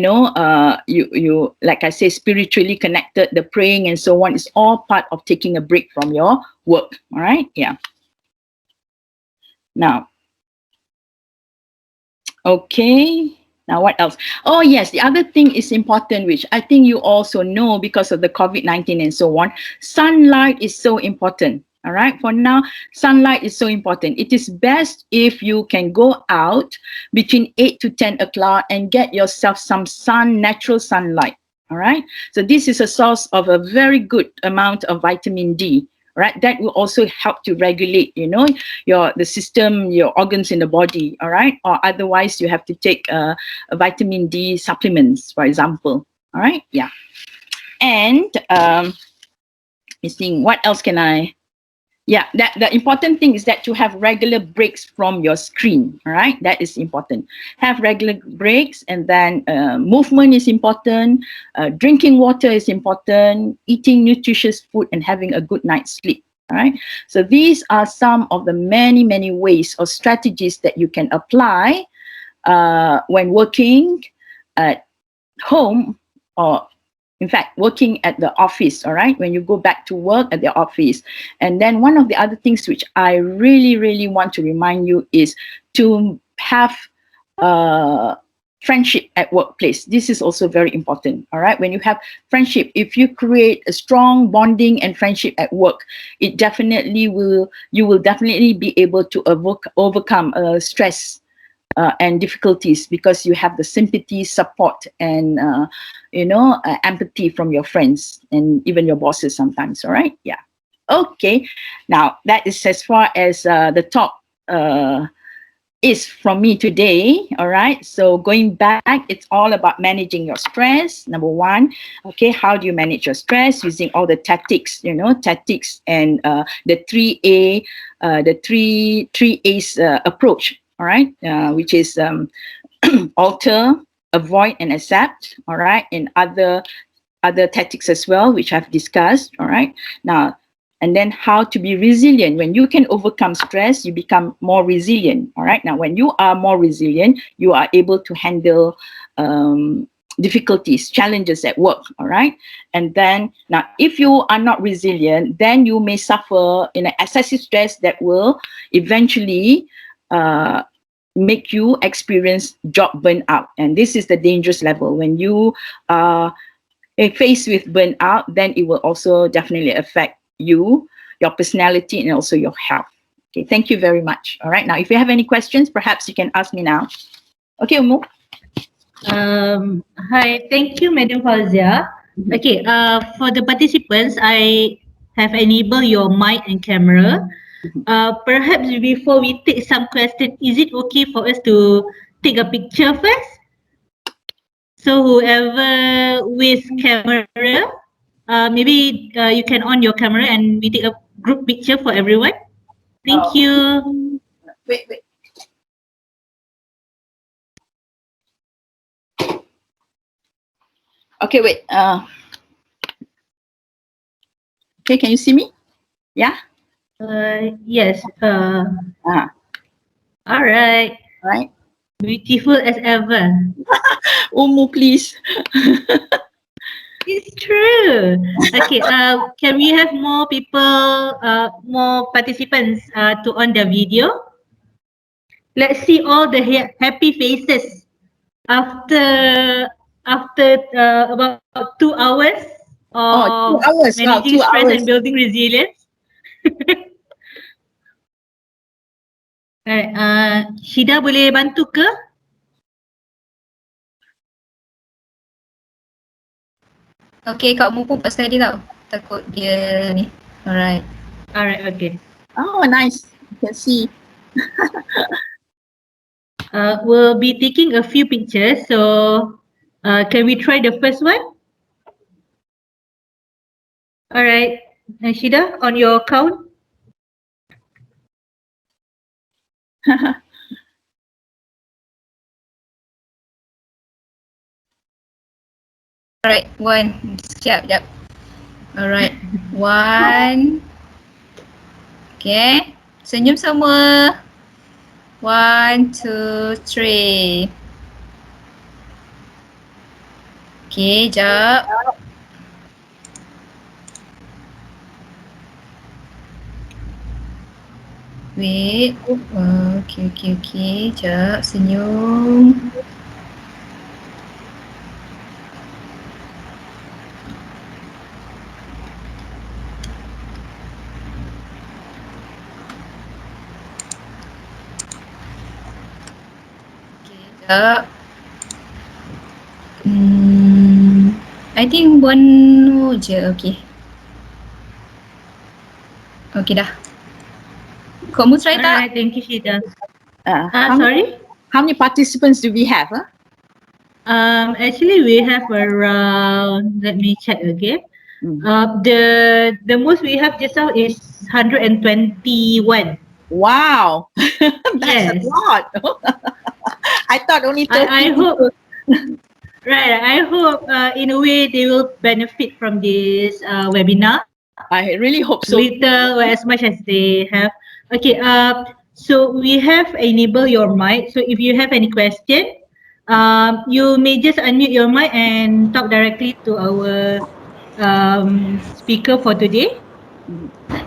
like I say, spiritually connected, the praying and so on is all part of taking a break from your work. All right. Yeah. Now, okay. Now, what else? Oh, yes. The other thing is important, which I think you also know because of the COVID-19 and so on. Sunlight is so important. All right. For now, sunlight is so important. It is best if you can go out between 8 to 10 o'clock and get yourself some natural sunlight. All right. So this is a source of a very good amount of vitamin D. Right, that will also help to regulate, the system, your organs in the body. All right, or otherwise you have to take a vitamin D supplements, for example. All right, yeah. And what else can I? Yeah, that the important thing is that you have regular breaks from your screen. All right, that is important. Have regular breaks, and then movement is important. Drinking water is important. Eating nutritious food and having a good night's sleep. All right. So these are some of the many ways or strategies that you can apply when working at home, or in fact, working at the office, all right, when you go back to work at the office. And then one of the other things which I really want to remind you is to have friendship at workplace. This is also very important. All right, when you have friendship, if you create a strong bonding and friendship at work, it definitely will, you will definitely be able to overcome stress and difficulties, because you have the sympathy, support, and empathy from your friends and even your bosses sometimes. All right, yeah. Okay, now that is as far as the top is from me today. All right, so going back, it's all about managing your stress. Number one, okay, how do you manage your stress? Using all the tactics, tactics, and the 3A, the three A's approach. All right, which is alter, avoid, and accept. All right, and other tactics as well, which I've discussed. All right, now, and then how to be resilient. When you can overcome stress, you become more resilient. All right, now when you are more resilient, you are able to handle difficulties, challenges at work. All right, and then now if you are not resilient, then you may suffer in an excessive stress that will eventually make you experience job burnout. And this is the dangerous level. When you are faced with burnout, then it will also definitely affect you, your personality, and also your health. Okay, thank you very much. All right, now if you have any questions, perhaps you can ask me now. Okay, Umu. Hi, thank you, Madam Fauziah. Okay, for the participants, I have enabled your mic and camera. Perhaps before we take some questions, is it okay for us to take a picture first? So whoever with camera, maybe you can on your camera and we take a group picture for everyone. Thank you. Wait. Okay, wait. Okay, can you see me? Yeah? Yes. Uh-huh. All right. Right. Beautiful as ever. Umu, please. It's true. Okay. Can we have more people, more participants, to on the video? Let's see all the happy faces after about 2 hours of 2 hours. Wow, managing 2 stress hours. and building resilience. Alright, Shida boleh bantu ke? Okay, Kak Mu pun pasal dia tau. Takut dia ni. Alright. Alright, okay. Oh, nice. You can see. We'll be taking a few pictures. So, can we try the first one? Alright, Shida, on your count. Alright, one. Sekejap. Alright, one. Okay, senyum semua. 1, 2, 3. Okay, jap. Wait. Okay. Jap, senyum. Sekejap. I think one more je. Okay. Okay dah. Kamu try tak? Alright, thank you, Shida. Sorry? How many participants do we have? Huh? Actually, we have around. Let me check again. The most we have just now is 121. Wow, that's Yes. a lot. I thought only 30. I hope. Right. I hope in a way they will benefit from this webinar. I really hope so. Little or as much as they have. Okay. So we have enable your mic. So if you have any question, you may just unmute your mic and talk directly to our speaker for today.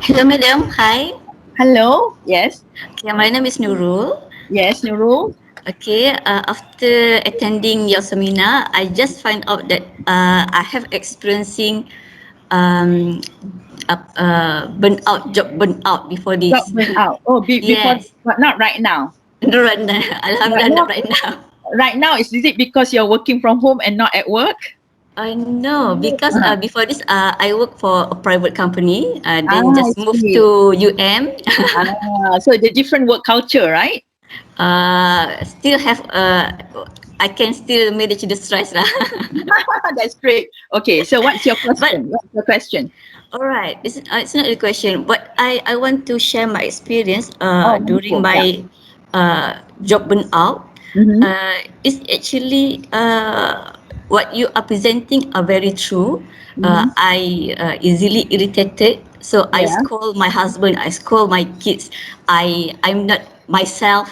Hello, madam. Hi. Hello. Yes. Okay, my name is Nurul. Yes, Nurul. Okay, after attending your seminar, I just find out that I have experiencing um, burnout, job burnout before Job this. burnout. Oh, before, Yes, but not right now. no, right now, Right alhamdulillah, now, not right now. right now, is it because you're working from home and not at work? No, because Uh-huh. before this, I work for a private company. Then I just moved see. to UM. So the different work culture, right? Still have I can still manage the stress lah. That's great. Okay, so what's your But question? What's your question? all right, it's not a question, but I want to share my experience Oh, during wonderful. Yeah. my job burnout. Mm-hmm. It's actually what you are presenting are very true. Mm-hmm. I easily irritated, so I Yeah, scold my husband, I scold my kids. I'm not myself.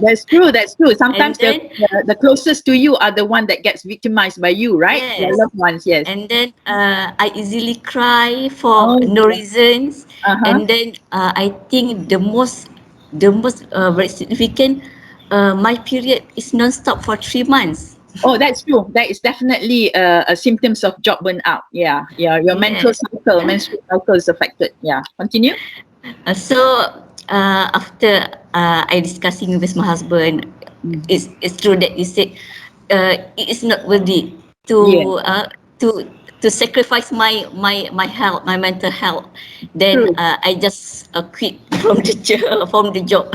that's true. That's true. And Sometimes then the closest to you are the one that gets victimized by you, right? Your yes, loved ones. Yes. and then I easily cry for Oh, no reasons. uh huh. And then I think the most very significant, my period is non-stop for 3 months. Oh, that's true. That is definitely a symptoms of job burnout. Yeah, yeah. Your mental Yes. cycle, menstrual cycle is affected. Yeah. Continue. So after I discussing with my husband, Mm. it's true that you said it is not worthy Yeah. to to to sacrifice my health, my mental health. Then True. I just quit from the job.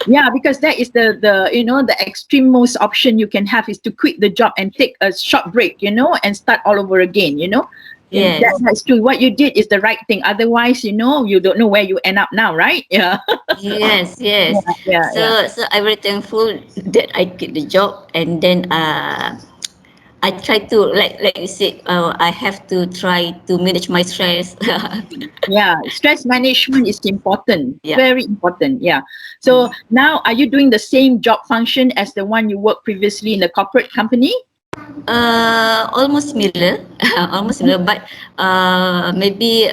Yeah, because that is the the extreme most option you can have is to quit the job and take a short break, and start all over again. And Yes, that's true. What you did is the right thing. Otherwise, you don't know where you end up now, right? Yeah. yes, yes. Yeah, yeah, yeah. So I'm very thankful that I quit the job, and then I try to like you said, I have to try to manage my stress. Yeah, stress management is important, Yeah. very important. Yeah. So now, are you doing the same job function as the one you worked previously in the corporate company? Almost similar, almost similar, but maybe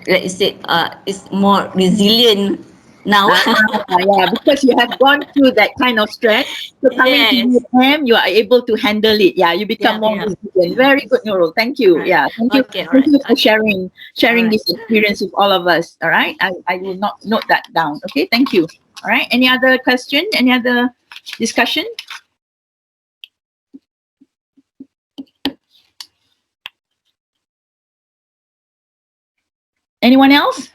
like you said, it's more resilient now. Ah, yeah, because you have gone through that kind of stress. So coming to Yes. UM, you are able to handle it. Yeah, you become Yeah, more yeah. resilient. Very good, Nurul. Thank you. Right. Yeah, thank you. Okay, all Thank right. you for Okay. All sharing right. this experience with all of us. All right, I will not note that down. Okay, thank you. All right. Any other question? Any other discussion? Anyone else?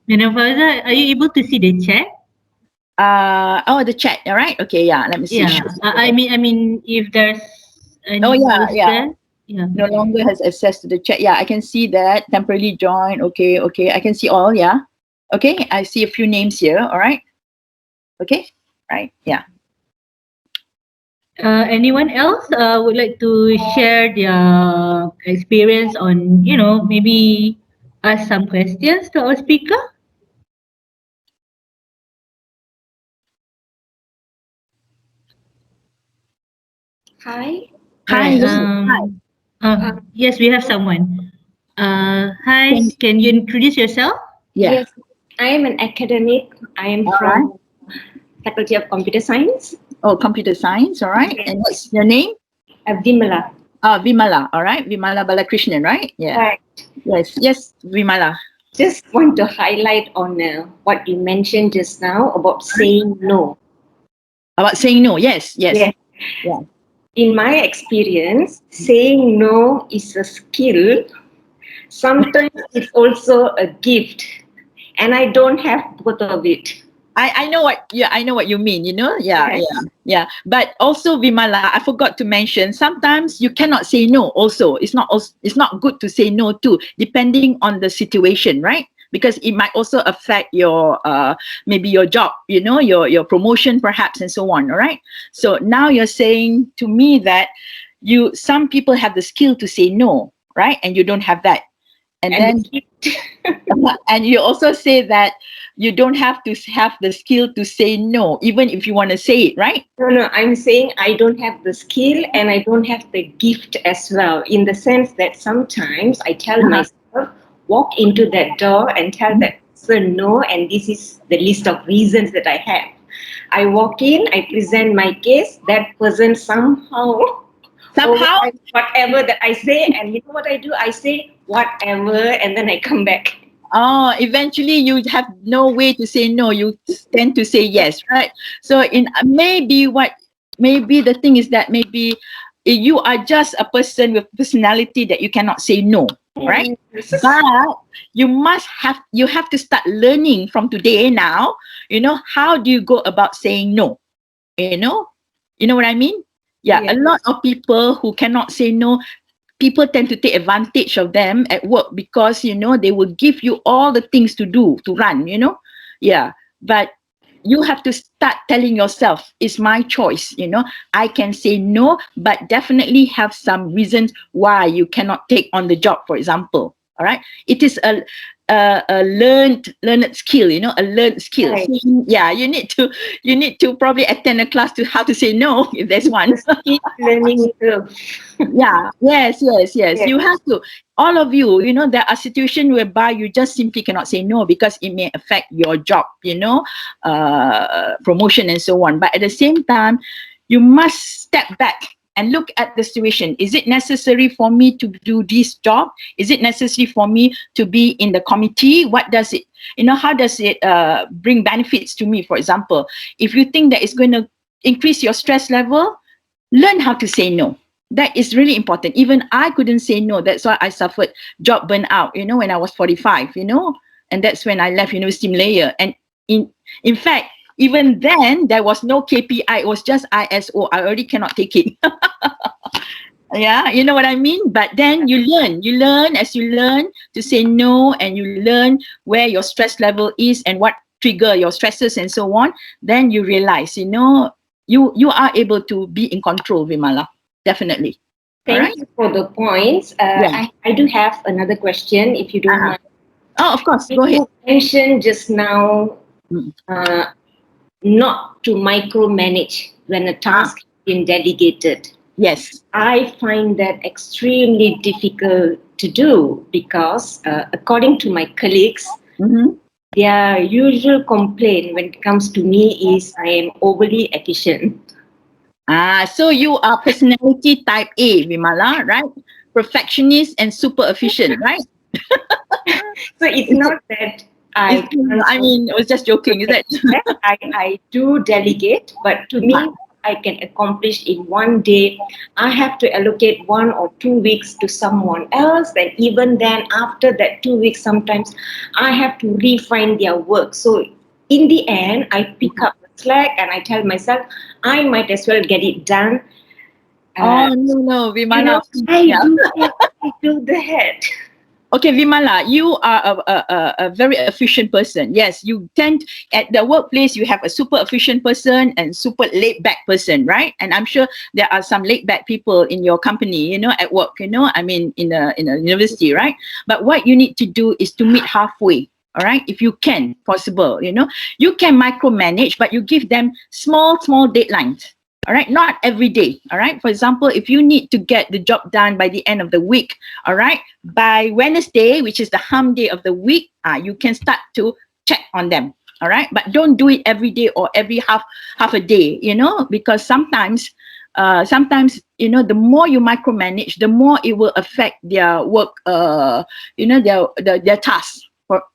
Fauziah, are you able to see the chat? Oh, the chat. All right. Okay. Yeah. Let me see. Yeah. I mean, if there's Oh, any yeah. post Yeah. there, yeah. No longer has access to the chat. Yeah, I can see that. Temporarily join. Okay. Okay. I can see all. Yeah. Okay. I see a few names here. All right. Okay. Right. Yeah. Anyone else would like to share their experience on, maybe ask some questions to our speaker? Hi. Hi. Right. Yes. Hi. Yes, we have someone. Hi, Can, can you introduce yourself? yeah. Yes, I am an academic. I am All right. from Faculty of Computer Science. Oh, computer science. All right. Yes. And what's your name? Vimala. Vimala. All right. Vimala Balakrishnan. Right. Yeah. Right. Yes. Yes. Vimala. Just want to highlight on what you mentioned just now about saying no. About saying no. Yes. Yes. Yes. Yeah. In my experience, saying no is a skill. Sometimes it's also a gift, and I don't have both of it. I know what you mean, yeah, Yes. yeah. But also, Vimala, I forgot to mention, sometimes you cannot say no also. It's not good to say no too, depending on the situation, right? Because it might also affect your maybe your job, your promotion perhaps, and so on. All right. So now you're saying to me that some people have the skill to say no, right? And you don't have that. And then and you also say that you don't have to have the skill to say no, even if you want to say it, right? No, I'm saying I don't have the skill and I don't have the gift as well, in the sense that sometimes I tell myself, walk into that door and tell that person no, and this is the list of reasons that I have. I walk in, I present my case, that person somehow overrides whatever that I say, and you know what I do? I say whatever, and then I come back. Oh, eventually you have no way to say no. You tend to say yes, right? So maybe the thing is that maybe you are just a person with personality that you cannot say no, right? But you have to start learning from today now. How do you go about saying no? You know what I mean? Yeah, a lot of people who cannot say no, people tend to take advantage of them at work because they will give you all the things to do to run. But you have to start telling yourself, it's my choice. I can say no, but definitely have some reasons why you cannot take on the job, for example. All right, it is a learned skill, a learned skill. Right. So, yeah, you need to probably attend a class to how to say no, if there's one. Keep learning curve. Yeah, yes. You have to. All of you, there are situations whereby you just simply cannot say no because it may affect your job, promotion and so on. But at the same time, you must step back and look at the situation. Is it necessary for me to do this job? Is it necessary for me to be in the committee? What does it, how does it bring benefits to me, for example? If you think that it's going to increase your stress level, learn how to say no. That is really important. Even I couldn't say no. That's why I suffered job burnout, when I was 45, and that's when I left University Malaya. And in fact, even then, there was no KPI. It was just ISO. I already cannot take it. Yeah, you know what I mean? But then you learn as you learn to say no, and you learn where your stress level is and what trigger your stresses and so on. Then you realize, you are able to be in control, Vimala. Definitely. Thank you for the points. I do have another question, if you don't mind. Oh, of course. Go ahead. You mentioned just now not to micromanage when a task has been delegated. Yes. I find that extremely difficult to do because, according to my colleagues, their usual complaint when it comes to me is I am overly efficient. So you are personality type A, Vimala, right? Perfectionist and super efficient, right? So it's not that I was just joking, is it? I do delegate, but to me, I can accomplish in one day. I have to allocate 1 or 2 weeks to someone else, and even then, after that 2 weeks, sometimes I have to refine their work. So in the end, I pick up the slack and I tell myself, I might as well get it done. No, Vimala. I do that. Okay, Vimala, you are a very efficient person. Yes, you tend at the workplace, you have a super efficient person and super laid back person, right? And I'm sure there are some laid back people in your company, at work, in a university, right? But what you need to do is to meet halfway. All right, if you can, possible, you can micromanage, but you give them small deadlines. All right, not every day. All right, for example, if you need to get the job done by the end of the week, all right, by Wednesday, which is the hum day of the week, you can start to check on them. All right, but don't do it every day or every half a day, because sometimes, the more you micromanage, the more it will affect their work, their tasks.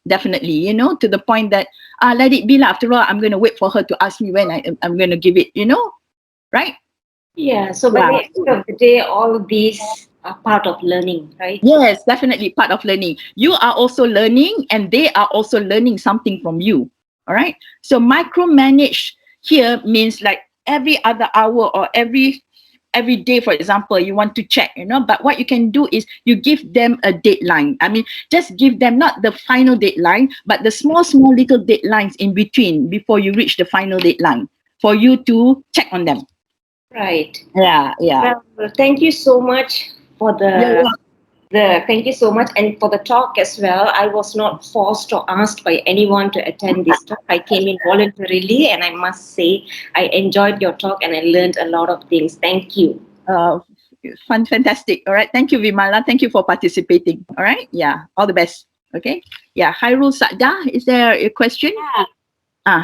Definitely, to the point that let it be. After all, I'm going to wait for her to ask me when I'm going to give it. Right? Yeah. So by the end of the day, all of these are part of learning, right? Yes, definitely part of learning. You are also learning, and they are also learning something from you. All right. So micromanage here means like every other hour or every day, for example, you want to check, but what you can do is you give them a deadline. I mean, just give them not the final deadline, but the small little deadlines in between before you reach the final deadline for you to check on them. Right. Yeah. Well, thank you so much for thank you so much, and for the talk as well. I was not forced or asked by anyone to attend this talk. I came in voluntarily, and I must say I enjoyed your talk and I learned a lot of things. Thank you. Fantastic. All right. Thank you, Vimala. Thank you for participating. All right. Yeah. All the best. Okay. Yeah. Hairul Sadda, is there a question?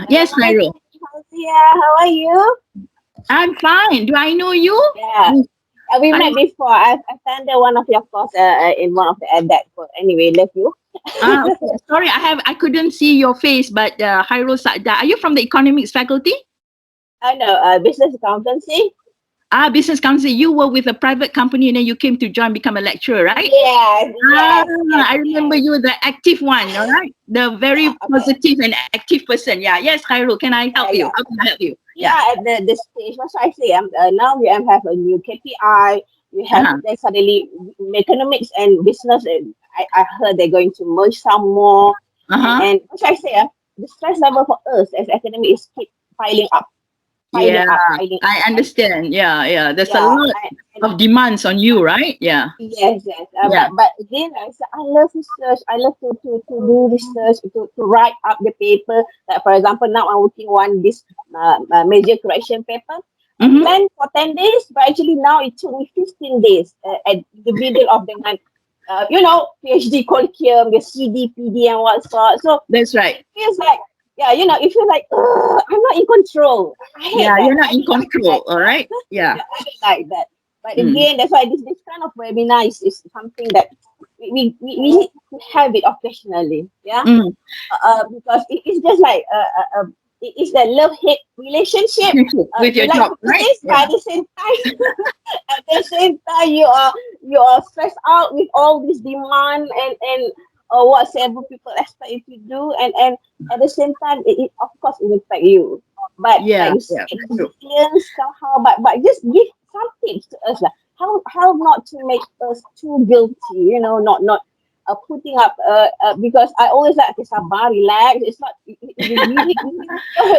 Yes, Hairul. Fauziah, how are you? I'm fine. Do I know you? Yeah. We met before. I attended one of your course in one of the EDAC. But anyway, love you. Okay. Sorry, I couldn't see your face, but Hairul Sadda, are you from the economics faculty? I know business accountancy. Business council. You were with a private company and then you came to join, become a lecturer, right? Yes, yes, I remember you, the active one, all right? The very positive and active person. Yeah. Yes, Khairul, can I help you? Yeah. How can I help you? At the stage, what should I say? Now we have a new KPI. We have then suddenly economics and business. And I heard they're going to merge some more. And what should I say? The stress level for us as academic is keep piling up. I understand. Yeah. There's a lot of demands on you, right? Yeah. Yes. But again, I love research. I love to do research, to write up the paper. Like for example, now I'm working on this major correction paper. I planned for 10 days, but actually now it took me 15 days at the middle of the month. PhD curriculum, the CD, PD, and what sort. So that's right. It feels like, it feels like I'm not in control. I hate that. You're not in control, all right? Yeah. I don't like that. But again, that's why this kind of webinar is something that we need to have it occasionally. Yeah. Because it's just like it's that love-hate relationship with your job, right? But at the same time, you are stressed out with all this demand and whatever people expect you to do, and at the same time, it of course it affect you. But resilience somehow, but just give some tips to us, like how not to make us too guilty. Not putting up because I always like to sabar, relax. It's not you need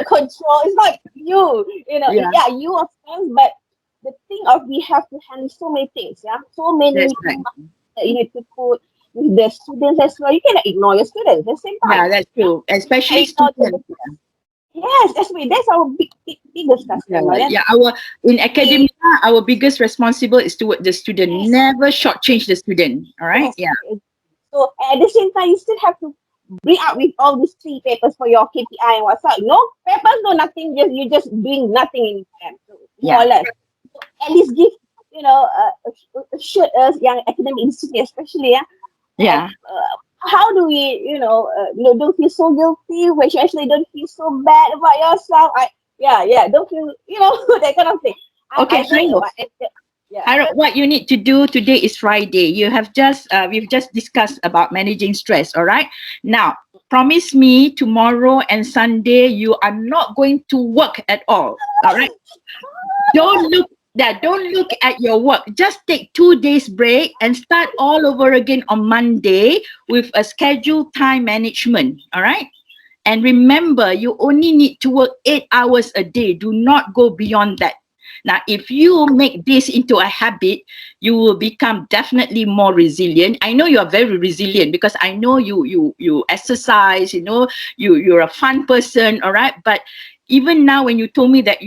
control. It's not you. You of course, but the thing of we have to handle so many things. So many things that you need to put with the students as well. You cannot ignore your students at the same time. Yeah, that's true. Especially students. Yes, that's our biggest customer. In academia, our biggest responsible is toward the student. Never shortchange the student. All right. Yes. So at the same time, you still have to bring out with all these 3 papers for your KPI and what's up. No papers, no nothing. You're just doing nothing in them. More or less. So at least give assured us young academic institute especially. How do we don't feel so guilty when you actually don't feel so bad about yourself? Don't feel that kind of thing. What you need to do today is Friday. We've just discussed about managing stress. All right. Now, promise me tomorrow and Sunday you are not going to work at all. All right. Don't look at your work. Just take 2 days break and start all over again on Monday with a scheduled time management. All right. And remember, you only need to work 8 hours a day. Do not go beyond that. Now, if you make this into a habit, you will become definitely more resilient. I know you are very resilient because I know you exercise, you're a fun person, all right? But even now when you told me that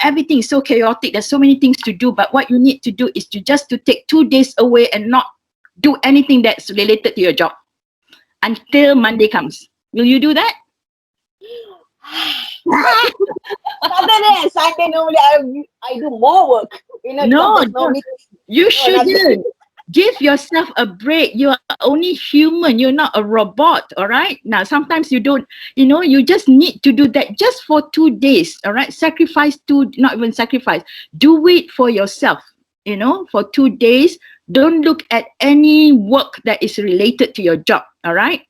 everything is so chaotic, there's so many things to do, but what you need to do is to take 2 days away and not do anything that's related to your job until Monday comes. Will you do that? Saturday and Sunday normally I do more work. No, you shouldn't. Give yourself a break. You are only human. You're not a robot. All right. Now, sometimes you don't. You just need to do that just for 2 days. All right. Not even sacrifice. Do it for yourself. For 2 days. Don't look at any work that is related to your job. All right.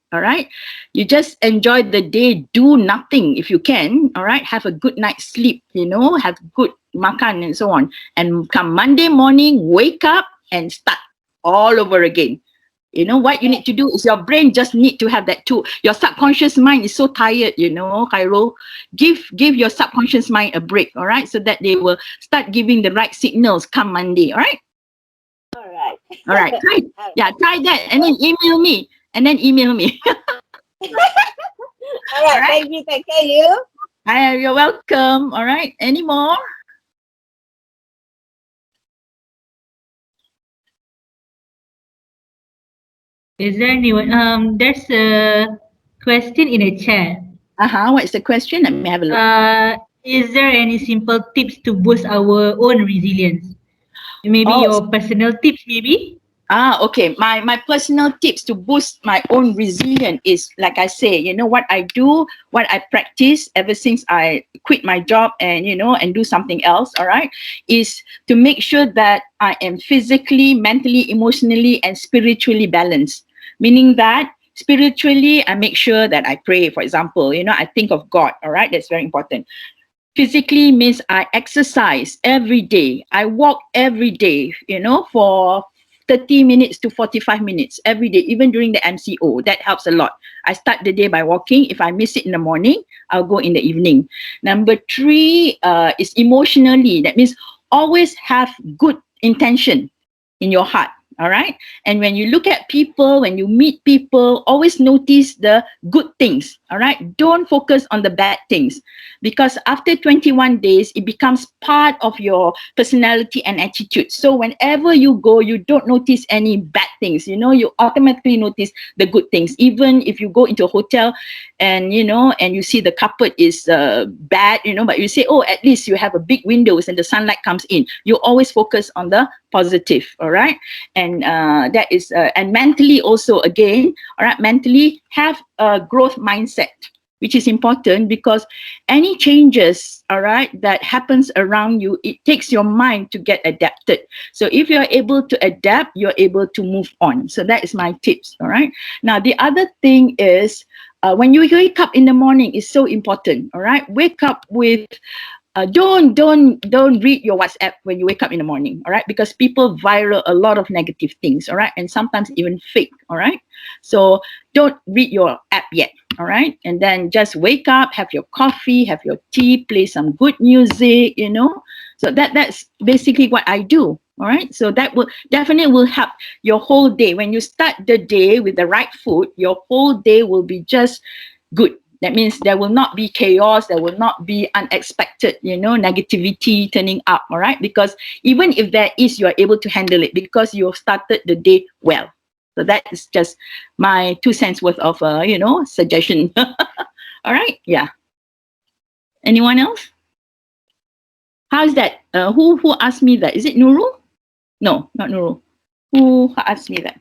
You just enjoy the day, do nothing if you can. All right. Have a good night's sleep, have good makan and so on. And come Monday morning, wake up and start all over again. What you need to do is your brain just need to have that too. Your subconscious mind is so tired, Khairul. Give your subconscious mind a break, all right? So that they will start giving the right signals come Monday, all right? All right. Try that and then email me. All right. Thank you. Take care, you. You're welcome. All right. Any more? Is there anyone? There's a question in the chat. What is the question? Let me have a look. Is there any simple tips to boost our own resilience? Maybe Oh, your personal tips, maybe? Okay. My personal tips to boost my own resilience is, like I say, what I do, what I practice ever since I quit my job and, and do something else, all right, is to make sure that I am physically, mentally, emotionally, and spiritually balanced. Meaning that spiritually, I make sure that I pray, for example, I think of God, all right, that's very important. Physically means I exercise every day. I walk every day, for 30 minutes to 45 minutes every day, even during the MCO. That helps a lot. I start the day by walking. If I miss it in the morning, I'll go in the evening. Number three is emotionally. That means always have good intention in your heart. All right. And when you look at people, when you meet people, always notice the good things. All right. Don't focus on the bad things, because after 21 days, it becomes part of your personality and attitude. So whenever you go, you don't notice any bad things. You automatically notice the good things. Even if you go into a hotel and, and you see the carpet is bad, but you say, oh, at least you have a big windows and the sunlight comes in. You always focus on the positive. All right. And that is, and mentally also, again, all right, mentally have a growth mindset, which is important, because any changes, all right, that happens around you, it takes your mind to get adapted. So if you're able to adapt, you're able to move on. So that is my tips. All right. Now, the other thing is, when you wake up in the morning is so important. All right. Wake up with don't read your WhatsApp when you wake up in the morning, all right? Because people viral a lot of negative things, all right? And sometimes even fake, all right? So don't read your app yet, all right? And then just wake up, have your coffee, have your tea, play some good music, So that's basically what I do, all right? So that will definitely help your whole day. When you start the day with the right food, your whole day will be just good. That means there will not be chaos, there will not be unexpected, negativity turning up, all right? Because even if there is, you are able to handle it because you have started the day well. So that is just my 2 cents worth of, suggestion. All right, yeah. Anyone else? How's that? Who asked me that? Is it Nurul? No, not Nurul. Who asked me that?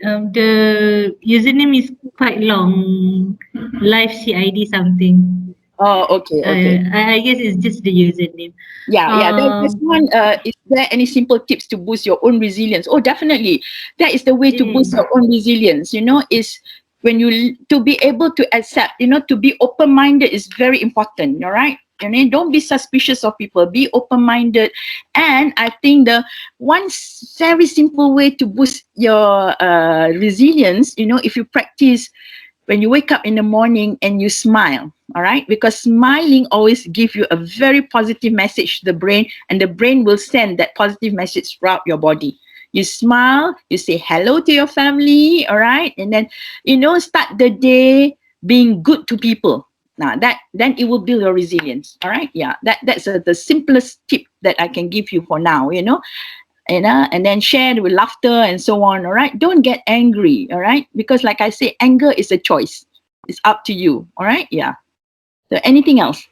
The username is quite long. Live CID something. Oh, okay. I guess it's just the username. Yeah. There's one. Is there any simple tips to boost your own resilience? Oh, definitely. That is the way to boost your own resilience. Is when you to be able to accept. To be open-minded is very important. All right. Don't be suspicious of people. Be open-minded, and I think the one very simple way to boost your resilience. If you practice when you wake up in the morning and you smile, all right? Because smiling always gives you a very positive message to the brain, and the brain will send that positive message throughout your body. You smile, you say hello to your family, all right? And then, start the day being good to people. Now then it will build your resilience, all right? Yeah, that's the simplest tip that I can give you for now, and then share with laughter and so on, all right? Don't get angry, all right? Because like I say, anger is a choice. It's up to you, all right? Yeah. So anything else?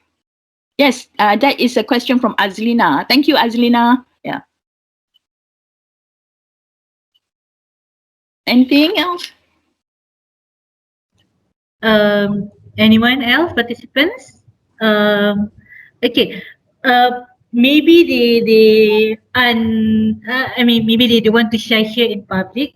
Yes, that is a question from Azlina. Thank you, Azlina. Yeah. Anything else? Anyone else, participants? Okay. Maybe maybe they don't want to share here in public.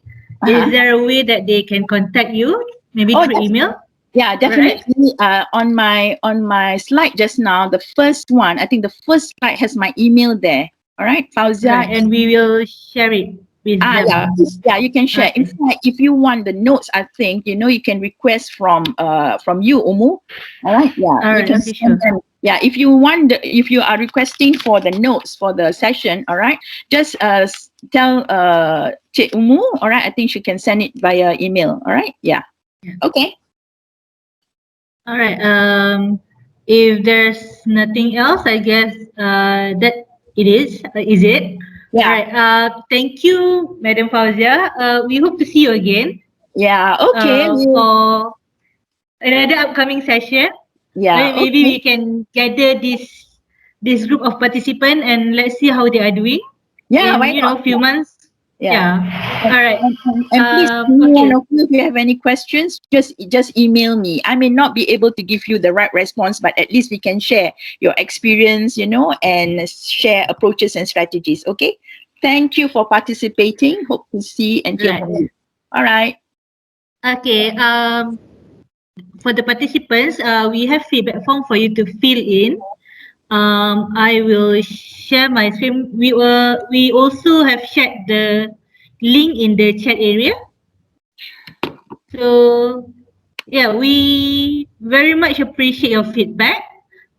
Is there a way that they can contact you? Maybe through email? Yeah, definitely. Right? On my slide just now, the first one, I think the first slide has my email there. All right, Fauziah. Right, and we will share it with them. Yeah, you can share. Okay. In fact, if you want the notes, I think you can request from you, Umu. All right, yeah. All right, you can okay, sure. them. Yeah, if you are requesting for the notes for the session, all right, just tell Cik Umu. All right, I think she can send it via email. All right, yeah. Okay. All right. If there's nothing else, I guess that it is. Is it? Yeah. All right. Thank you, Madam Fauziah. We hope to see you again. Yeah. Okay. For another upcoming session. Yeah. Maybe Okay. we can gather this group of participants and let's see how they are doing Yeah. in Why not? few months. Yeah. Yeah. All right. And please, any Okay. one of you, if you have any questions, just email me. I may not be able to give you the right response, but at least we can share your experience, and share approaches and strategies. Okay. Thank you for participating. Hope to see and hear Right. from you. All right. Okay. For the participants, we have feedback form for you to fill in. I will share my screen. We also have shared the link in the chat area. So yeah, we very much appreciate your feedback.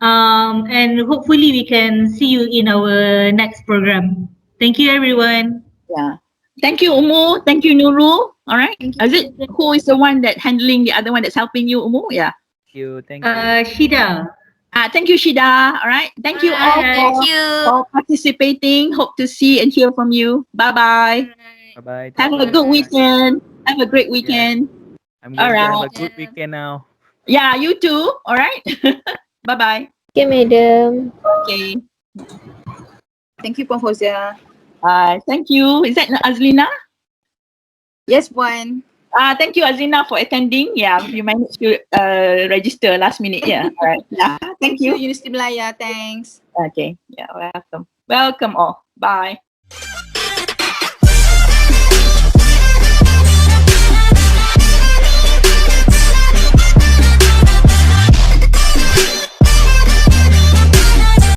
And hopefully we can see you in our next program. Thank you, everyone. Yeah. Thank you, Umu. Thank you, Nurul. All right. Thank Is it you. who is the one that handling the other one that's helping you, Umu? Yeah. Thank you. Shida. Thank you, Shida. All right. Thank you all Alright. Thank for, you. for participating. Hope to see and hear from you. Bye-bye. Alright. Bye bye. Have Thank a you. good Bye. weekend. Have a great Yeah, weekend. I'm All going to have right. a good Yeah. weekend now. Yeah, you too. All right. Bye-bye. Okay, madam. Okay. Thank you, Puan Fauziah. Thank you. Is that Azlina? Yes, Puan. Thank you, Azlina, for attending. Yeah, you managed to register last minute. Yeah. All right. Yeah. Thank you. University Malaya. Thanks. Okay. Yeah. Welcome. Welcome all. Bye.